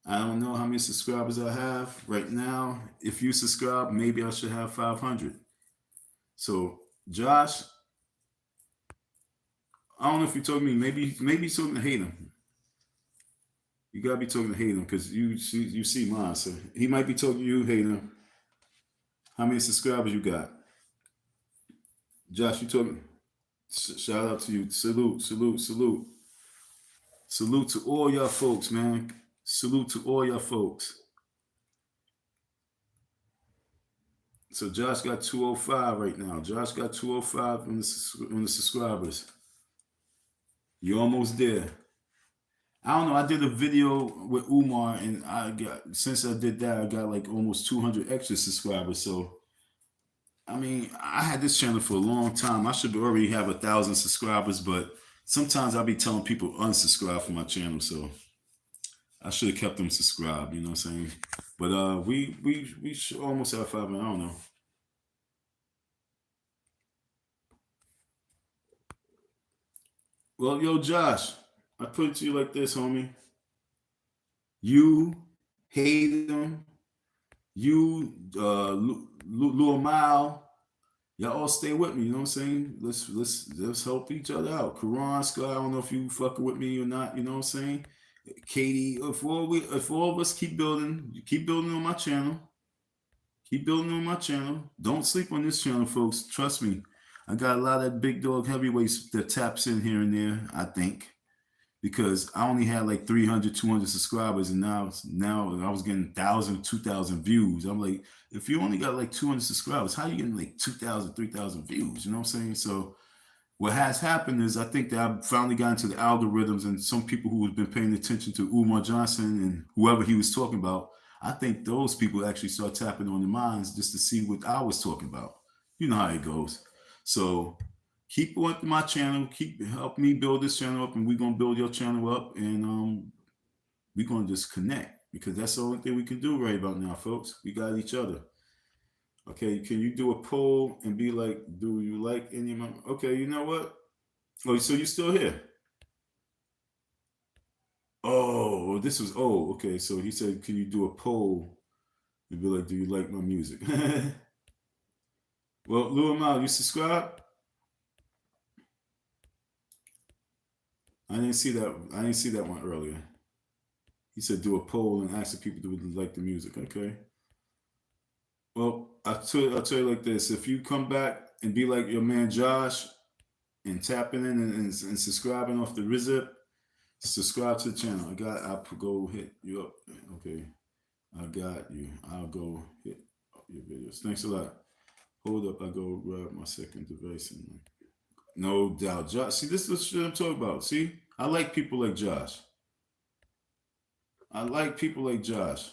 [SPEAKER 1] I don't know how many subscribers I have right now. If you subscribe, maybe I should have 500. So Josh, I don't know if you told me. Maybe you're talking to Hayden. You gotta be talking to Hayden because you see mine. So he might be talking to you, Hayden. How many subscribers you got? Josh, you talking? Shout out to you. Salute, salute, salute. Salute to all y'all folks, man. Salute to all y'all folks. So Josh got 205 right now. Josh got 205 on the subscribers. You're almost there. I don't know. I did a video with Umar, and I got since I did that, I got like almost 200 extra subscribers. So I mean, I had this channel for a long time. I should already have 1,000 subscribers, but sometimes I'll be telling people unsubscribe from my channel. So I should have kept them subscribed. You know what I'm saying? But we should almost have 500. I don't know. Well, yo, Josh, I put it to you like this, homie. You hate him. You, Lil Mal, y'all all stay with me. You know what I'm saying? Let's help each other out. Karan, Scott, I don't know if you fucking with me or not. You know what I'm saying? Katie, if all of us keep building on my channel. Keep building on my channel. Don't sleep on this channel, folks. Trust me. I got a lot of big dog heavyweights that taps in here and there, I think. Because I only had like 300, 200 subscribers, and now I was getting 1,000, 2,000 views. I'm like, if you only got like 200 subscribers, how you getting like 2,000, 3,000 views? You know what I'm saying? So what has happened is I think that I've finally got into the algorithms, and some people who have been paying attention to Umar Johnson and whoever he was talking about, I think those people actually start tapping on the minds just to see what I was talking about. You know how it goes. So keep going to my channel, keep help me build this channel up, and we're gonna build your channel up, and we're gonna just connect because that's the only thing we can do right about now, folks. We got each other. Okay, can you do a poll and be like, do you like any of my? Okay, you know what? Oh, so you're still here? Oh, this was. Oh, okay. So he said, can you do a poll and be like, do you like my music? Well, Lil Mal, you subscribe? I didn't see that. I didn't see that one earlier. He said, do a poll and ask the people do they like the music. Okay. Well, I'll tell you like this: if you come back and be like your man Josh and tapping in and subscribing off the Rizip, subscribe to the channel. I'll go hit you up. Okay, I got you. I'll go hit your videos. Thanks a lot. Hold up, I go grab my second device. And no doubt, Josh. See, this is the shit I'm talking about. See, I like people like Josh. I like people like Josh.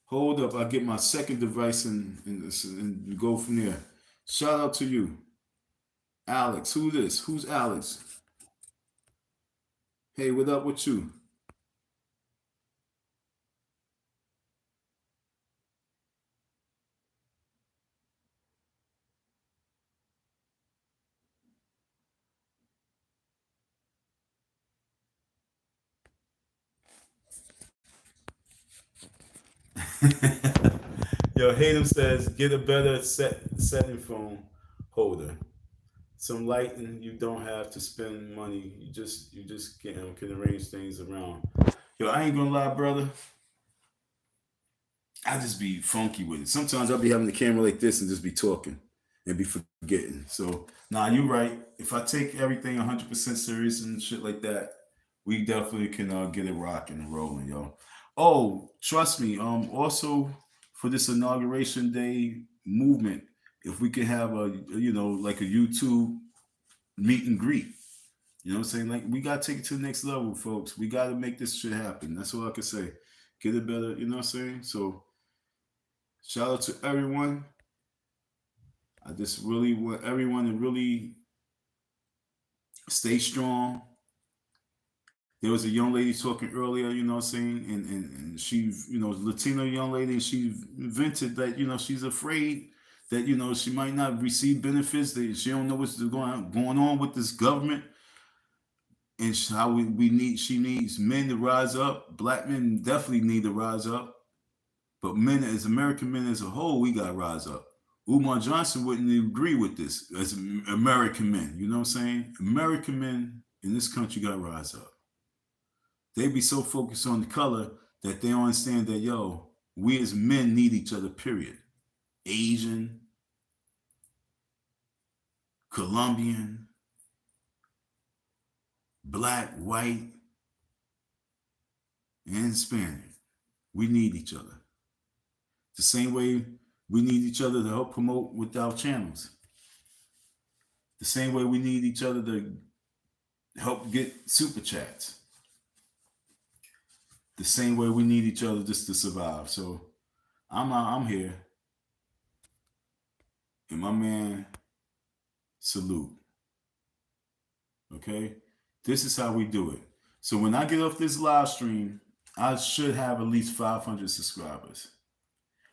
[SPEAKER 1] Hold up, I get my second device and go from there. Shout out to you, Alex. Who this? Who's Alex? Hey, what up with you? Yo, Hayden says, get a better setting phone holder. Some lighting, you don't have to spend money. You just can arrange things around. Yo, I ain't gonna lie, brother. I just be funky with it. Sometimes I'll be having the camera like this and just be talking and be forgetting. So, nah, you're right. If I take everything 100% serious and shit like that, we definitely can get it rocking and rolling, yo. Oh, trust me. Also for this inauguration day movement, if we could have like a YouTube meet and greet. You know what I'm saying? Like we gotta take it to the next level, folks. We gotta make this shit happen. That's all I can say. Get it better, you know what I'm saying? So shout out to everyone. I just really want everyone to really stay strong. There was a young lady talking earlier, you know what I'm saying? And she, Latino young lady, and she vented that, she's afraid that, she might not receive benefits, that she don't know what's going on with this government. And how she needs men to rise up. Black men definitely need to rise up. But men, as American men as a whole, we got to rise up. Umar Johnson wouldn't agree with this as American men. You know what I'm saying? American men in this country got to rise up. They be so focused on the color that they don't understand that, yo, we as men need each other, period. Asian, Colombian, black, white, and Hispanic. We need each other. The same way We need each other to help promote with our channels. The same way we need each other to help get super chats. The same way we need each other just to survive. So I'm here. And my man, salute. Okay? This is how we do it. So when I get off this live stream, I should have at least 500 subscribers.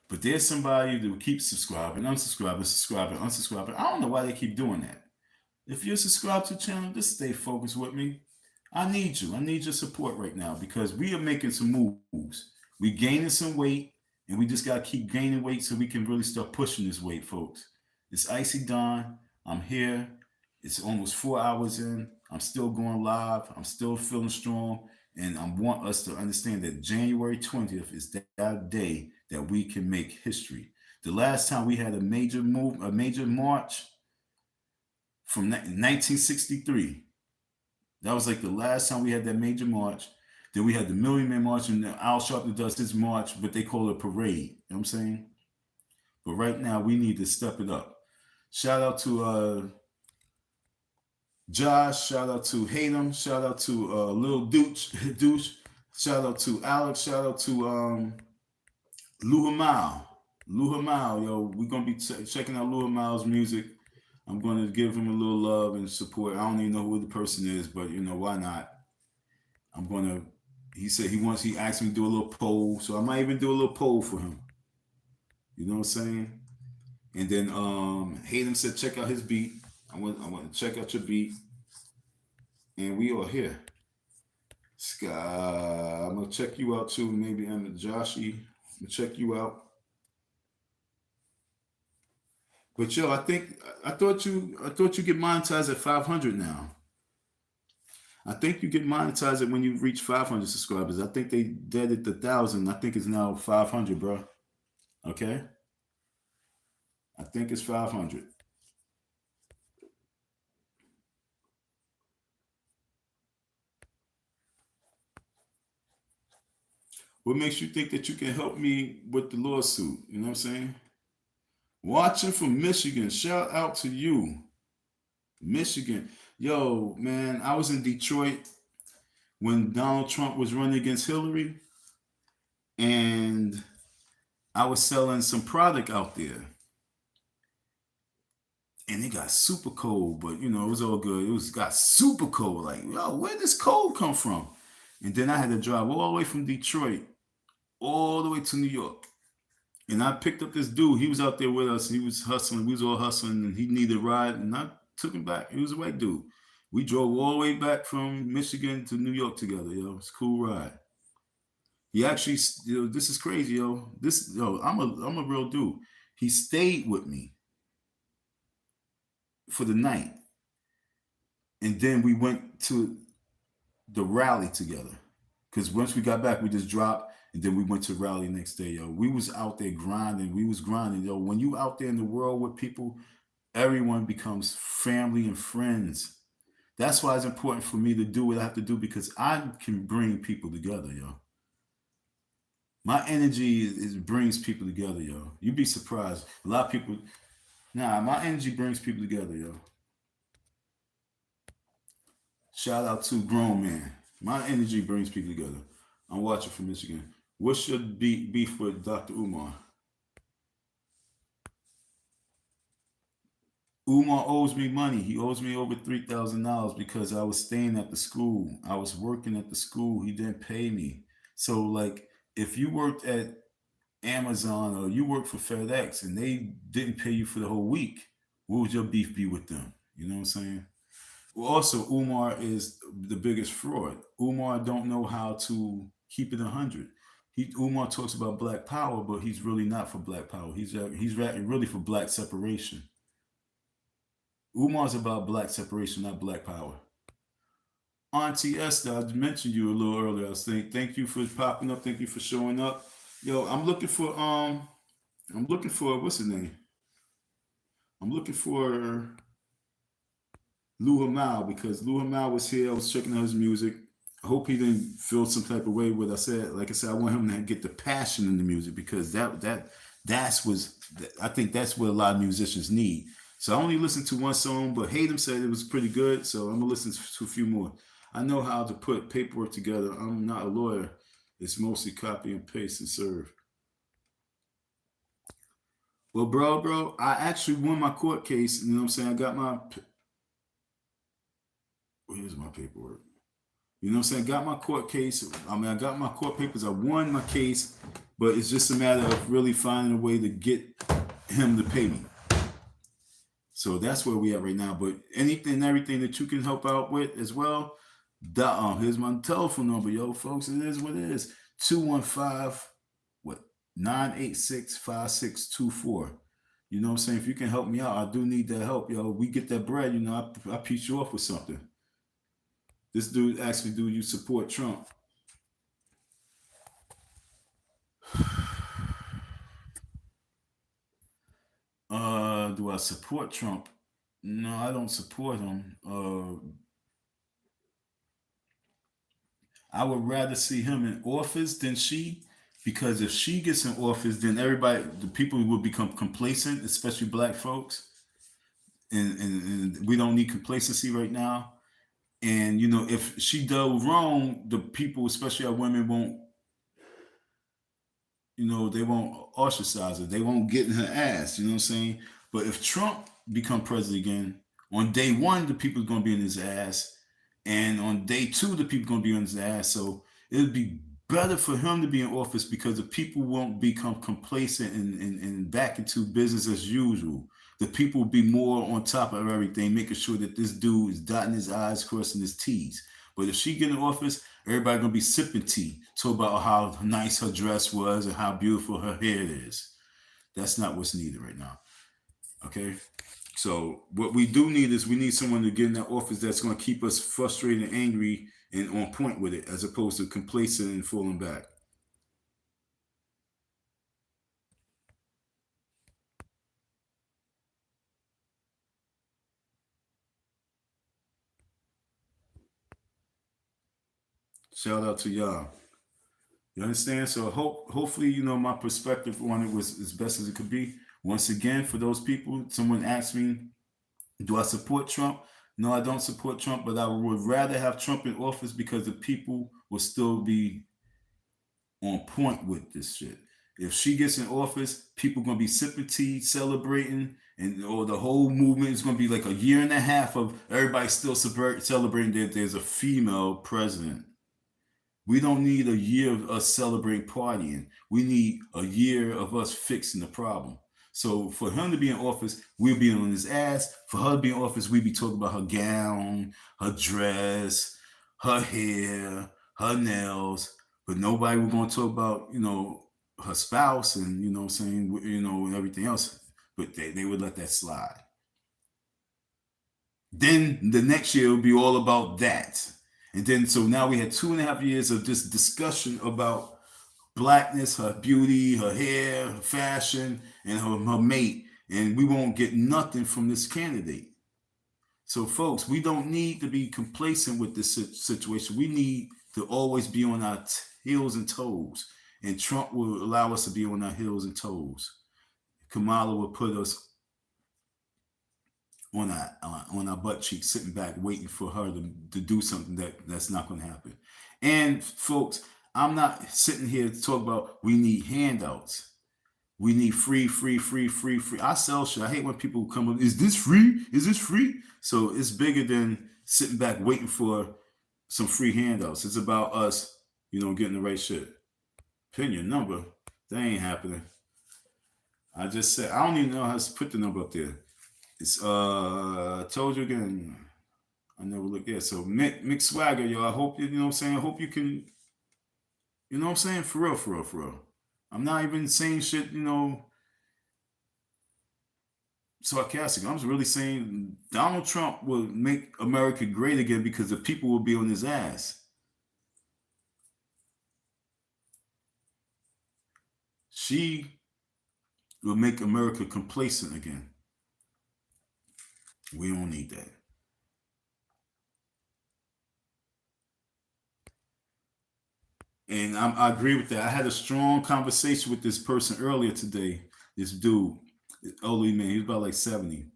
[SPEAKER 1] But there's somebody that keeps subscribing, unsubscribing, subscribing, unsubscribing. I don't know why they keep doing that. If you're subscribed to the channel, just stay focused with me. I need you. I need your support right now because we are making some moves. We gaining some weight, and we just gotta keep gaining weight so we can really start pushing this weight, folks. It's Icy Dawn. I'm here. It's almost 4 hours in. I'm still going live. I'm still feeling strong. And I want us to understand that January 20th is that day that we can make history. The last time we had a major march from 1963. That was like the last time we had that major march. Then we had the Million Man March, and Al Sharpton does his march, but they call it a parade. You know what I'm saying? But right now, we need to step it up. Shout out to Josh. Shout out to Hayden. Shout out to Lil Douche. Shout out to Alex. Shout out to Luhamau. Luhamau, yo. We're going to be checking out Luhamau's music. I'm going to give him a little love and support. I don't even know who the person is, but you know, why not? I'm going to, he said he asked me to do a little poll. So I might even do a little poll for him. You know what I'm saying? And then Hayden said, check out his beat. I want to check out your beat. And we are here. Sky, I'm going to check you out too. Maybe I'm Joshy. I'm going to check you out. But yo, I thought you get monetized at 500 now. I think you get monetized when you reach 500 subscribers. I think they did it to 1,000. I think it's now 500, bro. Okay? I think it's 500. What makes you think that you can help me with the lawsuit? You know what I'm saying? Watching from Michigan. Shout out to you. Michigan. Yo, man, I was in Detroit when Donald Trump was running against Hillary. And I was selling some product out there. And it got super cold, but you know, it was all good. It got super cold. Like, yo, where did this cold come from? And then I had to drive all the way from Detroit, all the way to New York. And I picked up this dude. He was out there with us. He was hustling. We was all hustling, and he needed a ride. And I took him back. He was a white dude. We drove all the way back from Michigan to New York together, yo. It's a cool ride. He actually, yo, this is crazy, yo. I'm a real dude. He stayed with me for the night. And then we went to the rally together. Because once we got back, we just dropped. And then we went to rally next day, yo. We was out there grinding. We was grinding, yo. When you out there in the world with people, everyone becomes family and friends. That's why it's important for me to do what I have to do because I can bring people together, yo. My energy brings people together, yo. You'd be surprised. A lot of people, my energy brings people together, yo. Shout out to Grown Man. My energy brings people together. I'm watching from Michigan. What's your beef with Dr. Umar? Umar owes me money. He owes me over $3,000 because I was staying at the school. I was working at the school. He didn't pay me. So, like, if you worked at Amazon or you worked for FedEx and they didn't pay you for the whole week, what would your beef be with them? You know what I'm saying? Well, also, Umar is the biggest fraud. Umar don't know how to keep it 100. Umar talks about black power, but he's really not for black power. He's really for black separation. Umar's about black separation, not black power. Auntie Esther, I mentioned you a little earlier. I was saying thank you for popping up. Thank you for showing up. Yo, I'm looking for what's his name? I'm looking for Lou Hamau because Lou Hamau was here. I was checking out his music. I hope he didn't feel some type of way with what I said. Like I said, I want him to get the passion in the music because that I think that's what a lot of musicians need. So I only listened to one song, but Hatem said it was pretty good. So I'm gonna listen to a few more. I know how to put paperwork together. I'm not a lawyer. It's mostly copy and paste and serve. Well, bro, I actually won my court case. You know what I'm saying? I got my. Where's my paperwork? You know what I'm saying? I got my court case. I mean, I got my court papers. I won my case, but it's just a matter of really finding a way to get him to pay me. So that's where we at right now. But anything, everything that you can help out with as well. Here's my telephone number, yo, folks. It is what it is. 215 what 986-5624. You know what I'm saying? If you can help me out, I do need that help, yo. We get that bread, you know. I piece you off with something. This dude actually, do you support Trump? Do I support Trump? No, I don't support him. I would rather see him in office than she, because if she gets in office, then everybody, the people will become complacent, especially black folks, and we don't need complacency right now. And you know, if she does wrong, the people, especially our women, won't, you know, they won't ostracize her. They won't get in her ass. You know what I'm saying? But if Trump become president again, on day one, the people are gonna be in his ass, and on day two, the people are gonna be on his ass. So it'd be better for him to be in office because the people won't become complacent and back into business as usual. The people will be more on top of everything, making sure that this dude is dotting his I's, crossing his T's. But if she get in office, everybody gonna be sipping tea, talk about how nice her dress was and how beautiful her hair is. That's not what's needed right now. Okay. So what we do need is we need someone to get in that office that's gonna keep us frustrated and angry and on point with it, as opposed to complacent and falling back. Shout out to y'all. You understand? So hopefully, you know, my perspective on it was as best as it could be. Once again, for those people, someone asked me, do I support Trump? No, I don't support Trump, but I would rather have Trump in office because the people will still be on point with this shit. If she gets in office, people gonna be sipping tea, celebrating, and or the whole movement is gonna be like a year and a half of everybody still celebrating that there's a female president. We don't need a year of us celebrating partying. We need a year of us fixing the problem. So for him to be in office, we'll be on his ass. For her to be in office, we be talking about her gown, her dress, her hair, her nails. But nobody we're going to talk about, you know, her spouse and, you know what I'm saying, you know, and everything else. But they would let that slide. Then the next year will be all about that. And then so now we had 2.5 years of this discussion about blackness, her beauty, her hair, her fashion, and her mate. And we won't get nothing from this candidate. So, folks, we don't need to be complacent with this situation. We need to always be on our heels and toes. And Trump will allow us to be on our heels and toes. Kamala will put us on our butt cheeks, sitting back, waiting for her to do something that's not going to happen. And folks, I'm not sitting here to talk about we need handouts. We need free, free, free, free, free. I sell shit. I hate when people come up. Is this free? Is this free? So it's bigger than sitting back waiting for some free handouts. It's about us, you know, getting the right shit. Pin your number. That ain't happening. I just said I don't even know how to put the number up there. It's I told you again. I never looked there. So Mick Swagger, yo. I hope you know what I'm saying. I hope you can, you know what I'm saying, for real, for real, for real. I'm not even saying shit, you know, sarcastic. I'm just really saying Donald Trump will make America great again because the people will be on his ass. She will make America complacent again. We don't need that. And I agree with that. I had a strong conversation with this person earlier today, This dude, elderly man, he was about like 70.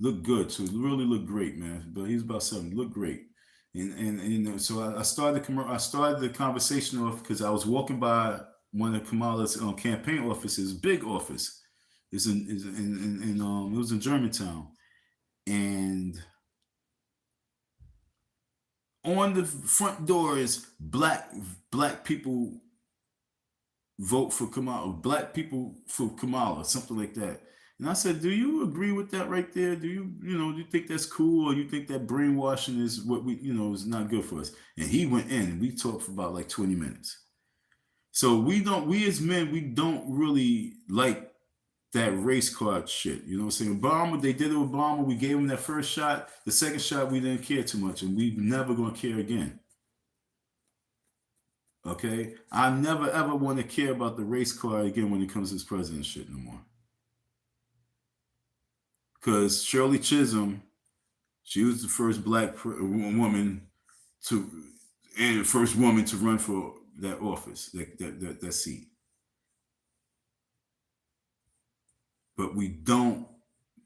[SPEAKER 1] Looked good, so really looked great, man. But he's about 70, looked great. And you know, so I started I started the conversation off because I was walking by one of Kamala's campaign offices, big office. It was in Germantown, and on the front door is black people vote for Kamala, black people for Kamala, something like that. And I said, "Do you agree with that right there? Do you think that's cool, or you think that brainwashing is what is not good for us?" And he went in, and we talked for about like 20 minutes. So we as men, we don't really like that race card shit. You know what I'm saying? Obama, they did it with Obama. We gave him that first shot. The second shot, we didn't care too much, and we never gonna care again. Okay, I never ever want to care about the race card again when it comes to this president shit no more. Because Shirley Chisholm, she was the first black woman to, and the first woman to run for that office, that seat. But we don't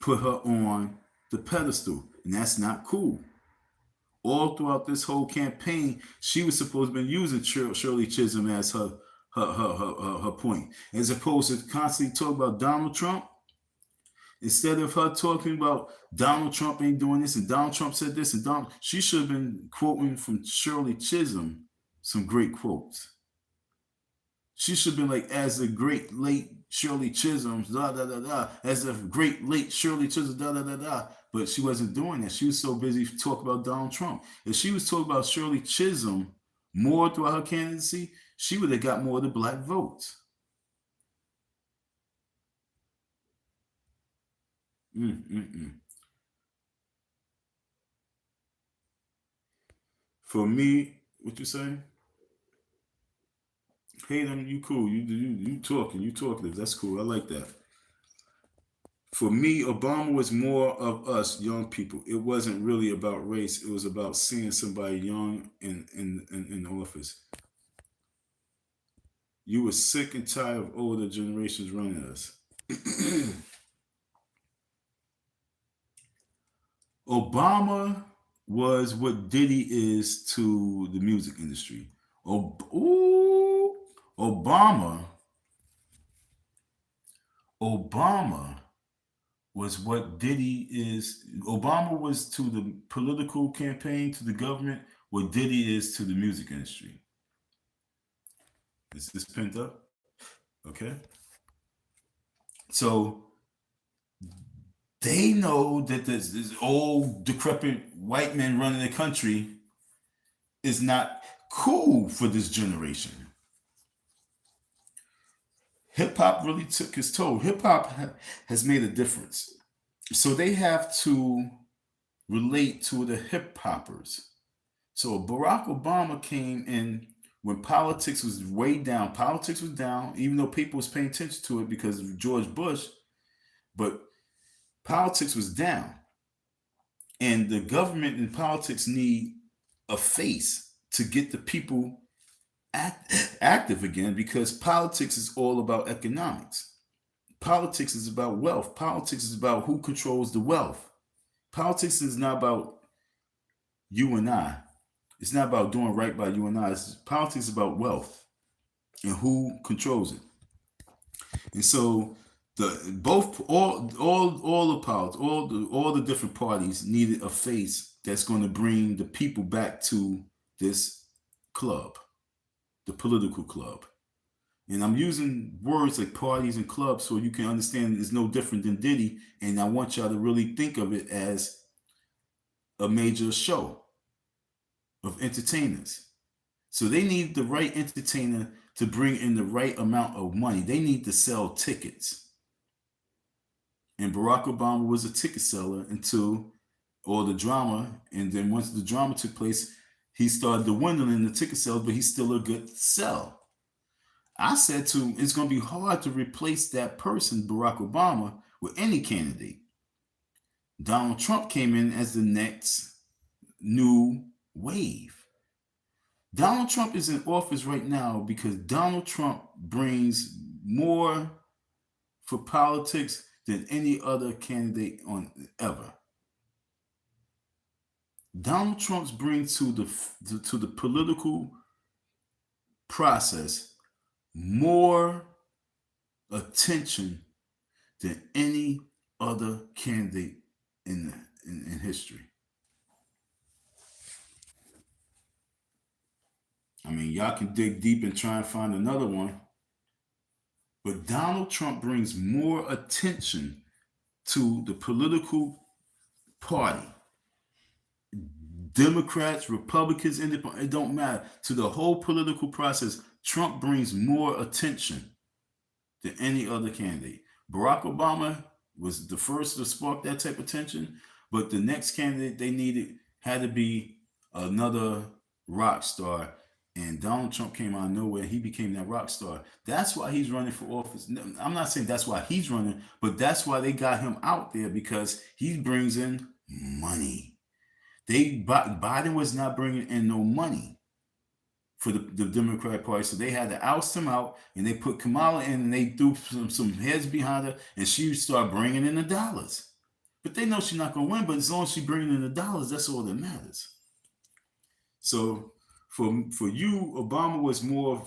[SPEAKER 1] put her on the pedestal, and that's not cool. All throughout this whole campaign, she was supposed to be using Shirley Chisholm as her point, as opposed to constantly talk about Donald Trump. Instead of her talking about Donald Trump ain't doing this and Donald Trump said this and she should have been quoting from Shirley Chisholm some great quotes. She should have been like, as the great late Shirley Chisholm, da da da da, as the great late Shirley Chisholm, da da da da. But she wasn't doing that. She was so busy talking about Donald Trump. If she was talking about Shirley Chisholm more throughout her candidacy, she would have got more of the black votes. For me, what you saying? Hey, them, you cool. You talking. You talkative. That's cool. I like that. For me, Obama was more of us young people. It wasn't really about race. It was about seeing somebody young in office. You were sick and tired of older generations running us. Obama was what Diddy is to the music industry. Obama. Obama was what Diddy is. Obama was to the political campaign, to the government, what Diddy is to the music industry. Is this pinned up? Okay. So they know that this old, decrepit white man running the country is not cool for this generation. Hip hop really took its toll. Hip hop has made a difference. So they have to relate to the hip hoppers. So Barack Obama came in when politics was way down. Politics was down, even though people was paying attention to it because of George Bush, but politics was down. And the government and politics need a face to get the people active again, because politics is all about economics. Politics is about wealth. Politics is about who controls the wealth. Politics is not about you and I. It's not about doing right by you and I. Politics is about wealth and who controls it. And so all the politics, all the different parties needed a face that's going to bring the people back to this club, the political club. And I'm using words like parties and clubs so you can understand it's no different than Diddy. And I want y'all to really think of it as a major show of entertainers. So they need the right entertainer to bring in the right amount of money. They need to sell tickets. And Barack Obama was a ticket seller until all the drama. And then once the drama took place, he started dwindling the ticket sales, but he's still a good sell. I said to him, it's going to be hard to replace that person, Barack Obama, with any candidate. Donald Trump came in as the next new wave. Donald Trump is in office right now because Donald Trump brings more for politics than any other candidate on ever. Donald Trump's brings to the political process more attention than any other candidate in history. I mean, y'all can dig deep and try and find another one, but Donald Trump brings more attention to the political party. Democrats, Republicans, Independents, it don't matter. To the whole political process, Trump brings more attention than any other candidate. Barack Obama was the first to spark that type of attention, but the next candidate they needed had to be another rock star. And Donald Trump came out of nowhere. He became that rock star. That's why he's running for office. I'm not saying that's why he's running, but that's why they got him out there, because he brings in money. Biden was not bringing in no money for the Democratic Party, so they had to oust him out, and they put Kamala in, and they threw some heads behind her, and she started bringing in the dollars. But they know she's not going to win, but as long as she's bringing in the dollars, that's all that matters. So for you, Obama was more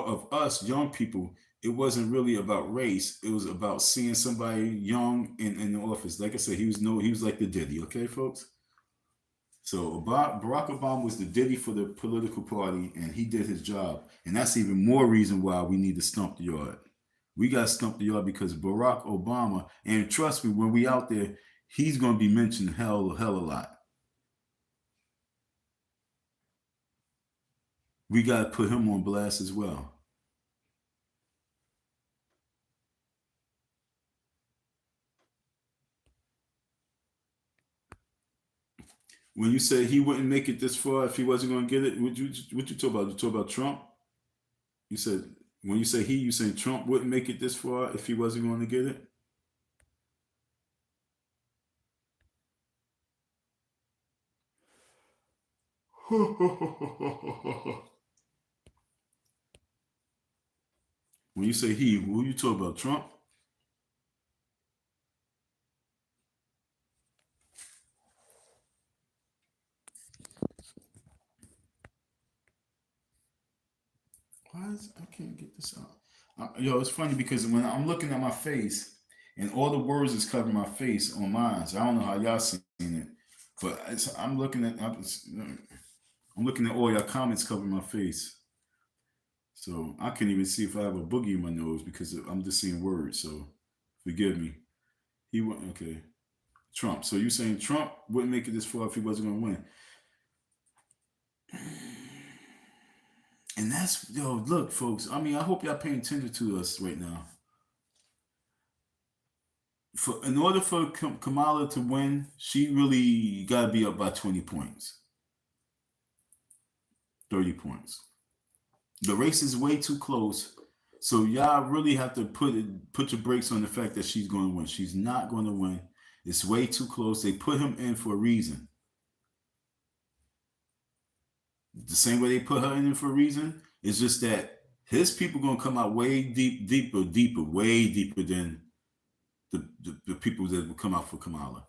[SPEAKER 1] of us young people. It wasn't really about race. It was about seeing somebody young in the office. Like I said, he was like the Diddy. Okay, folks. So Barack Obama was the Diddy for the political party, and he did his job. And that's even more reason why we need to stump the yard. We got to stump the yard because Barack Obama, and trust me, when we out there, he's going to be mentioned hell a lot. We got to put him on blast as well. When you say he wouldn't make it this far if he wasn't going to get it, what you talk about? You talk about Trump? You said, when you say he, you saying Trump wouldn't make it this far if he wasn't going to get it? When you say he, who you talk about? Trump? I can't get this out. Yo, it's funny because when I'm looking at my face and all the words is covering my face on mine, so I don't know how y'all seen it, but I'm looking at all your comments covering my face, so I can't even see if I have a boogie in my nose because I'm just seeing words. So forgive me. He went okay. Trump. So you saying Trump wouldn't make it this far if he wasn't going to win? And that's, yo, look, folks, I mean, I hope y'all paying attention to us right now. In order for Kamala to win, she really got to be up by 20 points, 30 points. The race is way too close, so y'all really have to put your brakes on the fact that she's going to win. She's not going to win. It's way too close. They put him in for a reason. The same way they put her in for a reason. It's just that his people gonna come out way deeper than the people that will come out for Kamala.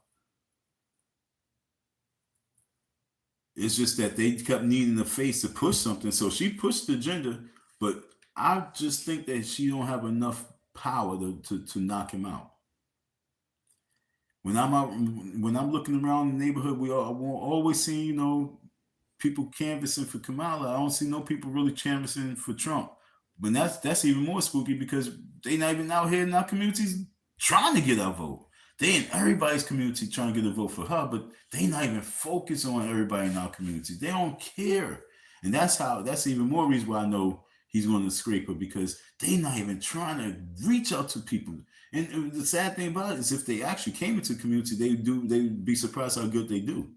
[SPEAKER 1] It's just that they kept needing a face to push something, so she pushed the agenda. But I just think that she don't have enough power to knock him out. When I'm looking around the neighborhood, we always see, people canvassing for Kamala. I don't see no people really canvassing for Trump. But that's even more spooky because they not even out here in our communities trying to get our vote. They in everybody's community trying to get a vote for her, but they not even focused on everybody in our community. They don't care. And that's even more reason why I know he's going to scrape her, because they not even trying to reach out to people. And the sad thing about it is if they actually came into the community, they'd be surprised how good they do.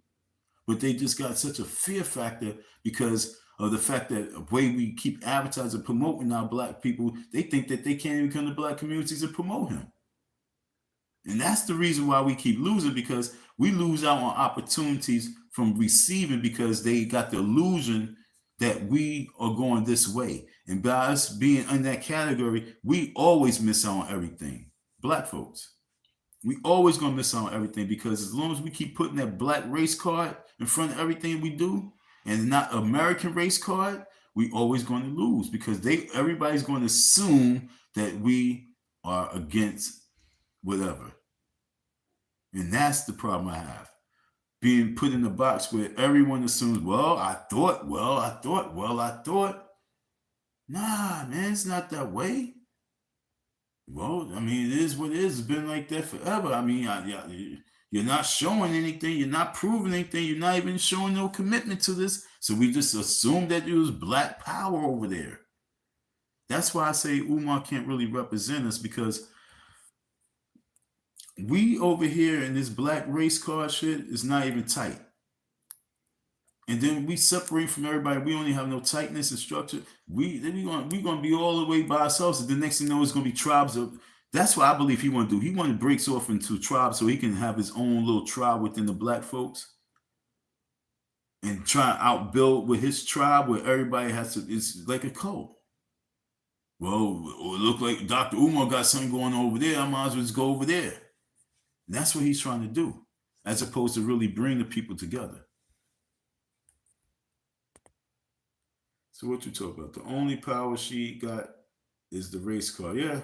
[SPEAKER 1] But they just got such a fear factor because of the fact that the way we keep advertising, promoting our black people, they think that they can't even come to black communities and promote him. And that's the reason why we keep losing, because we lose out on opportunities from receiving because they got the illusion that we are going this way. And by us being in that category, we always miss out on everything. Black folks, we always gonna miss out on everything, because as long as we keep putting that black race card in front of everything we do and not American race card, we always going to lose, because everybody's going to assume that we are against whatever. And that's the problem I have. Being put in a box where everyone assumes, well, I thought. Nah, man, it's not that way. Well, I mean, it is what it is. It's been like that forever. I mean, you're not showing anything. You're not proving anything. You're not even showing no commitment to this. So we just assumed that it was black power over there. That's why I say Umar can't really represent us, because we over here in this black race card shit is not even tight. And then we separate from everybody. We only have no tightness and structure. We're gonna be all the way by ourselves. And the next thing you know, it's gonna be tribes of. That's what I believe he want to do. He want to break off into tribes so he can have his own little tribe within the black folks, and try to outbuild with his tribe, where everybody has to. It's like a cult. Well, it look like Dr. Umar got something going on over there. I might as well just go over there. And that's what he's trying to do, as opposed to really bring the people together. So what you talk about? The only power she got is the race car. Yeah,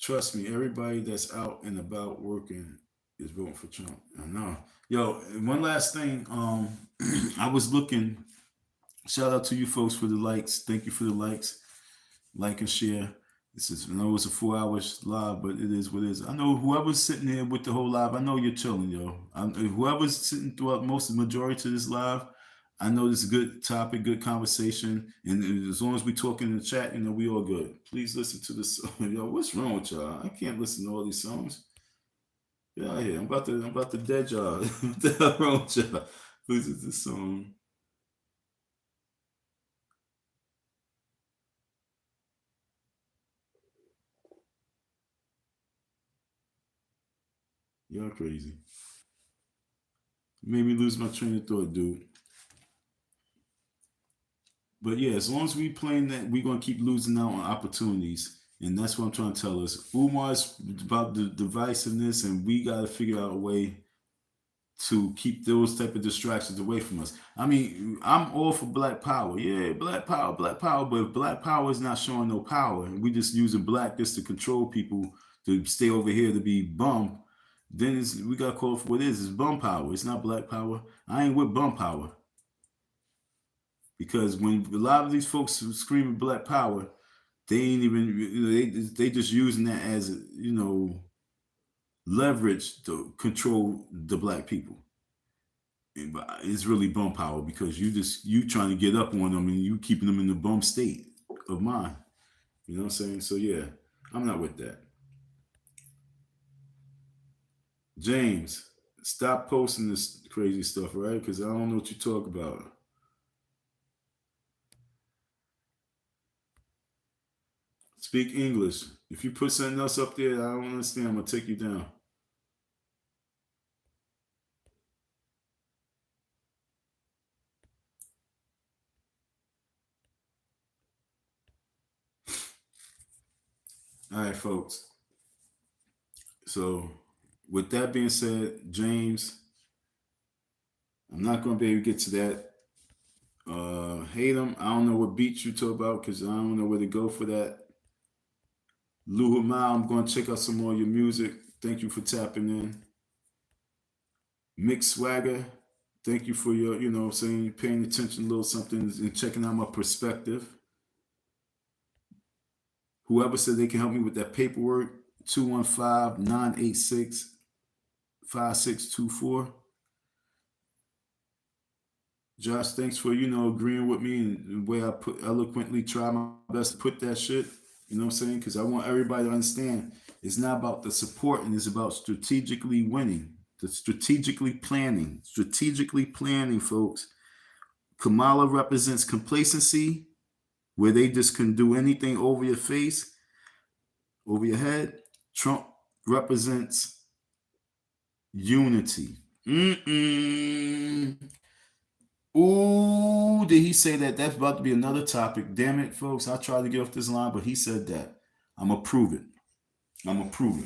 [SPEAKER 1] trust me, everybody that's out and about working is voting for Trump. I know. Yo, one last thing. I was looking. Shout out to you folks for the likes. Thank you for the likes. Like and share. I know it's a 4 hours live, but it is what it is. I know whoever's sitting there with the whole live, I know you're chilling, yo. Whoever's sitting throughout most of the majority of this live, I know this is a good topic, good conversation. And as long as we talk in the chat, we all good. Please listen to this song. Yo, what's wrong with y'all? I can't listen to all these songs. Get out of here. I'm about to dead y'all. What the hell wrong with y'all? Please listen to this song. Y'all crazy. Made me lose my train of thought, dude. But yeah, as long as we playing that, we're gonna keep losing out on opportunities. And that's what I'm trying to tell us. Umar's about the divisiveness, and we gotta figure out a way to keep those type of distractions away from us. I mean, I'm all for black power. Yeah, black power. But if black power is not showing no power, and we just using black just to control people to stay over here to be bum, then we got to call for what it is. It's bum power. It's not black power. I ain't with bum power. Because when a lot of these folks screaming black power, they ain't even, they just using that as, leverage to control the black people. But it's really bum power, because you trying to get up on them, and you keeping them in the bum state of mind. You know what I'm saying? So yeah, I'm not with that. James, stop posting this crazy stuff, right? Because I don't know what you talk about. Speak English. If you put something else up there, I don't understand. I'm gonna take you down. All right, folks. So, with that being said, James, I'm not gonna be able to get to that. Hate him. I don't know what beats you talk about, because I don't know where to go for that. Luhama, I'm gonna check out some more of your music. Thank you for tapping in. Mick Swagger, thank you for your, saying, paying attention a little something and checking out my perspective. Whoever said they can help me with that paperwork, 215-986-5624. Josh, thanks for, agreeing with me and the way I eloquently try my best to put that shit. You know what I'm saying? Because I want everybody to understand it's not about the support, and it's about strategically winning. The strategically planning. Strategically planning, folks. Kamala represents complacency, where they just can do anything over your face, over your head. Trump represents unity. Ooh, did he say that? That's about to be another topic. Damn it, folks. I tried to get off this line, but he said that. I'm going to prove it. I'm going to prove it.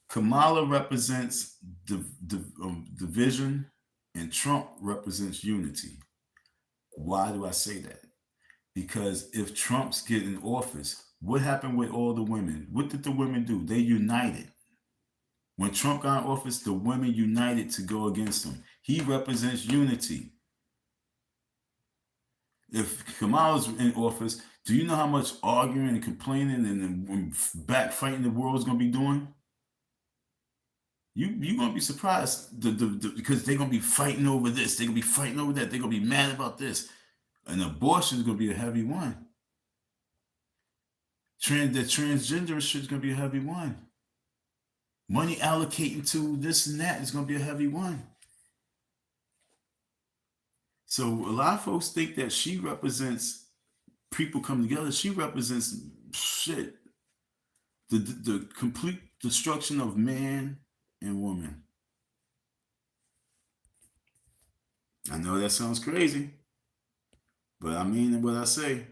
[SPEAKER 1] Kamala represents division, and Trump represents unity. Why do I say that? Because if Trump's getting in office, what happened with all the women? What did the women do? They united. When Trump got in office, the women united to go against him. He represents unity. If Kamala's in office, do you know how much arguing and complaining and backfighting the world is going to be doing? You're going to be surprised because they're going to be fighting over this. They're going to be fighting over that. They're going to be mad about this. And abortion is going to be a heavy one. The transgender shit is going to be a heavy one. Money allocating to this and that is going to be a heavy one. So a lot of folks think that she represents people coming together. She represents shit. The complete destruction of man and woman. I know that sounds crazy, but I mean what I say.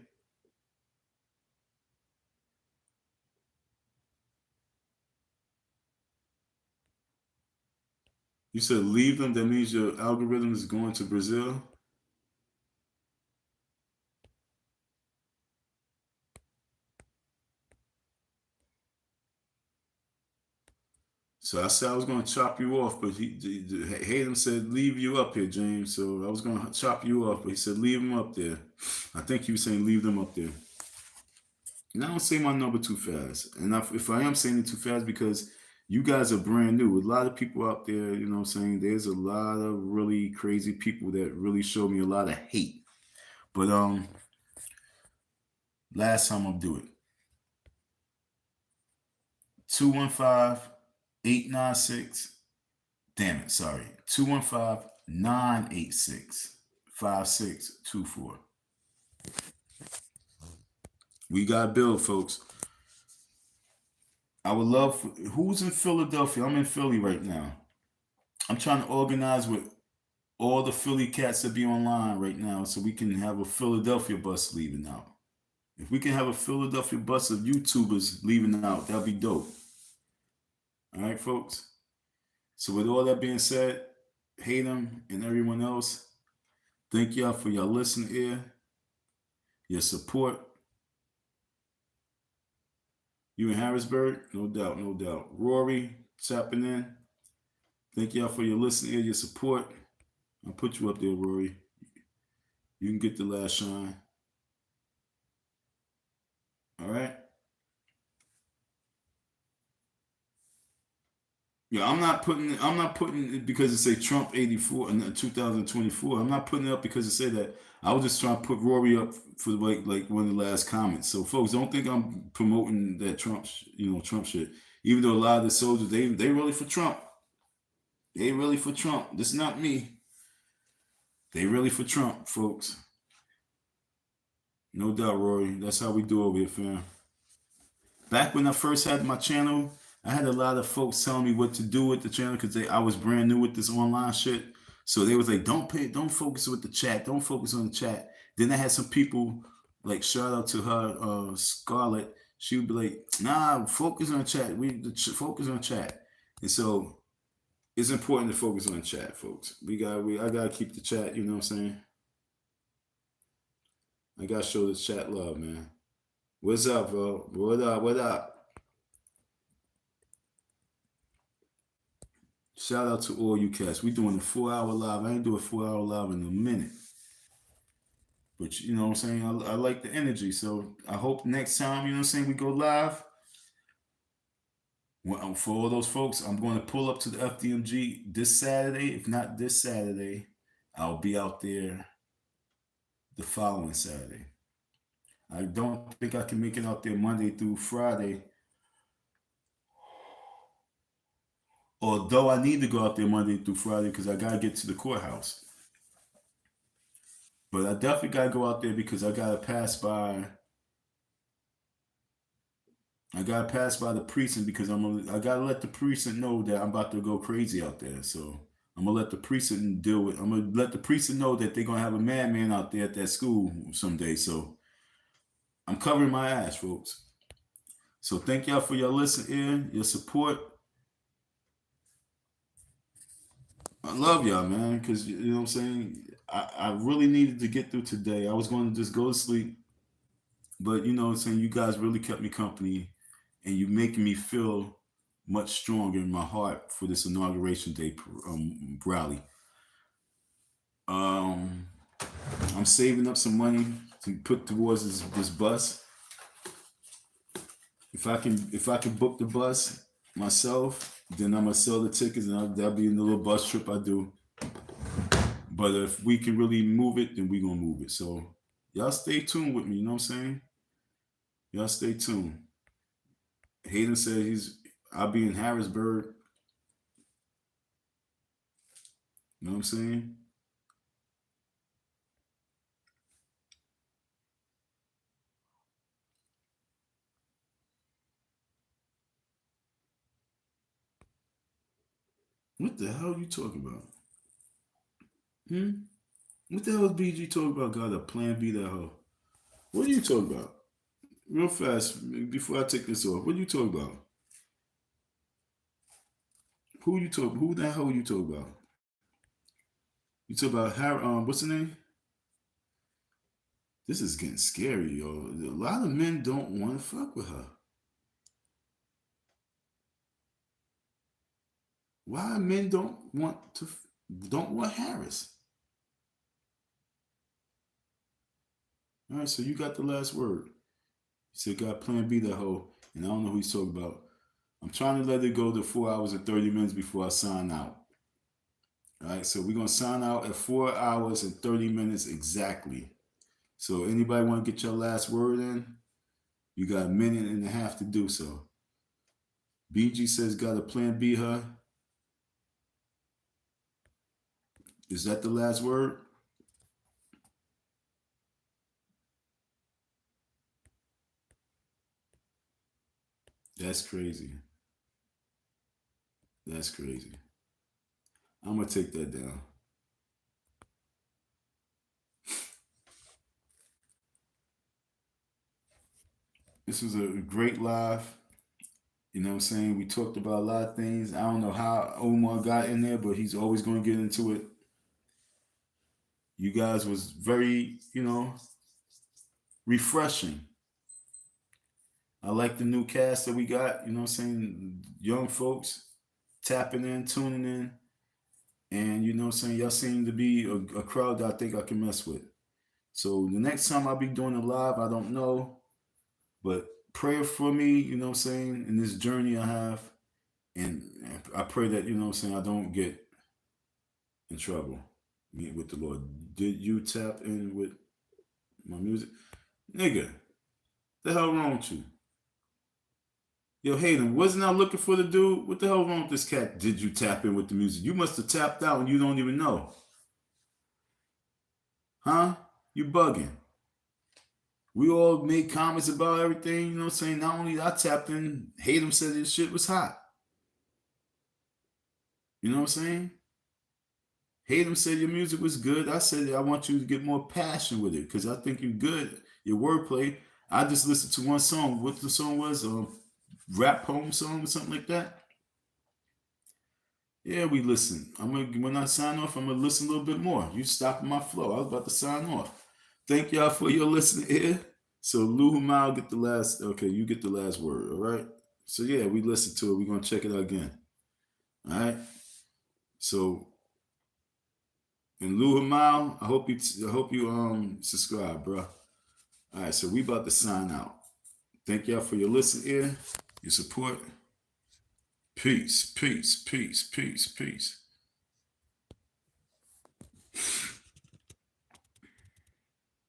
[SPEAKER 1] You said leave them, that means your algorithm is going to Brazil? So I said I was going to chop you off, but Hayden said leave you up here, James. So I was going to chop you off, but he said leave them up there. I think he was saying leave them up there. And I don't say my number too fast. And if I am saying it too fast, because you guys are brand new. A lot of people out there, you know what I'm saying? There's a lot of really crazy people that really show me a lot of hate. But last time I'll do it. 215-896. Damn it, sorry. 215-986-5624. We got to build, folks. I would love who's in Philadelphia? I'm in Philly right now. I'm trying to organize with all the Philly cats that be online right now so we can have a Philadelphia bus leaving out. If we can have a Philadelphia bus of YouTubers leaving out, that'd be dope. All right, folks. So with all that being said, Hayden and everyone else, thank y'all for your listening ear, your support. You in Harrisburg? No doubt, no doubt. Rory, tapping in. Thank y'all for your listening ear, your support. I'll put you up there, Rory. You can get the last shine. All right? Yeah, I'm not putting it because it say Trump 84 in 2024. I'm not putting it up because it say that. I was just trying to put Rory up for like one of the last comments. So folks, don't think I'm promoting that Trump shit. Even though a lot of the soldiers they really for Trump. They really for Trump. This is not me. They really for Trump, folks. No doubt, Rory. That's how we do over here, fam. Back when I first had my channel, I had a lot of folks telling me what to do with the channel because I was brand new with this online shit. So they was like, don't focus with the chat. Don't focus on the chat. Then I had some people, like shout out to her, Scarlett. She would be like, nah, focus on chat. Focus on chat. And so it's important to focus on chat, folks. I gotta keep the chat, you know what I'm saying? I gotta show the chat love, man. What's up, bro? What up? What up? Shout out to all you cats. We doing a 4-hour live. I ain't doing a 4-hour live in a minute. But you know what I'm saying? I like the energy. So I hope next time, you know what I'm saying, we go live. Well, for all those folks, I'm going to pull up to the FDMG this Saturday. If not this Saturday, I'll be out there the following Saturday. I don't think I can make it out there Monday through Friday. Although I need to go out there Monday through Friday because I got to get to the courthouse. But I definitely got to go out there because I got to pass by. I got to pass by the precinct because I got to let the precinct know that I'm about to go crazy out there. So I'm gonna let the precinct deal with. I'm gonna let the precinct know that they're gonna have a madman out there at that school someday. So I'm covering my ass, folks. So thank y'all for your listening, your support. I love y'all, man, because you know what I'm saying. I really needed to get through today. I was going to just go to sleep, but you know what I'm saying. You guys really kept me company, and you making me feel much stronger in my heart for this inauguration day rally. Um, I'm saving up some money to put towards this bus. If I can book the bus myself, then I'm gonna sell the tickets, and that'll be a little bus trip I do. But if we can really move it, then we gonna move it. So y'all stay tuned with me. You know what I'm saying? Y'all stay tuned. Hayden said I'll be in Harrisburg. You know what I'm saying? What the hell are you talking about? Hmm? What the hell is BG talking about? Got a plan B that hoe. What are you talking about? Real fast, before I take this off. What are you talking about? Who the hell are you talking about? You talk about Harry, what's the name? This is getting scary, yo. A lot of men don't want to fuck with her. Why men don't want Harris? All right, so you got the last word. You said got plan B that hoe, and I don't know who he's talking about. I'm trying to let it go to 4 hours and 30 minutes before I sign out. All right, so we're gonna sign out at 4 hours and 30 minutes exactly. So anybody want to get your last word in? You got a minute and a half to do so. BG says got a plan B her. Is that the last word? That's crazy. That's crazy. I'm gonna take that down. This was a great live. You know what I'm saying? We talked about a lot of things. I don't know how Omar got in there, but he's always going to get into it. You guys was very, refreshing. I like the new cast that we got. You know what I'm saying? Young folks tapping in, tuning in. And you know what I'm saying? Y'all seem to be a crowd that I think I can mess with. So the next time I'll be doing a live, I don't know. But pray for me, you know what I'm saying, in this journey I have. And I pray that, you know what I'm saying, I don't get in trouble with the Lord. Did you tap in with my music? Nigga, the hell wrong with you? Yo, Hayden, wasn't I looking for the dude? What the hell wrong with this cat? Did you tap in with the music? You must have tapped out and you don't even know. Huh? You bugging. We all made comments about everything, you know what I'm saying? Not only I tapped in, Hayden said this shit was hot. You know what I'm saying? Hayden said your music was good. I said I want you to get more passion with it because I think you're good. Your wordplay. I just listened to one song. What the song was? A rap poem song or something like that. Yeah, we listen. When I sign off, I'm gonna listen a little bit more. You stopping my flow. I was about to sign off. Thank y'all for your listening here. So Lou Mal get the last. Okay, you get the last word. All right. So yeah, we listened to it. We're gonna check it out again. All right. So in lieu of Mal, I hope you subscribe, bro. All right, so we about to sign out. Thank y'all for your listen here, your support. Peace, peace, peace, peace, peace.